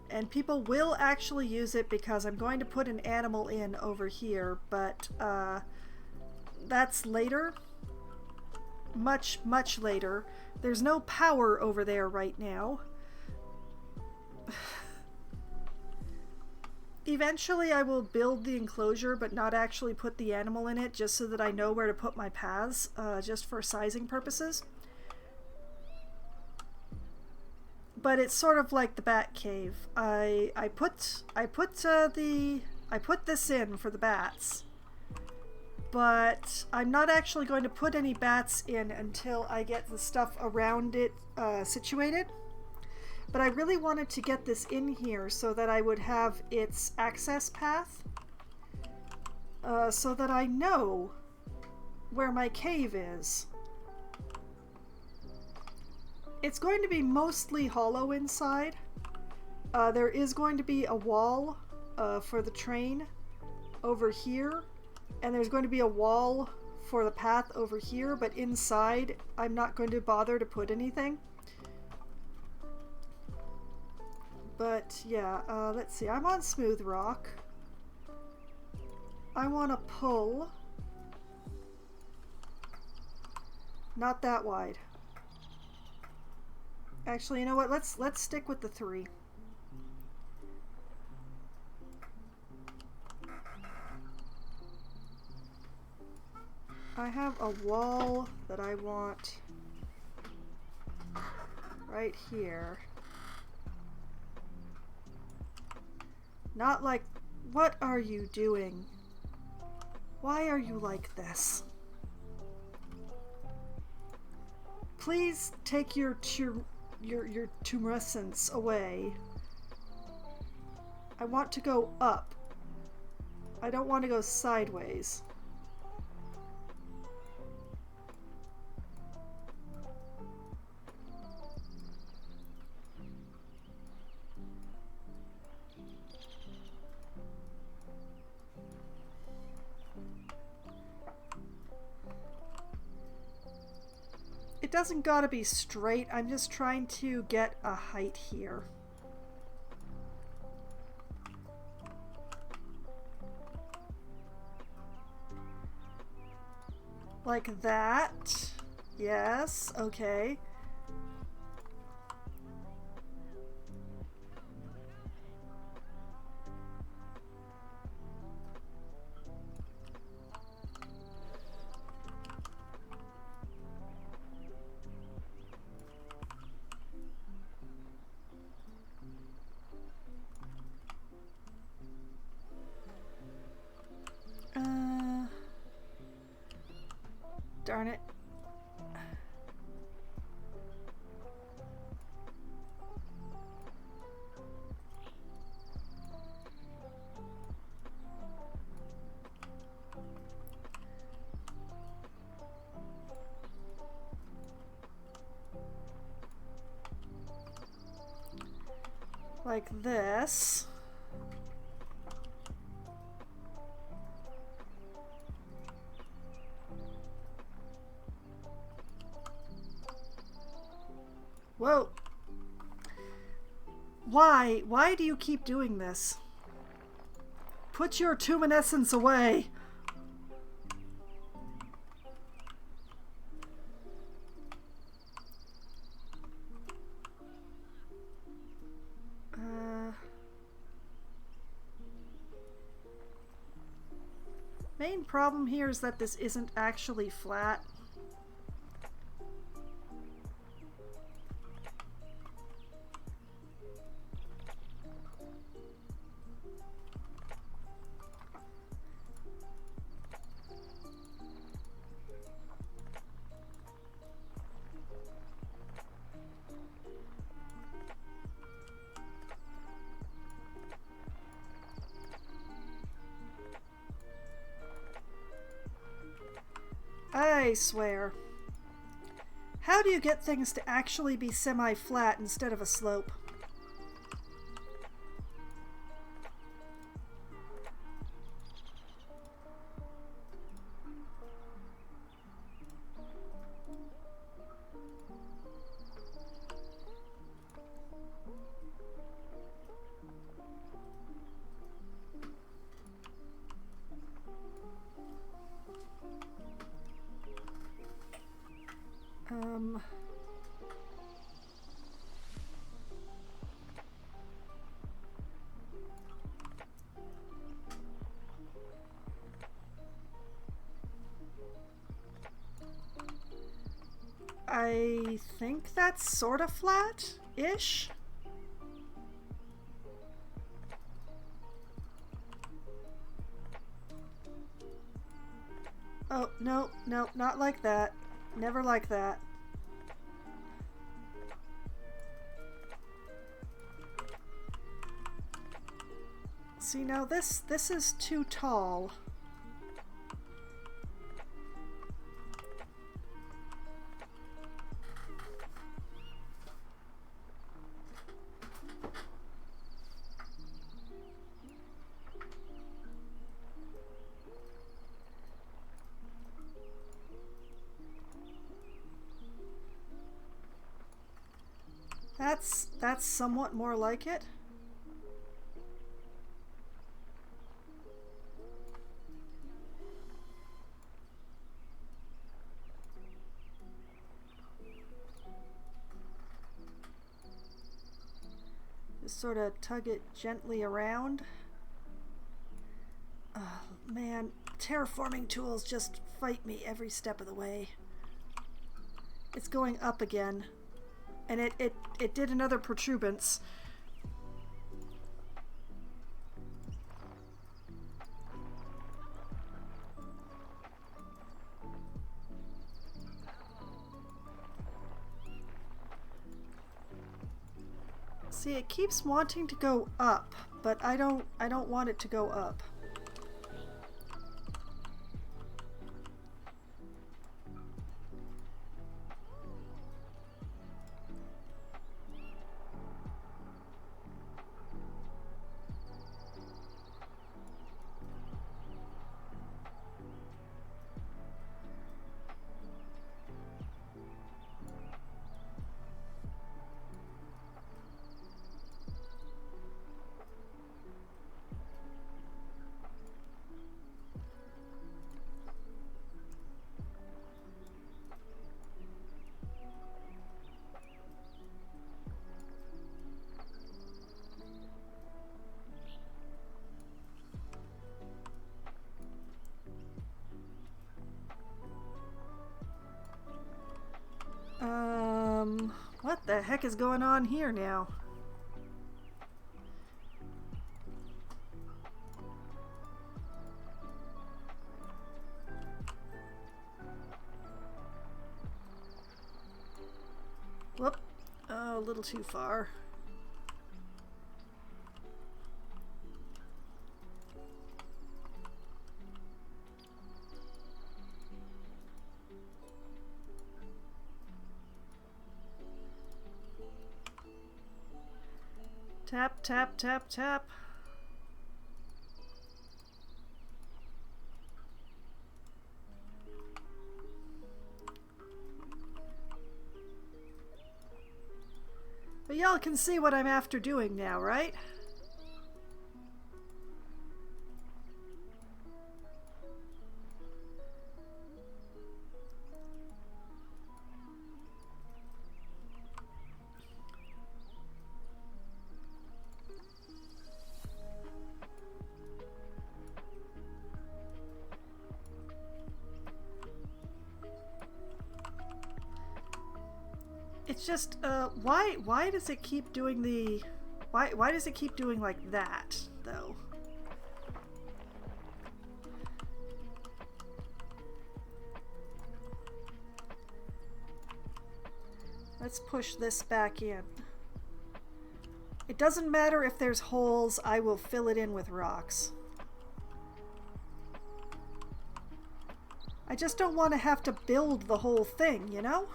and people will actually use it because I'm going to put an animal in over here, but that's later. Much, much later. There's no power over there right now. Eventually I will build the enclosure but not actually put the animal in it, just so that I know where to put my paths, just for sizing purposes. but it's sort of like the bat cave. I put this in for the bats, but I'm not actually going to put any bats in until I get the stuff around it situated. But I really wanted to get this in here so that I would have its access path, so that I know where my cave is. It's going to be mostly hollow inside. There is going to be a wall for the train over here, and there's going to be a wall for the path over here, but inside I'm not going to bother to put anything. But yeah, let's see, I'm on smooth rock. I want to pull, not that wide. Actually, you know what? Let's stick with the 3. I have a wall that I want right here. Not like, what are you doing? Why are you like this? Please take your tumescence away. I want to go up. I don't want to go sideways. It doesn't gotta be straight, I'm just trying to get a height here. Like that. Yes, okay. Darn it. Like this. Whoa. Why? Why do you keep doing this? Put your tumescence away. Main problem here is that this isn't actually flat. I swear. How do you get things to actually be semi-flat instead of a slope? I think that's sort of flat. ish. Oh, no, no, not like that. Never like that. See, now this is too tall. That's somewhat more like it. Just sort of tug it gently around. Oh, man, terraforming tools just fight me every step of the way. It's going up again. And it did another protuberance. See, it keeps wanting to go up, but I don't want it to go up. What the heck is going on here now? Whoop. Oh, a little too far. Tap, tap, tap, tap. But y'all can see what I'm after doing now, right? It's just, why does it keep doing the... Why does it keep doing like that, though? Let's push this back in. It doesn't matter if there's holes, I will fill it in with rocks. I just don't want to have to build the whole thing, you know?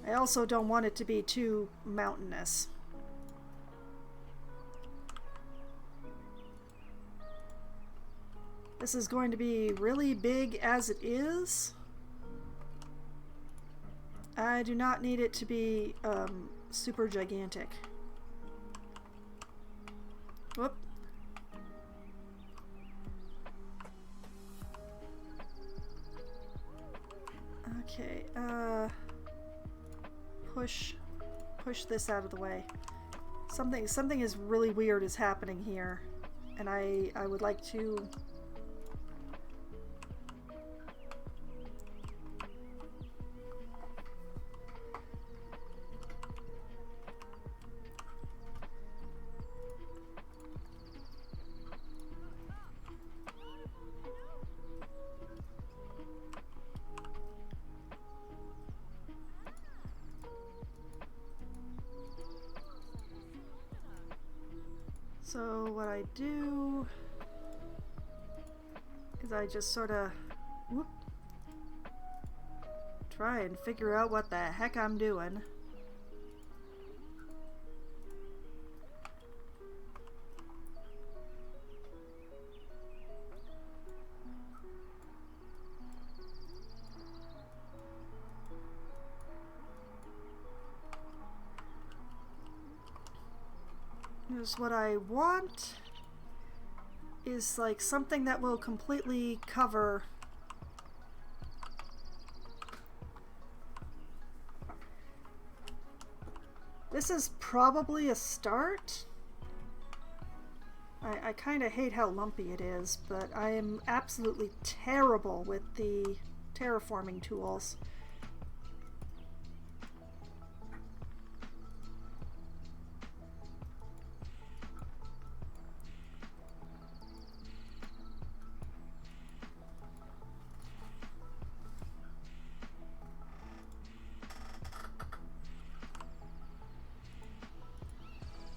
I also don't want it to be too mountainous. This is going to be really big as it is. I do not need it to be super gigantic. Whoop. Okay, push this out of the way. Something is really weird is happening here. And I would like to... So what I do is I just sort of try and figure out what the heck I'm doing. Here's what I want is like something that will completely cover this. Is probably a start. I kind of hate how lumpy it is, but I am absolutely terrible with the terraforming tools.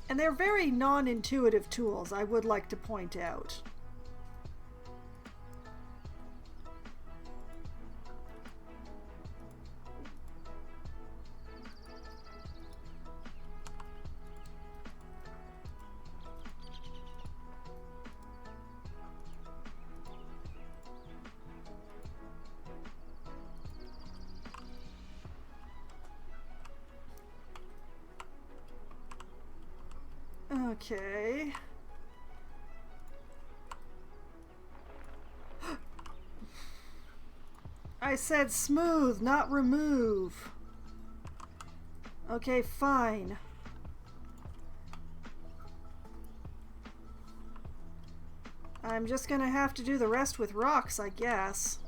And they're very non-intuitive tools, I would like to point out. Okay. I said smooth, not remove. Okay, fine. I'm just gonna have to do the rest with rocks, I guess.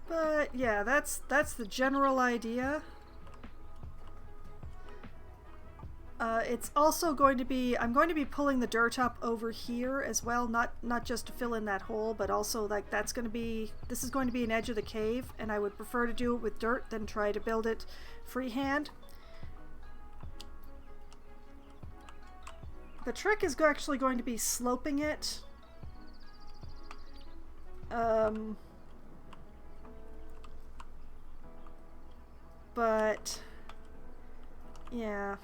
But yeah, that's the general idea. It's also going to be, I'm going to be pulling the dirt up over here as well, not just to fill in that hole, but also like this is going to be an edge of the cave, and I would prefer to do it with dirt than try to build it freehand. The trick is actually going to be sloping it. But yeah.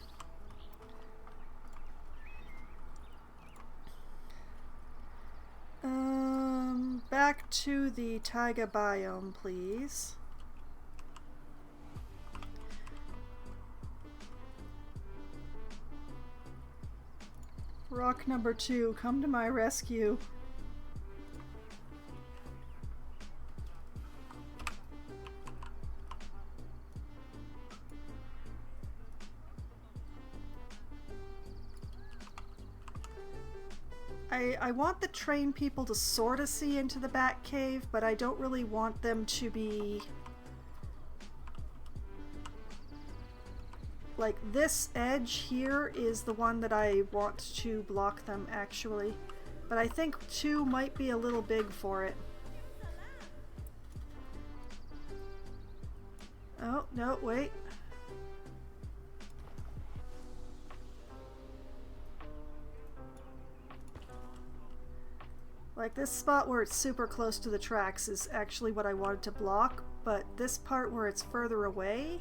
Back to the taiga biome, please. Rock number 2, come to my rescue. I want the train people to sort of see into the back cave, but I don't really want them to be... Like, this edge here is the one that I want to block them, actually. But I think 2 might be a little big for it. Oh, no, wait. Like, this spot where it's super close to the tracks is actually what I wanted to block, but this part where it's further away...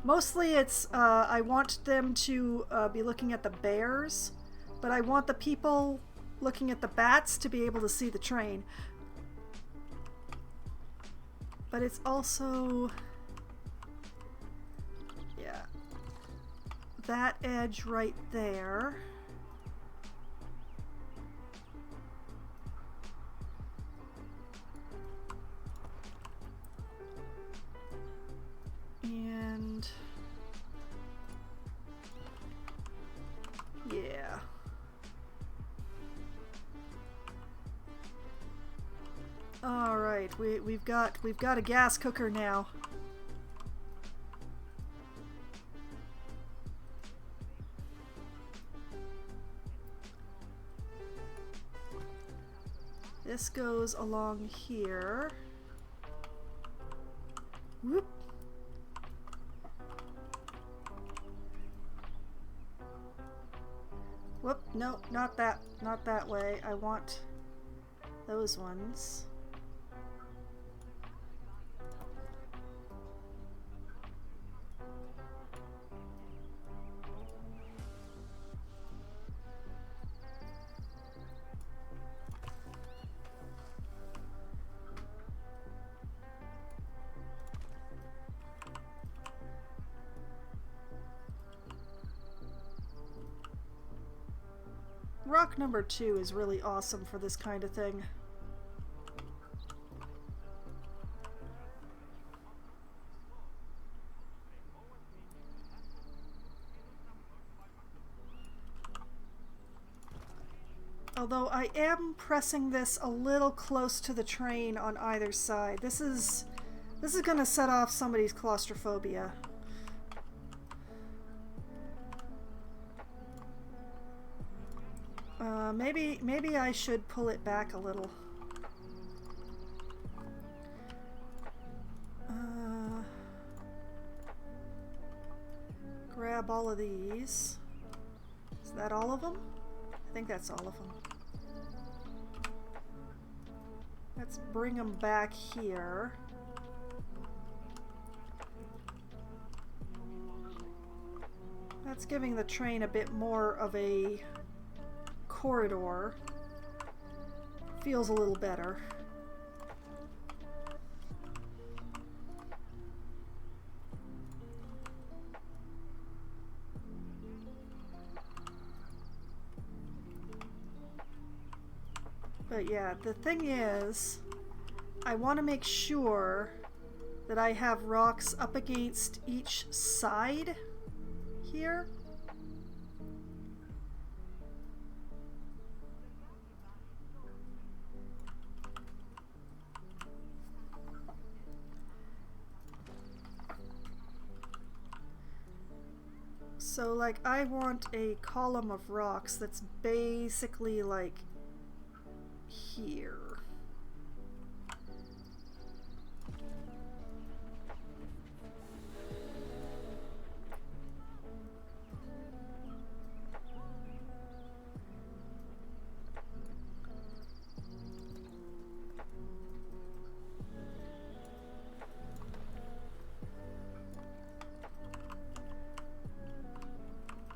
Mostly it's, I want them to be looking at the bears, but I want the people looking at the bats to be able to see the train. But it's also, yeah, that edge right there. And yeah. All right, we've got a gas cooker now. This goes along here. Whoop. Whoop, no, not that way. I want those ones. Rock number 2 is really awesome for this kind of thing. Although I am pressing this a little close to the train on either side. This is going to set off somebody's claustrophobia. Maybe I should pull it back a little. Grab all of these. Is that all of them? I think that's all of them. Let's bring them back here. That's giving the train a bit more of a corridor. Feels a little better. But yeah, the thing is, I want to make sure that I have rocks up against each side here. So, like, I want a column of rocks that's basically, like, here.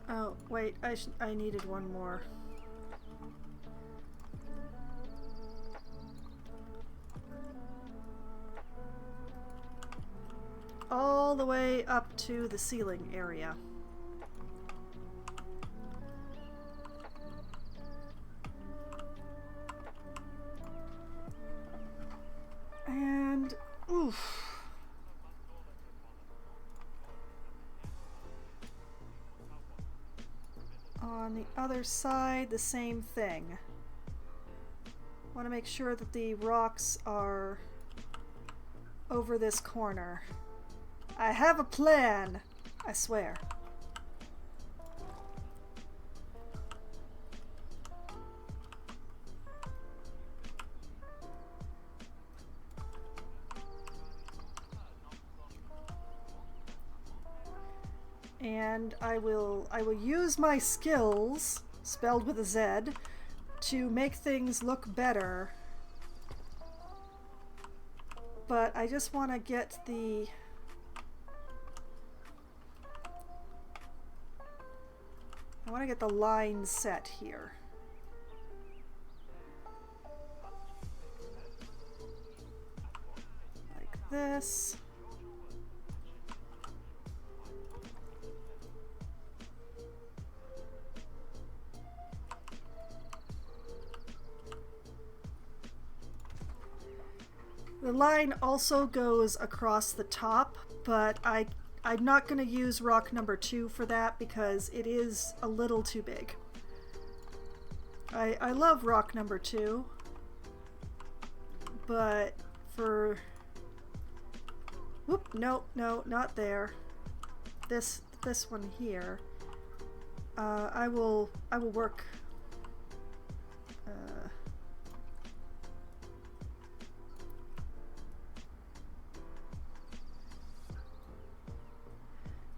Oh, wait, I needed one more. All the way up to the ceiling area. And, oof. On the other side, the same thing. Want to make sure that the rocks are over this corner. I have a plan, I swear. And I will use my skills, spelled with a Z, to make things look better. But I just want to get the line set here. Like this. The line also goes across the top, but I'm not going to use rock number 2 for that because it is a little too big. I love rock number 2, but for... Whoop, no, not there. This one here. I will work...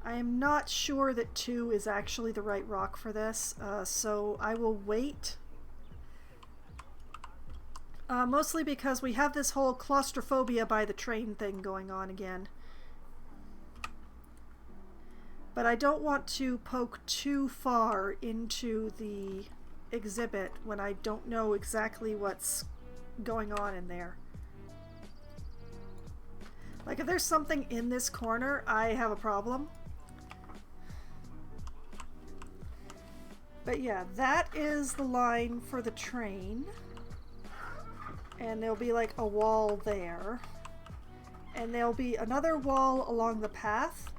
I am not sure that 2 is actually the right rock for this, so I will wait. Mostly because we have this whole claustrophobia by the train thing going on again. But I don't want to poke too far into the exhibit when I don't know exactly what's going on in there. Like if there's something in this corner, I have a problem. But yeah, that is the line for the train. And there'll be like a wall there. And there'll be another wall along the path.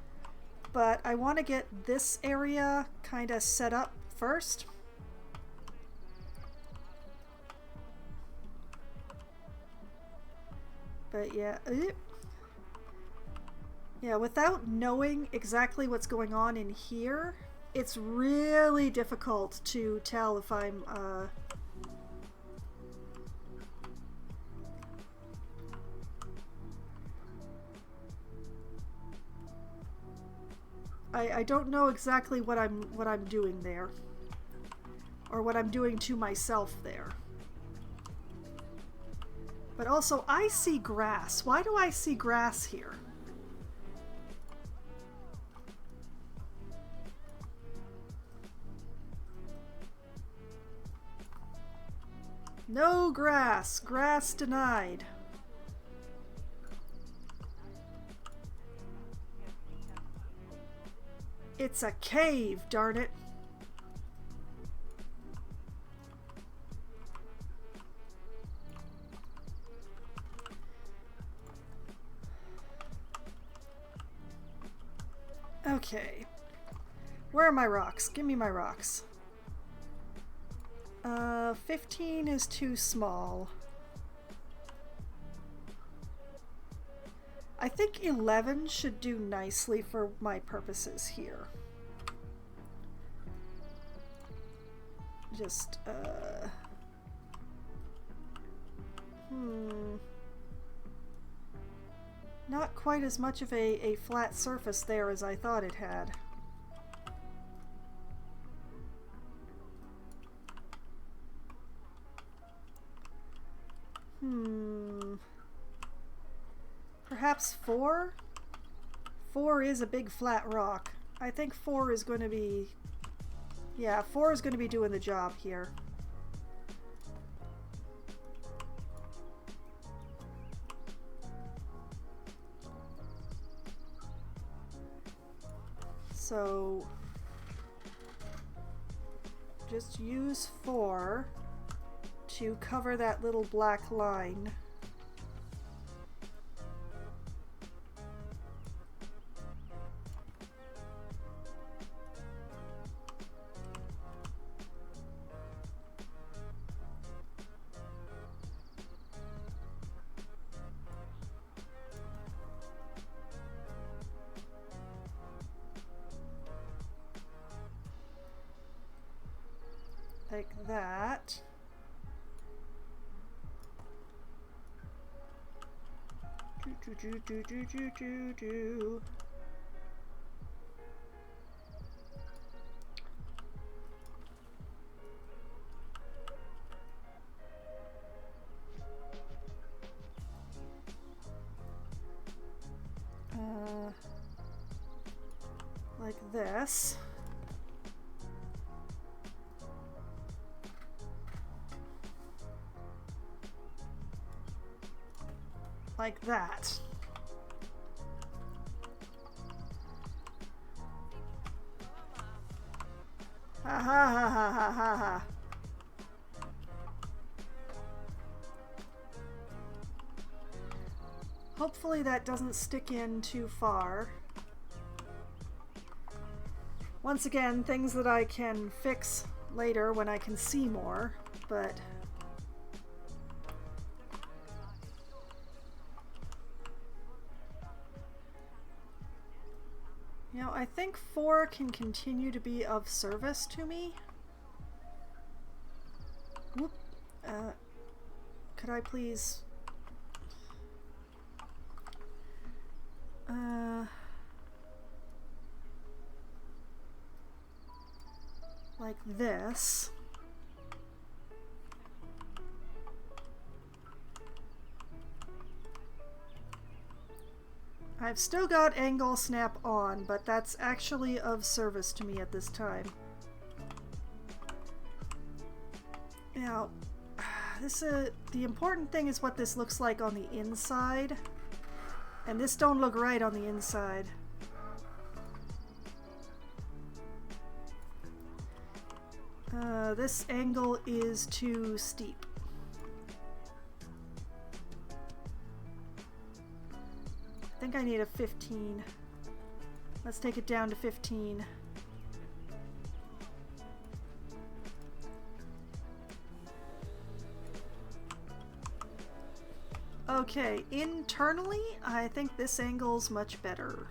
But I want to get this area kind of set up first. But yeah. Yeah, without knowing exactly what's going on in here, it's really difficult to tell if I'm I don't know exactly what I'm doing there, or what I'm doing to myself there. But also, I see grass. Why do I see grass here? No grass. Grass denied. It's a cave, darn it. Okay. Where are my rocks? Give me my rocks. 15 is too small. I think 11 should do nicely for my purposes here. Just, not quite as much of a flat surface there as I thought it had. Perhaps 4? 4 is a big flat rock. I think 4 is going to be... Yeah, 4 is going to be doing the job here. So... just use 4 to cover that little black line. Like that. Do. Like this. Like that. Ha ha ha ha ha ha ha. Hopefully that doesn't stick in too far. Once again, things that I can fix later when I can see more, but... You know, I think 4 can continue to be of service to me. Whoop. Could I please... like this. I've still got angle snap on, but that's actually of service to me at this time. Now, the important thing is what this looks like on the inside, and this don't look right on the inside. This angle is too steep. I think I need a 15. Let's take it down to 15. Okay, internally, I think this angle's much better.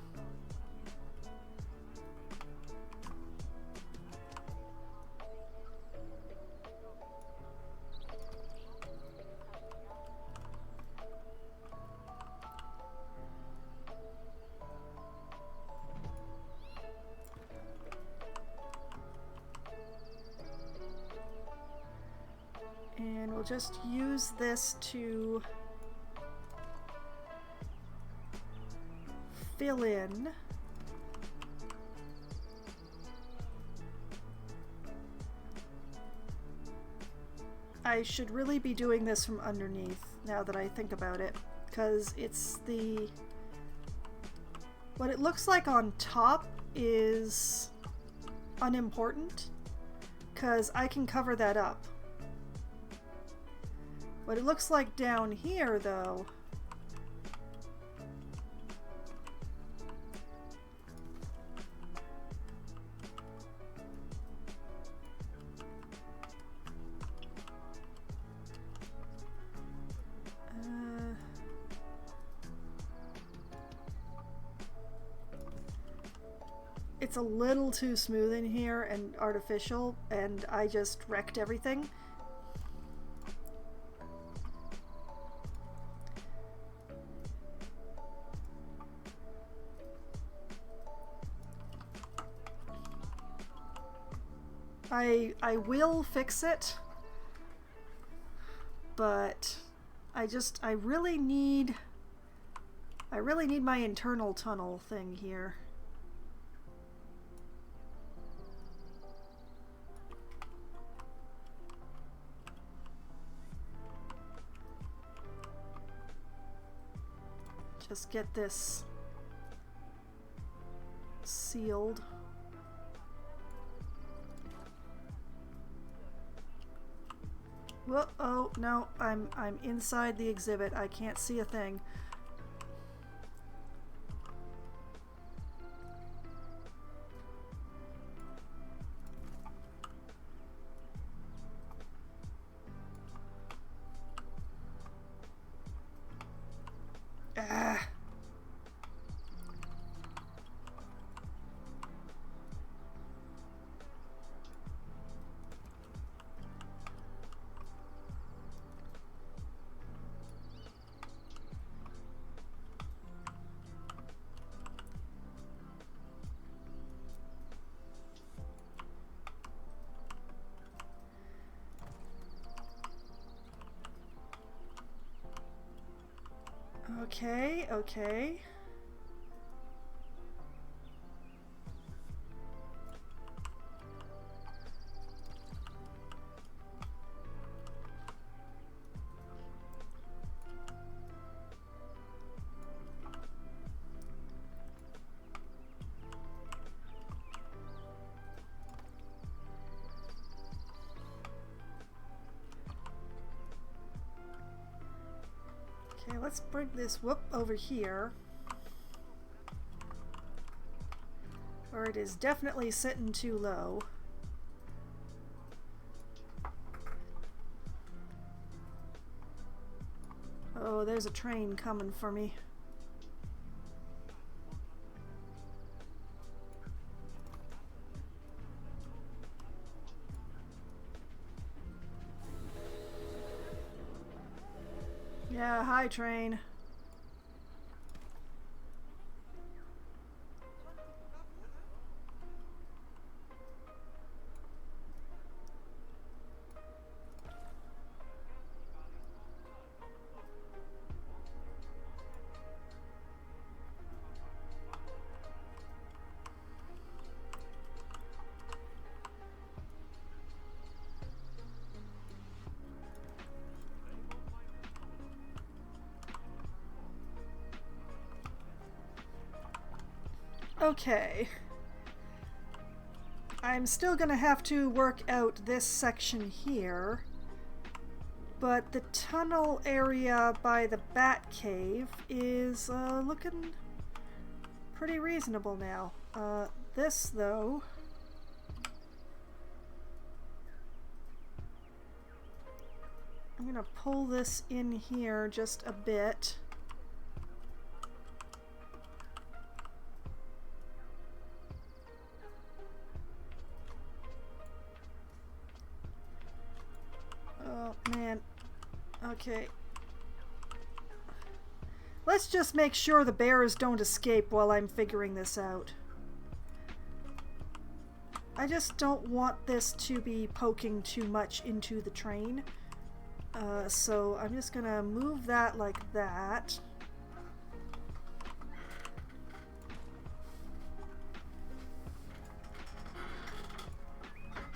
And we'll just use this to fill in. I should really be doing this from underneath now that I think about it, because it's what it looks like on top is unimportant, because I can cover that up. What it looks like down here, though, it's a little too smooth in here and artificial, and I just wrecked everything. I will fix it, but I really need my internal tunnel thing here. Just get this sealed. Whoa, oh no, I'm inside the exhibit. I can't see a thing. Ah. Okay, okay. Okay, let's bring this whoop over here. Or it is definitely sitting too low. Oh, there's a train coming for me. Yeah, hi train. Okay. I'm still gonna have to work out this section here, but the tunnel area by the bat cave is looking pretty reasonable now. This though, I'm gonna pull this in here just a bit. Oh man. Okay. Let's just make sure the bears don't escape while I'm figuring this out. I just don't want this to be poking too much into the train. So I'm just gonna move that like that.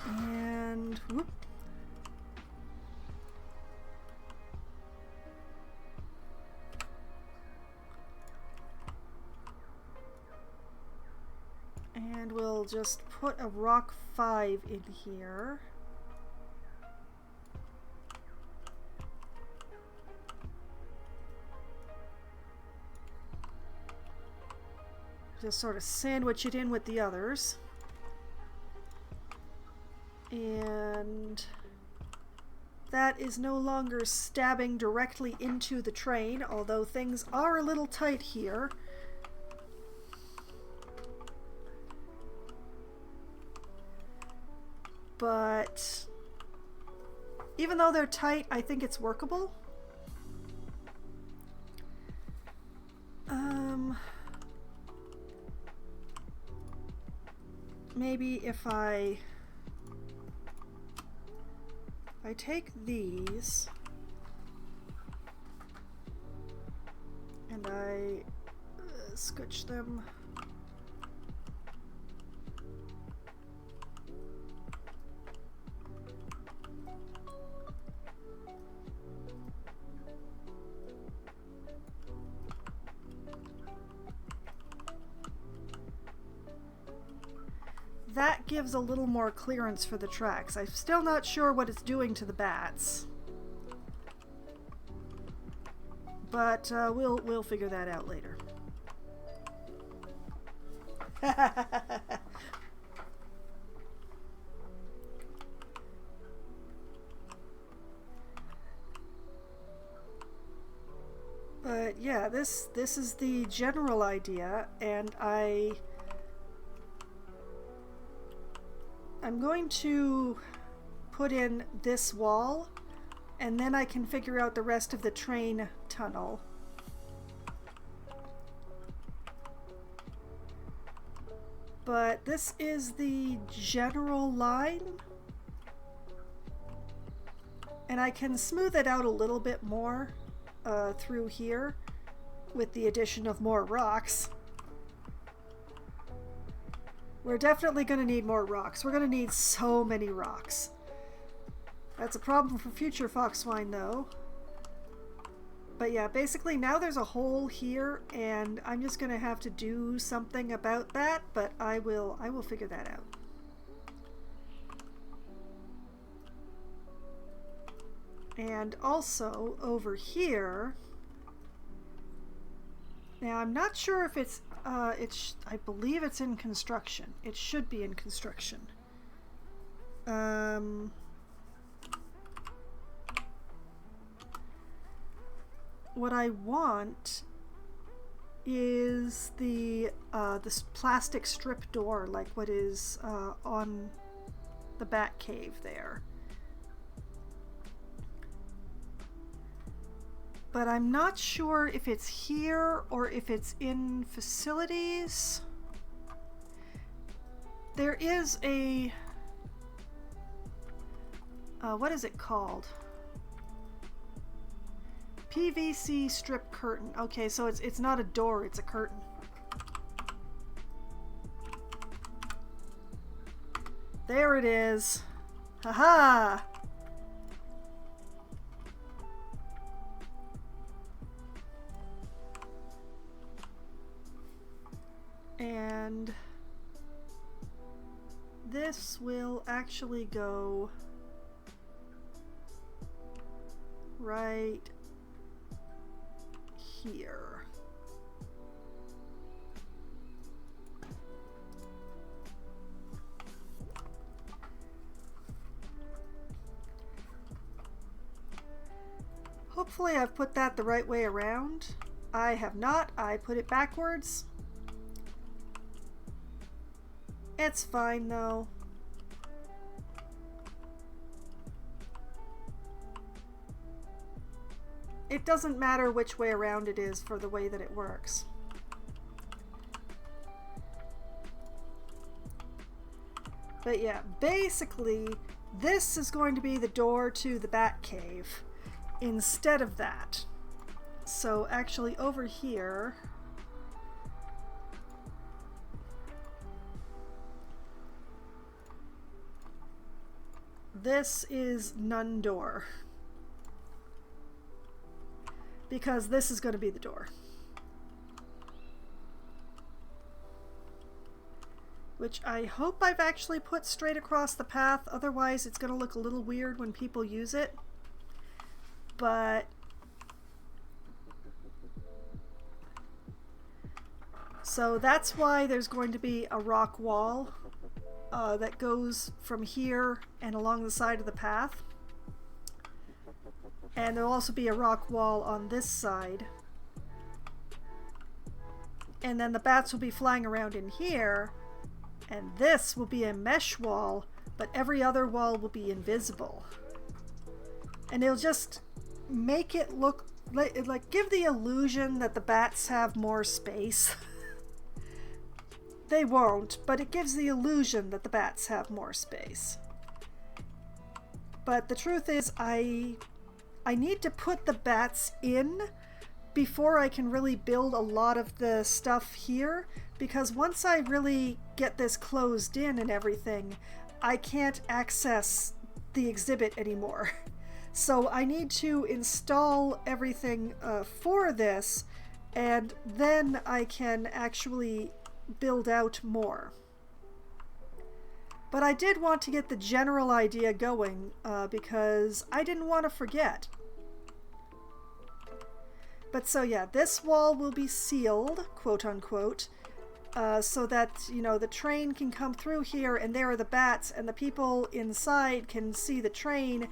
And whoop. And we'll just put a rock 5 in here. Just sort of sandwich it in with the others. And that is no longer stabbing directly into the train, although things are a little tight here. But even though they're tight, I think it's workable. Maybe if I take these and I scooch them. That gives a little more clearance for the tracks. I'm still not sure what it's doing to the bats, but we'll figure that out later. But yeah, this is the general idea, and I'm going to put in this wall, and then I can figure out the rest of the train tunnel. But this is the general line, and I can smooth it out a little bit more through here with the addition of more rocks. We're definitely going to need more rocks. We're going to need so many rocks. That's a problem for future foxswine, though. But yeah, basically now there's a hole here, and I'm just going to have to do something about that, but I will figure that out. And also over here, Now I'm not sure if it's I believe it's in construction. It should be in construction. What I want is this plastic strip door, like what is on the bat cave there. But I'm not sure if it's here or if it's in facilities. There is a what is it called? PVC strip curtain. Okay, so it's not a door, it's a curtain. There it is. Haha! And this will actually go right here. Hopefully I've put that the right way around. I have not. I put it backwards. It's fine though. It doesn't matter which way around it is for the way that it works. But yeah, basically this is going to be the door to the bat cave instead of that. So actually over here, this is none door, because this is going to be the door. Which I hope I've actually put straight across the path, otherwise it's going to look a little weird when people use it. But so that's why there's going to be a rock wall that goes from here and along the side of the path. And there'll also be a rock wall on this side. And then the bats will be flying around in here. And this will be a mesh wall, but every other wall will be invisible. And it'll just make it look like give the illusion that the bats have more space. They won't, but it gives the illusion that the bats have more space. But the truth is, I need to put the bats in before I can really build a lot of the stuff here, because once I really get this closed in and everything, I can't access the exhibit anymore. So I need to install everything for this, and then I can actually build out more. But I did want to get the general idea going because I didn't want to forget. But so yeah, this wall will be sealed, quote unquote, so that, you know, the train can come through here and there are the bats and the people inside can see the train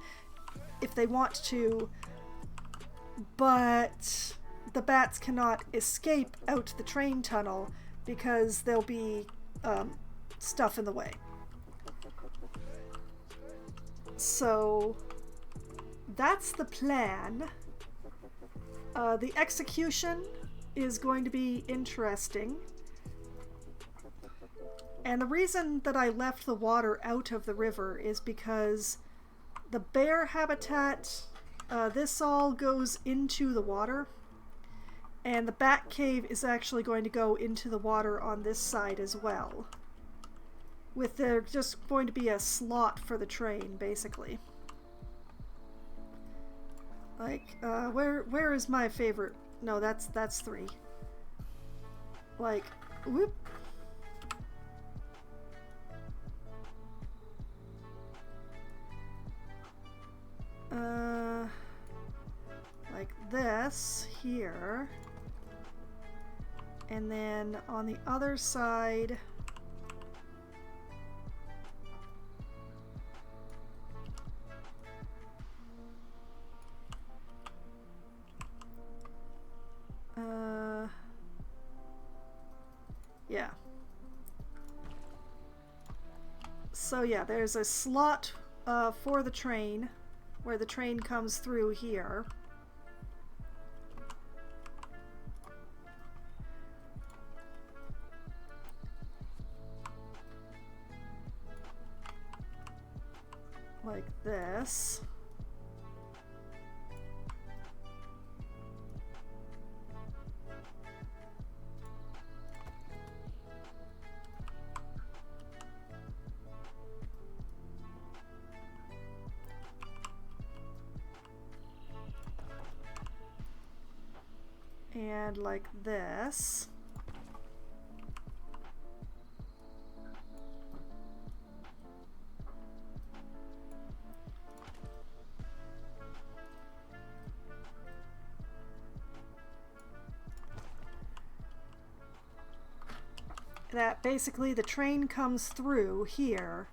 if they want to, but the bats cannot escape out the train tunnel because there'll be stuff in the way. So that's the plan. The execution is going to be interesting. And the reason that I left the water out of the river is because the bear habitat, this all goes into the water. And the bat cave is actually going to go into the water on this side as well. With there just going to be a slot for the train, basically. Like, where is my favorite? No, that's 3. Like, whoop. Like this here. And then on the other side, yeah. So yeah, there's a slot for the train where the train comes through here. Like this. And like this. That basically the train comes through here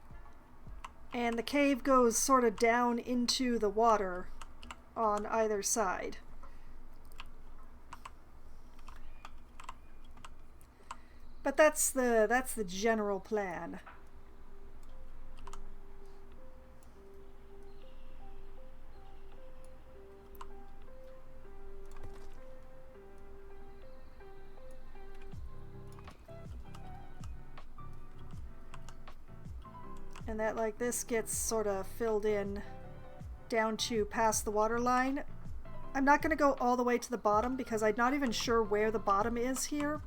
and the cave goes sort of down into the water on either side. But that's the general plan. And that like this gets sort of filled in down to past the water line. I'm not going to go all the way to the bottom because I'm not even sure where the bottom is here,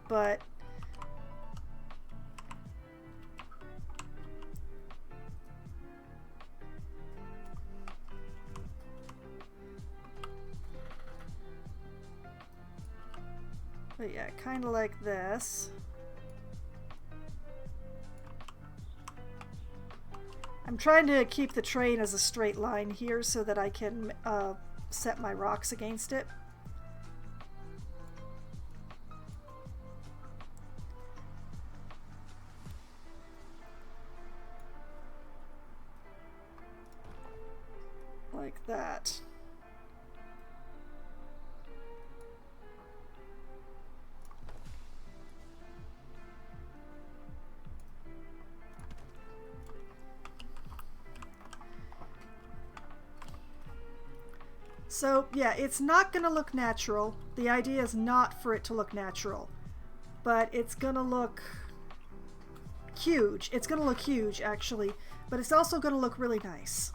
but yeah, kind of like this. I'm trying to keep the train as a straight line here so that I can set my rocks against it. Like that. So yeah, it's not gonna look natural. The idea is not for it to look natural, but it's gonna look huge. It's gonna look huge actually, but it's also gonna look really nice.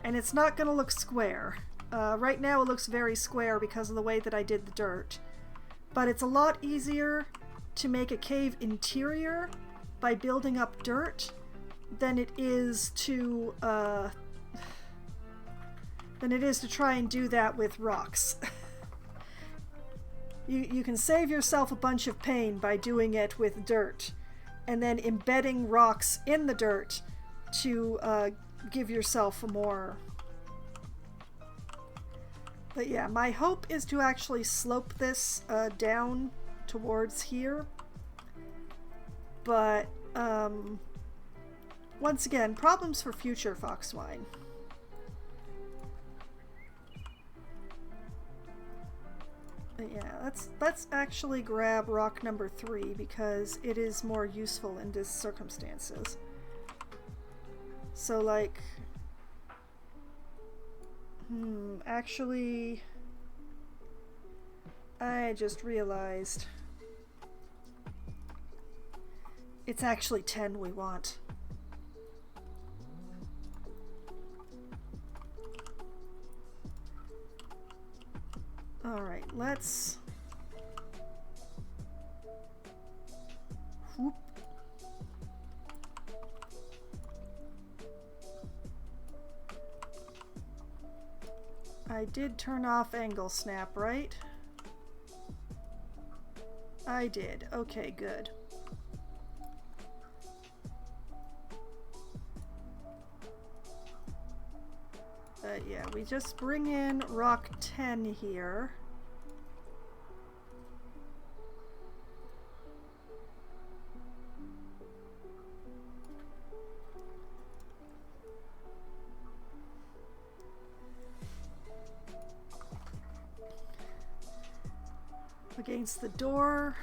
And it's not gonna look square. Right now it looks very square because of the way that I did the dirt, but it's a lot easier to make a cave interior by building up dirt than it is to try and do that with rocks. You can save yourself a bunch of pain by doing it with dirt and then embedding rocks in the dirt to give yourself a more... But yeah, my hope is to actually slope this down towards here. But once again, problems for future Foxwine. Yeah, let's actually grab rock number 3 because it is more useful in this circumstances. So like, actually, I just realized it's actually 10 we want. Alright, let's... Whoop. I did turn off angle snap, right? I did. Okay, good. Yeah, we just bring in rock 10 here. against the door.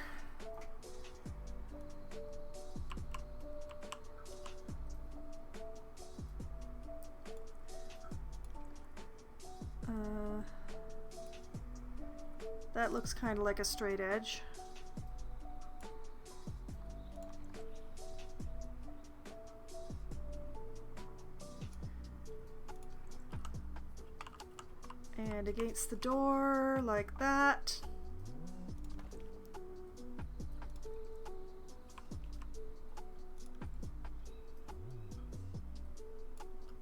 That looks kind of like a straight edge. And against the door, like that.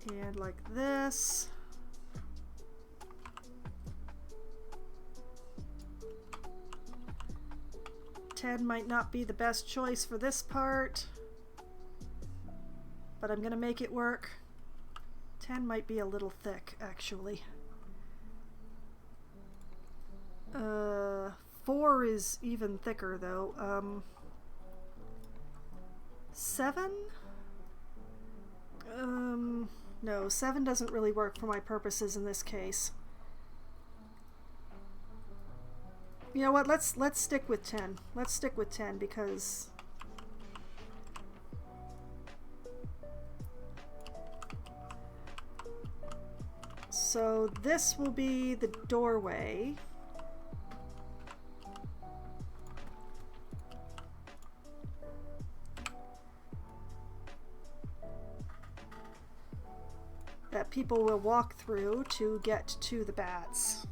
And like this. Ten might not be the best choice for this part, but I'm gonna make it work. 10 might be a little thick, actually. 4 is even thicker, though. 7? No, 7 doesn't really work for my purposes in this case. You know what, let's stick with 10. Let's stick with 10 because so this will be the doorway. That people will walk through to get to the bats.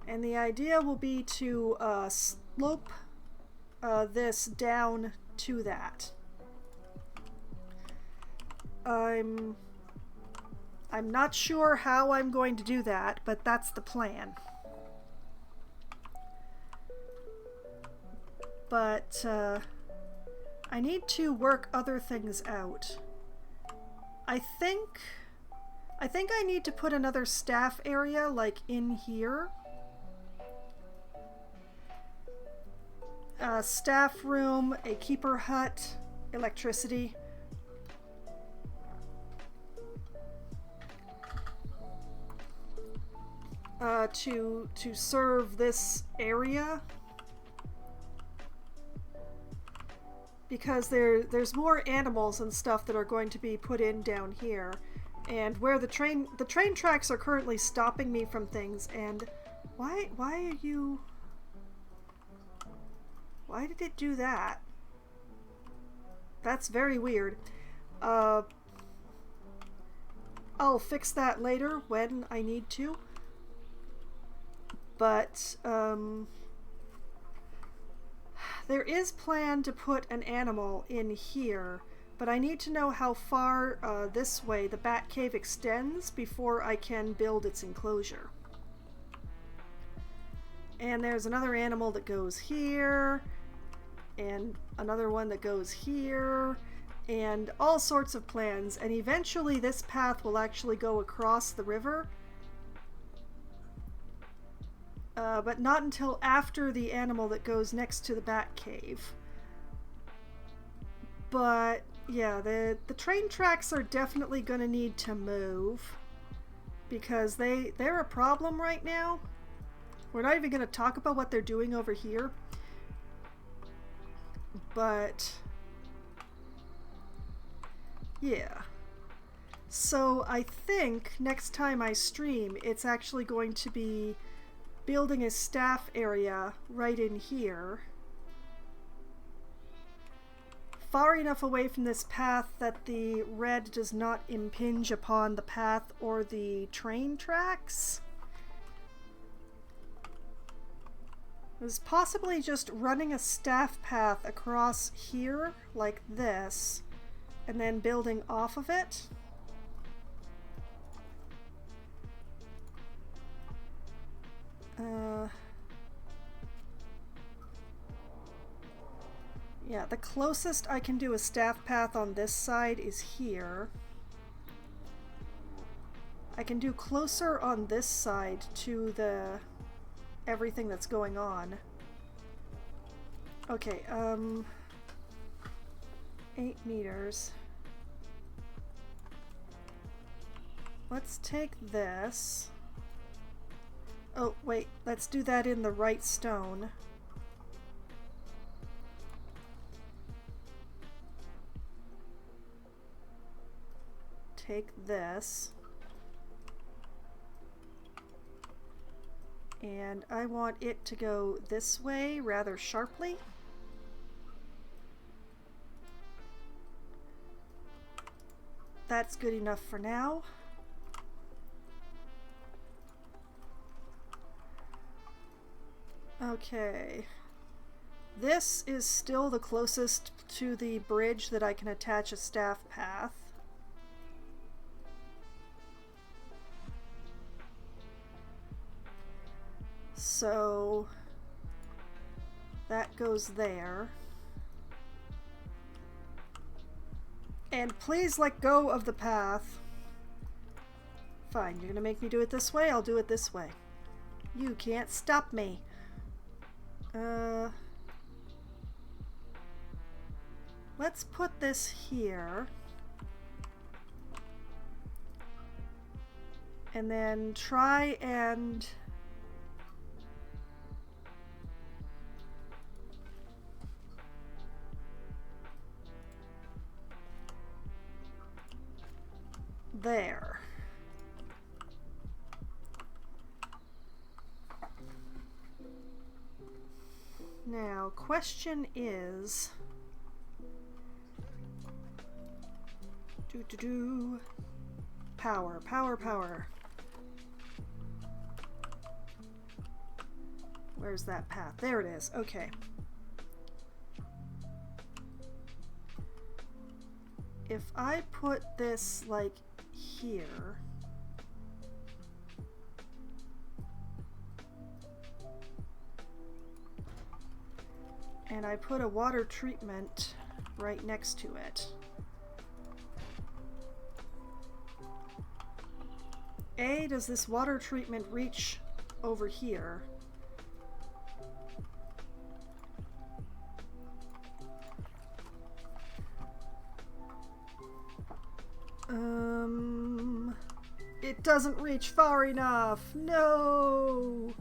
And the idea will be to slope this down to that. I'm not sure how I'm going to do that, but that's the plan. But I need to work other things out. I think I need to put another staff area like in here. Staff room, a keeper hut, electricity. To serve this area, because there's more animals and stuff that are going to be put in down here, and where the train tracks are currently stopping me from things. And why are you? Why did it do that? That's very weird. I'll fix that later when I need to. But there is plan to put an animal in here, but I need to know how far this way the bat cave extends before I can build its enclosure. And there's another animal that goes here, and another one that goes here, and all sorts of plans. And eventually this path will actually go across the river. But not until after the animal that goes next to the bat cave. But yeah, the train tracks are definitely going to need to move because they're a problem right now. We're not even going to talk about what they're doing over here. But yeah. So I think next time I stream, it's actually going to be building a staff area right in here, far enough away from this path that the red does not impinge upon the path or the train tracks. It was possibly just running a staff path across here like this and then building off of it. Yeah, the closest I can do a staff path on this side is here. I can do closer on this side to the everything that's going on. Okay, 8 meters. Let's take this. Oh, wait, let's do that in the right stone. Take this. And I want it to go this way rather sharply. That's good enough for now. Okay. This is still the closest to the bridge that I can attach a staff path. So that goes there. And please let go of the path. Fine, you're gonna make me do it this way? I'll do it this way. You can't stop me. Let's put this here. And then try and... there. Now, question is... Power, power, power. Where's that path? There it is. Okay. If I put this, like, here... and I put a water treatment right next to it. A, does this water treatment reach over here? It doesn't reach far enough. No!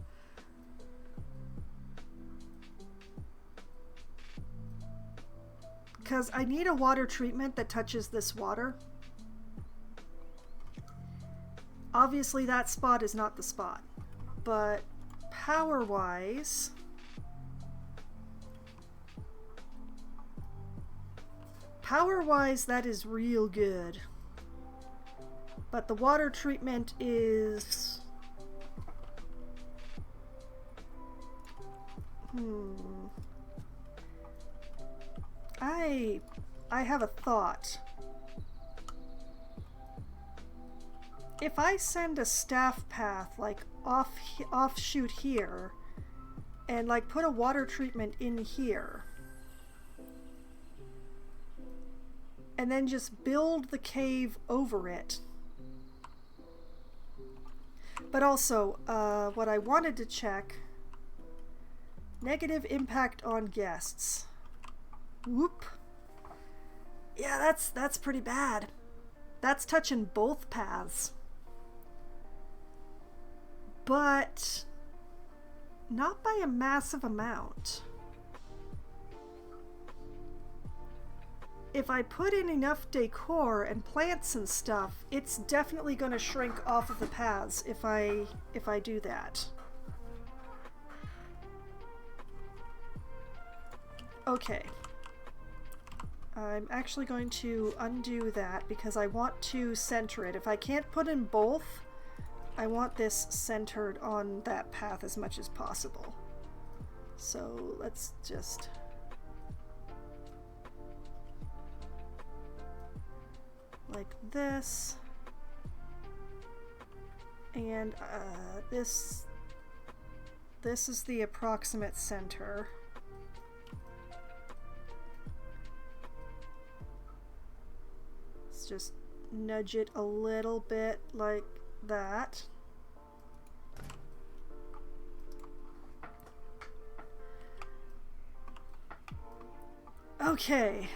Because I need a water treatment that touches this water. Obviously that spot is not the spot, but power-wise, that is real good. But the water treatment is... I have a thought. If I send a staff path like offshoot here and like put a water treatment in here and then just build the cave over it. But also, what I wanted to check, negative impact on guests. Whoop. Yeah, that's pretty bad. That's touching both paths. But not by a massive amount. If I put in enough decor and plants and stuff, it's definitely going to shrink off of the paths if I do that. Okay. I'm actually going to undo that because I want to center it. If I can't put in both, I want this centered on that path as much as possible. So let's just... like this. And this is the approximate center. Let's just nudge it a little bit like that. Okay.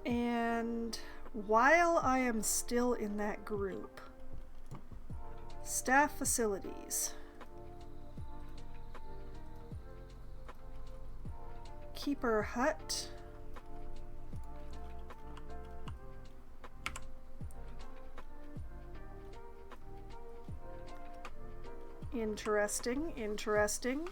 And while I am still in that group, staff facilities. Keeper hut. Interesting, interesting.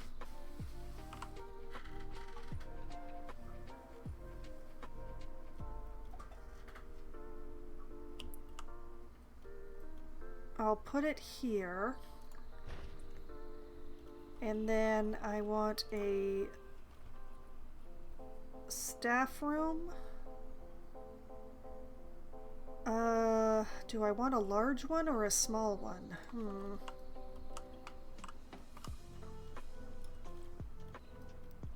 I'll put it here. And then I want a staff room. Do I want a large one or a small one?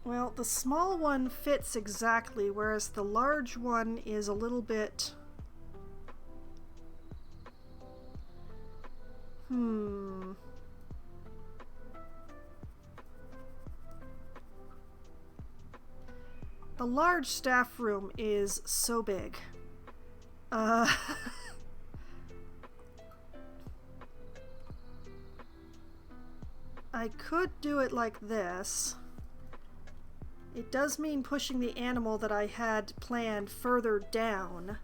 Well, the small one fits exactly, whereas the large one is a little bit... The large staff room is so big. I could do it like this. It does mean pushing the animal that I had planned further down.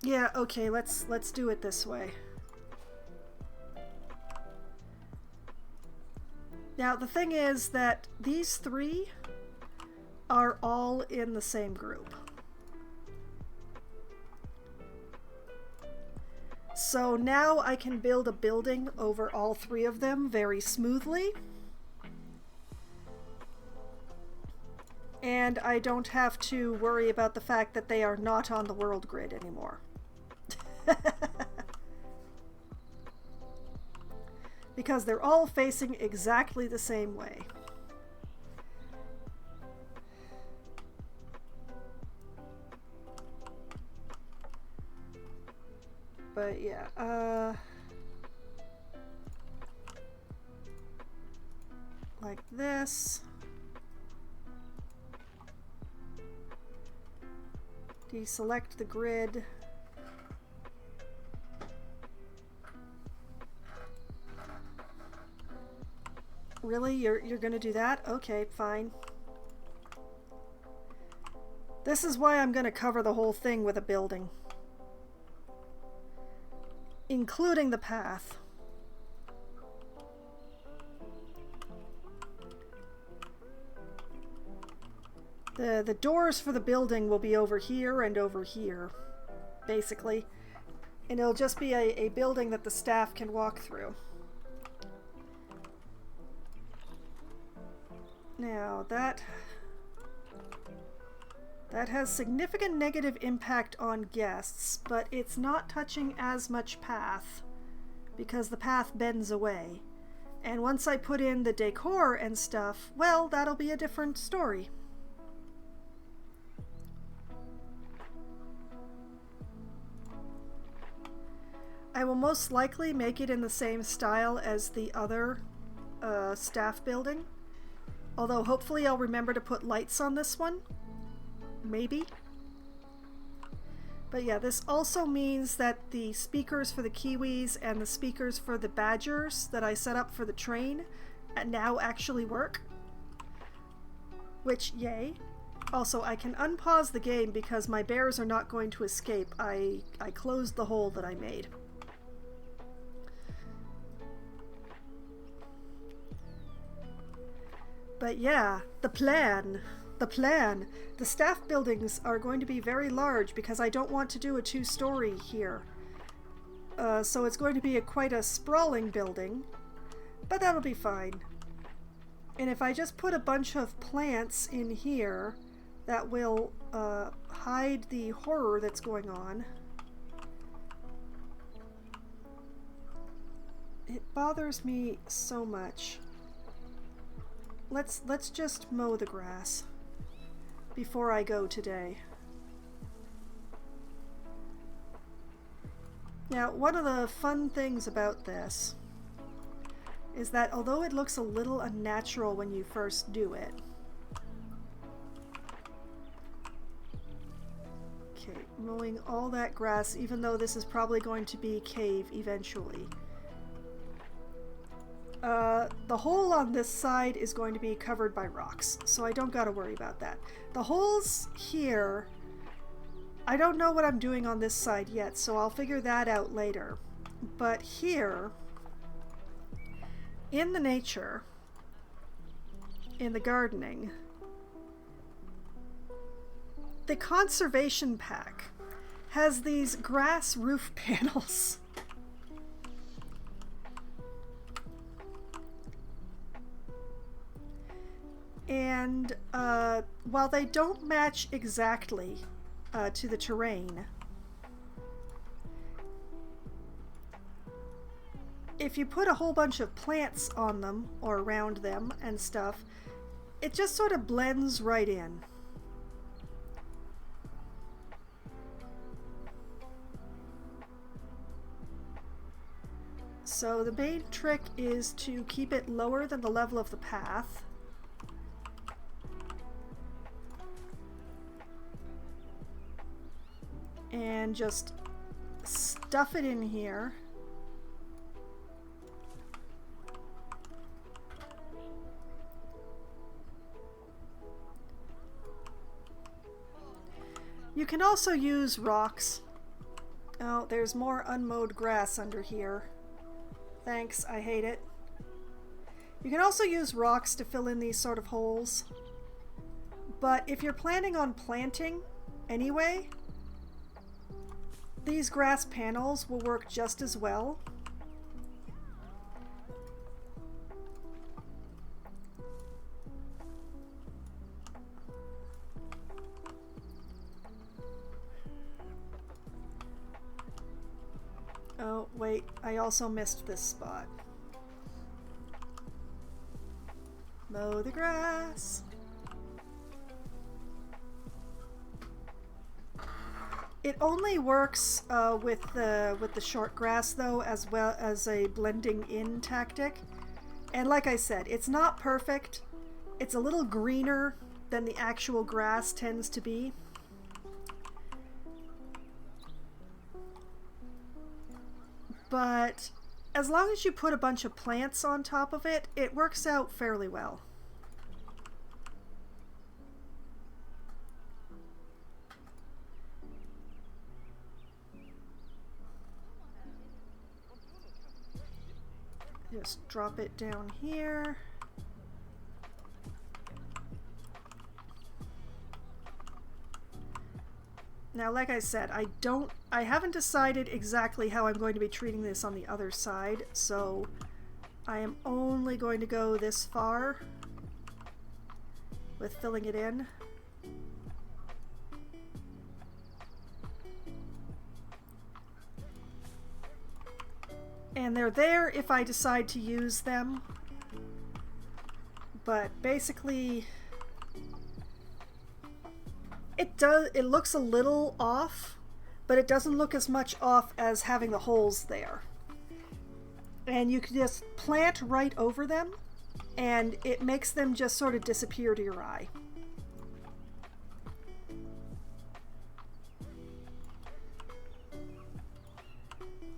Yeah, okay, let's do it this way. Now, the thing is that these three are all in the same group. So now I can build a building over all three of them very smoothly. And I don't have to worry about the fact that they are not on the world grid anymore. Because they're all facing exactly the same way. But yeah, like this. Deselect the grid. Really? You're gonna do that? Okay, fine. This is why I'm gonna cover the whole thing with a building. Including the path. The doors for the building will be over here and over here, basically. And it'll just be a building that the staff can walk through. Now, that has significant negative impact on guests, but it's not touching as much path because the path bends away. And once I put in the decor and stuff, well, that'll be a different story. I will most likely make it in the same style as the other staff building. Although hopefully I'll remember to put lights on this one. Maybe. But yeah, this also means that the speakers for the Kiwis and the speakers for the Badgers that I set up for the train now actually work. Which, yay. Also, I can unpause the game because my bears are not going to escape. I closed the hole that I made. But yeah, the plan. The staff buildings are going to be very large because I don't want to do a two-story here. So it's going to be quite a sprawling building, but that'll be fine. And if I just put a bunch of plants in here, that will hide the horror that's going on. It bothers me so much. Let's just mow the grass. before I go today. Now, one of the fun things about this is that although it looks a little unnatural when you first do it, okay, mowing all that grass, even though this is probably going to be cave eventually. The hole on this side is going to be covered by rocks, so I don't gotta worry about that. The holes here, I don't know what I'm doing on this side yet, so I'll figure that out later. But here, in the nature, in the gardening, the conservation pack has these grass roof panels. And while they don't match exactly to the terrain, if you put a whole bunch of plants on them or around them and stuff, it just sort of blends right in. So the main trick is to keep it lower than the level of the path. And just stuff it in here. You can also use rocks. Oh, there's more unmowed grass under here. Thanks, I hate it. You can also use rocks to fill in these sort of holes. But if you're planning on planting anyway, these grass panels will work just as well. Oh, wait, I also missed this spot. Mow the grass. It only works with the short grass though, as well as a blending in tactic. And like I said, it's not perfect. It's a little greener than the actual grass tends to be. But as long as you put a bunch of plants on top of it, it works out fairly well. Just drop it down here. Now, like I said, I haven't decided exactly how I'm going to be treating this on the other side, so I am only going to go this far with filling it in. And they're there if I decide to use them. But basically, it looks a little off, but it doesn't look as much off as having the holes there. And you can just plant right over them, and it makes them just sort of disappear to your eye.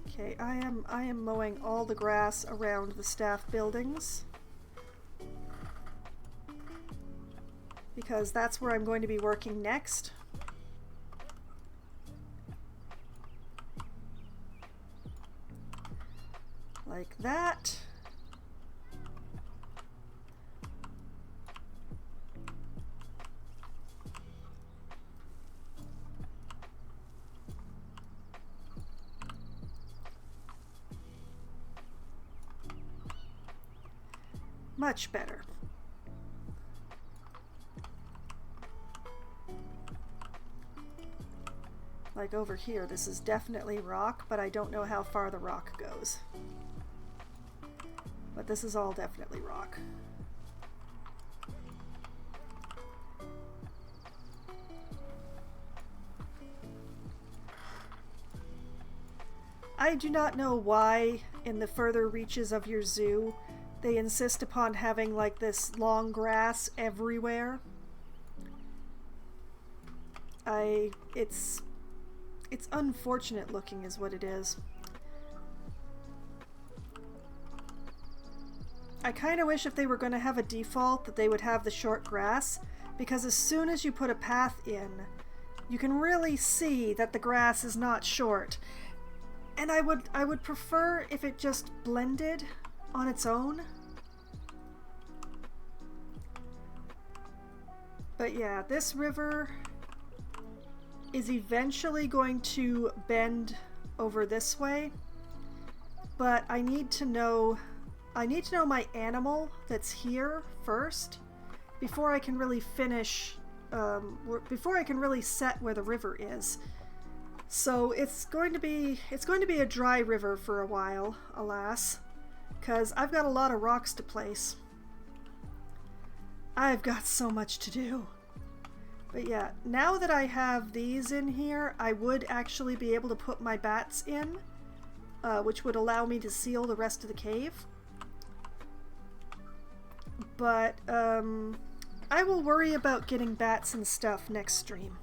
Okay, I am mowing all the grass around the staff buildings, because that's where I'm going to be working next. Like that. Much better. Like over here, this is definitely rock, but I don't know how far the rock goes. But this is all definitely rock. I do not know why in the further reaches of your zoo they insist upon having like this long grass everywhere. It's unfortunate looking is what it is. I kind of wish if they were going to have a default that they would have the short grass, because as soon as you put a path in, you can really see that the grass is not short. And I would prefer if it just blended on its own. But yeah, this river is eventually going to bend over this way, but I need to know my animal that's here first before I can really finish, before I can really set where the river is. So it's going to be a dry river for a while, alas, because I've got a lot of rocks to place. I've got so much to do. But yeah, now that I have these in here, I would actually be able to put my bats in, which would allow me to seal the rest of the cave. But I will worry about getting bats and stuff next stream.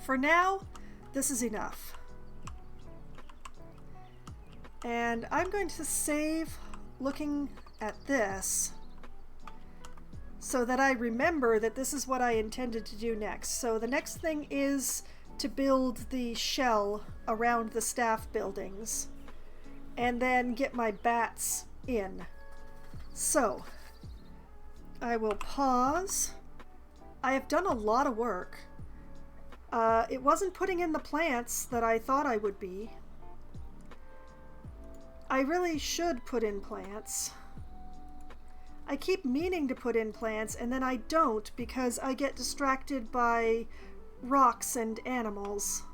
For now, this is enough. And I'm going to save looking at this so that I remember that this is what I intended to do next. So the next thing is to build the shell around the staff buildings and then get my bats in. So I will pause. I have done a lot of work. It wasn't putting in the plants that I thought I would be. I really should put in plants. I keep meaning to put in plants and then I don't because I get distracted by rocks and animals.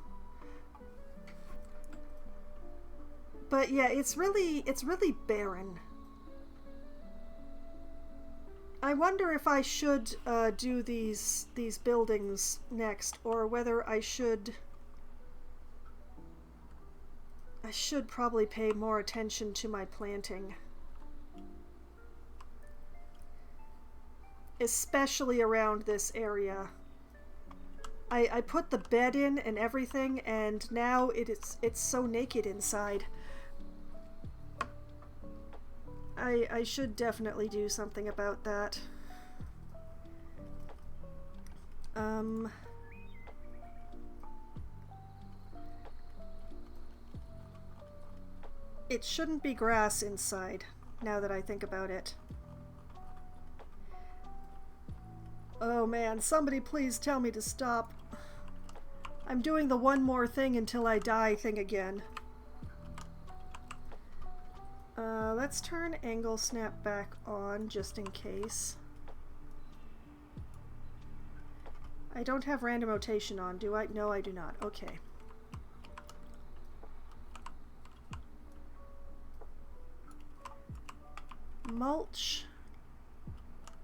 But yeah, it's really barren. I wonder if I should do these buildings next, or whether I should probably pay more attention to my planting. Especially around this area. I put the bed in and everything, and now it's so naked inside. I should definitely do something about that. It shouldn't be grass inside, now that I think about it. Oh man, somebody please tell me to stop. I'm doing the one more thing until I die thing again. Let's turn angle snap back on just in case. I don't have random rotation on, do I? No, I do not. Okay. Mulch.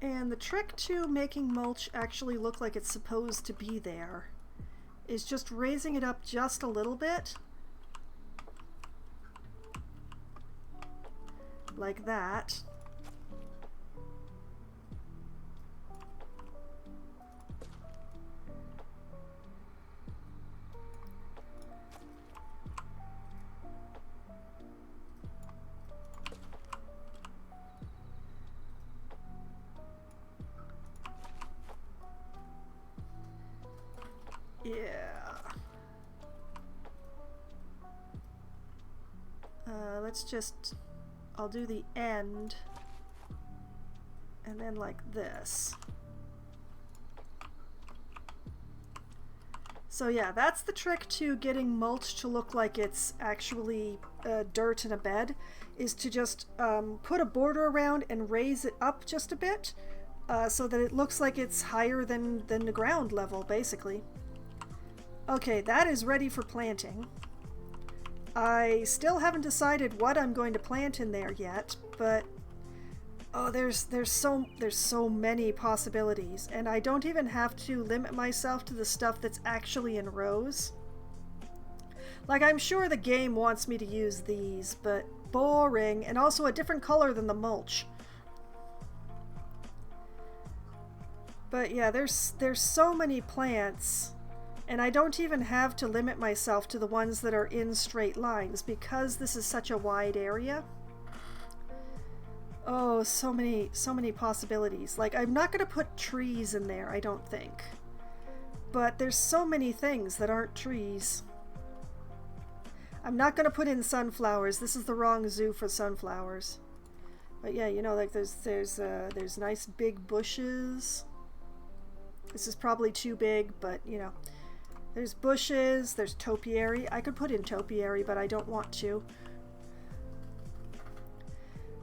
And the trick to making mulch actually look like it's supposed to be there is just raising it up just a little bit. Like that. Yeah. Let's just... I'll do the end. And then like this. So yeah, that's the trick to getting mulch to look like it's actually dirt in a bed, is to just put a border around and raise it up just a bit so that it looks like it's higher than the ground level, basically. Okay, that is ready for planting. I still haven't decided what I'm going to plant in there yet, but oh, there's so many possibilities, and I don't even have to limit myself to the stuff that's actually in rows. Like, I'm sure the game wants me to use these, but boring, and also a different color than the mulch. But yeah, there's so many plants, and I don't even have to limit myself to the ones that are in straight lines because this is such a wide area. Oh, so many possibilities. Like, I'm not gonna put trees in there, I don't think. But there's so many things that aren't trees. I'm not gonna put in sunflowers. This is the wrong zoo for sunflowers. But yeah, you know, like there's nice big bushes. This is probably too big, but you know, there's bushes. There's topiary. I could put in topiary, but I don't want to.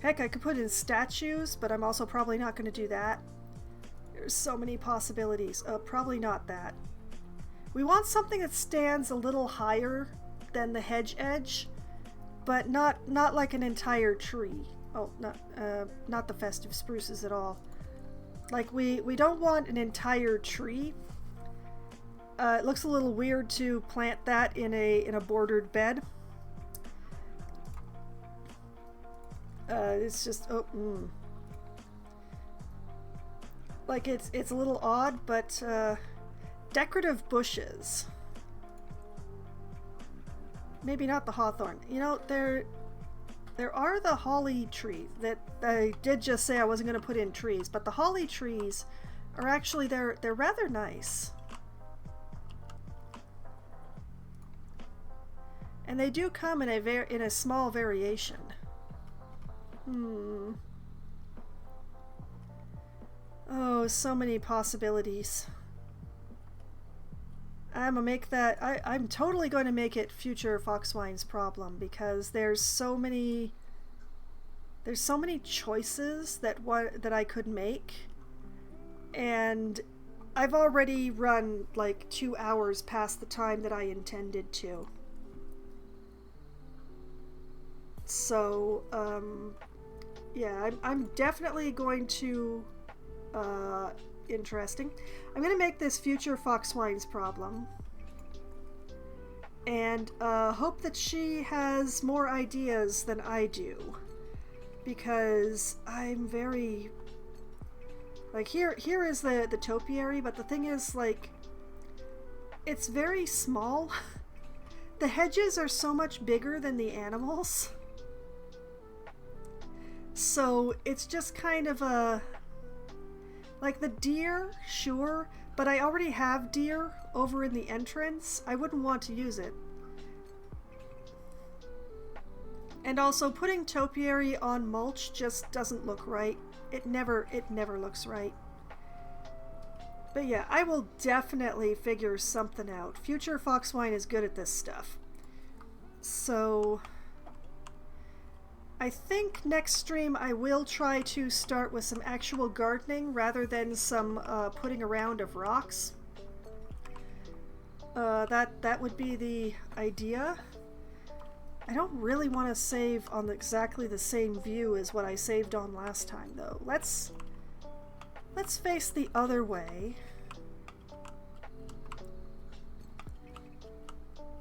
Heck, I could put in statues, but I'm also probably not going to do that. There's so many possibilities. Probably not that. We want something that stands a little higher than the hedge edge, but not like an entire tree. Oh, not the festive spruces at all. Like, we don't want an entire tree. It looks a little weird to plant that in a bordered bed. It's just like it's a little odd, but decorative bushes. Maybe not the hawthorn. You know, there are the holly trees that I did just say I wasn't going to put in trees, but the holly trees are actually they're rather nice. And they do come in a small variation. Oh, so many possibilities. I'm gonna make that. I'm totally going to make it future Foxwine's problem because there's so many choices that I could make, and I've already run like 2 hours past the time that I intended to. So, yeah, I'm definitely going to, interesting. I'm going to make this future Foxwine's problem. And, hope that she has more ideas than I do. Because I'm very... Like, here is the topiary, but the thing is, like, it's very small. The hedges are so much bigger than the animals. So it's just kind of a... Like the deer, sure, but I already have deer over in the entrance. I wouldn't want to use it. And also putting topiary on mulch just doesn't look right. It never looks right. But yeah, I will definitely figure something out. Future Foxwine is good at this stuff. So... I think next stream I will try to start with some actual gardening rather than some putting around of rocks. That would be the idea. I don't really want to save on exactly the same view as what I saved on last time, though. Let's face the other way.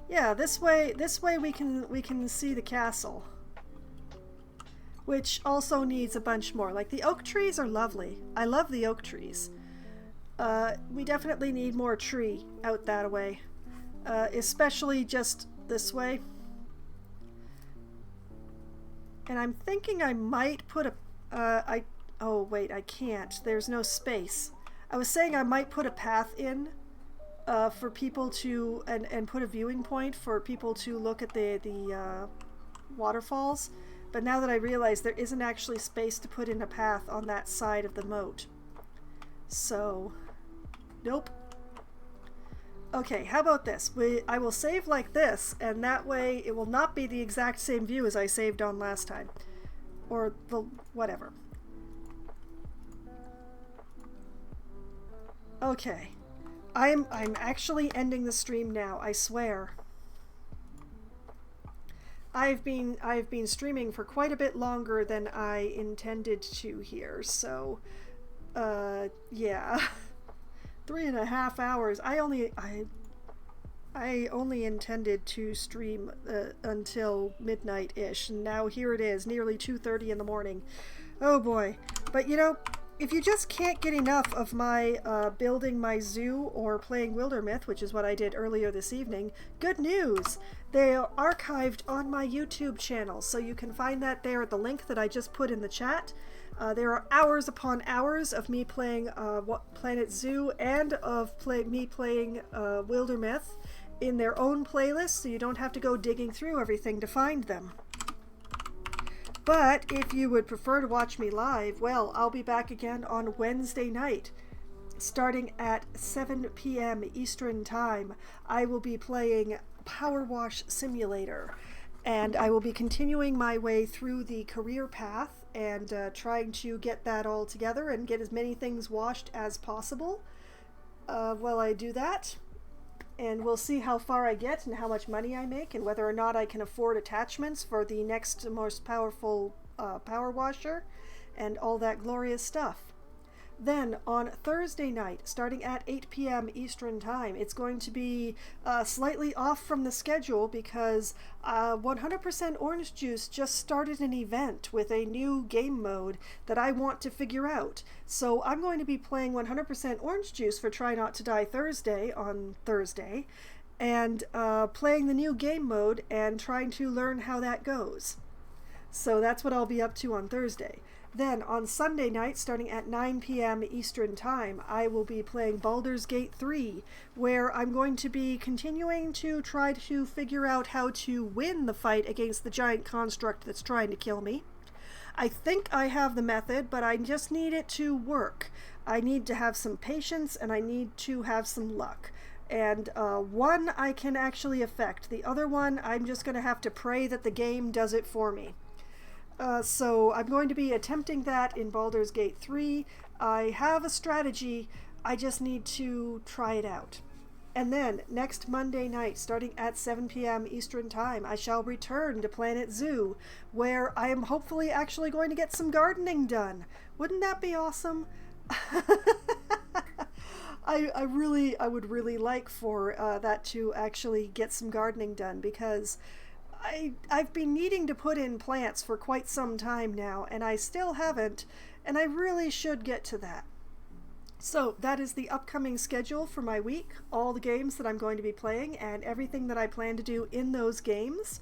Yeah, this way we can see the castle. Which also needs a bunch more. Like, the oak trees are lovely. I love the oak trees. We definitely need more tree out that way. Especially just this way. And I'm thinking I might put a... oh, wait, I can't. There's no space. I was saying I might put a path in for people to... And put a viewing point for people to look at the waterfalls. But now that I realize there isn't actually space to put in a path on that side of the moat. So, nope. Okay, how about this? I will save like this, and that way it will not be the exact same view as I saved on last time. Or the whatever. Okay. I'm actually ending the stream now, I swear. I've been streaming for quite a bit longer than I intended to here, so yeah. 3.5 hours. I only intended to stream until midnight-ish, and now here it is, nearly 2:30 in the morning. Oh boy. But if you just can't get enough of my building my zoo or playing Wildermyth, which is what I did earlier this evening, good news! They are archived on my YouTube channel, so you can find that there at the link that I just put in the chat. There are hours upon hours of me playing Planet Zoo and of me playing Wildermyth in their own playlist, so you don't have to go digging through everything to find them. But if you would prefer to watch me live, well, I'll be back again on Wednesday night, starting at 7 p.m. Eastern Time. I will be playing Power Wash Simulator, and I will be continuing my way through the career path and trying to get that all together and get as many things washed as possible while I do that. And we'll see how far I get and how much money I make and whether or not I can afford attachments for the next most powerful power washer and all that glorious stuff. Then on Thursday night, starting at 8 p.m. Eastern Time, it's going to be slightly off from the schedule because 100% Orange Juice just started an event with a new game mode that I want to figure out. So I'm going to be playing 100% Orange Juice for Try Not to Die Thursday on Thursday, and playing the new game mode and trying to learn how that goes. So that's what I'll be up to on Thursday. Then on Sunday night, starting at 9 p.m. Eastern Time, I will be playing Baldur's Gate 3, where I'm going to be continuing to try to figure out how to win the fight against the giant construct that's trying to kill me. I think I have the method, but I just need it to work. I need to have some patience, and I need to have some luck. And one I can actually affect. The other one, I'm just going to have to pray that the game does it for me. So I'm going to be attempting that in Baldur's Gate 3. I have a strategy, I just need to try it out. And then, next Monday night, starting at 7 p.m. Eastern Time, I shall return to Planet Zoo, where I am hopefully actually going to get some gardening done. Wouldn't that be awesome? I would really like for that to actually get some gardening done, because I've been needing to put in plants for quite some time now, and I still haven't, and I really should get to that. So that is the upcoming schedule for my week, all the games that I'm going to be playing, and everything that I plan to do in those games.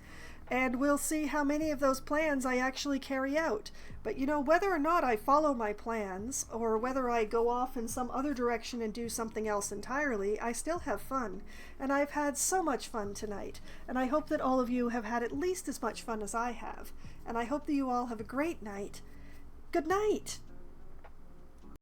And we'll see how many of those plans I actually carry out. But whether or not I follow my plans, or whether I go off in some other direction and do something else entirely, I still have fun. And I've had so much fun tonight. And I hope that all of you have had at least as much fun as I have. And I hope that you all have a great night. Good night!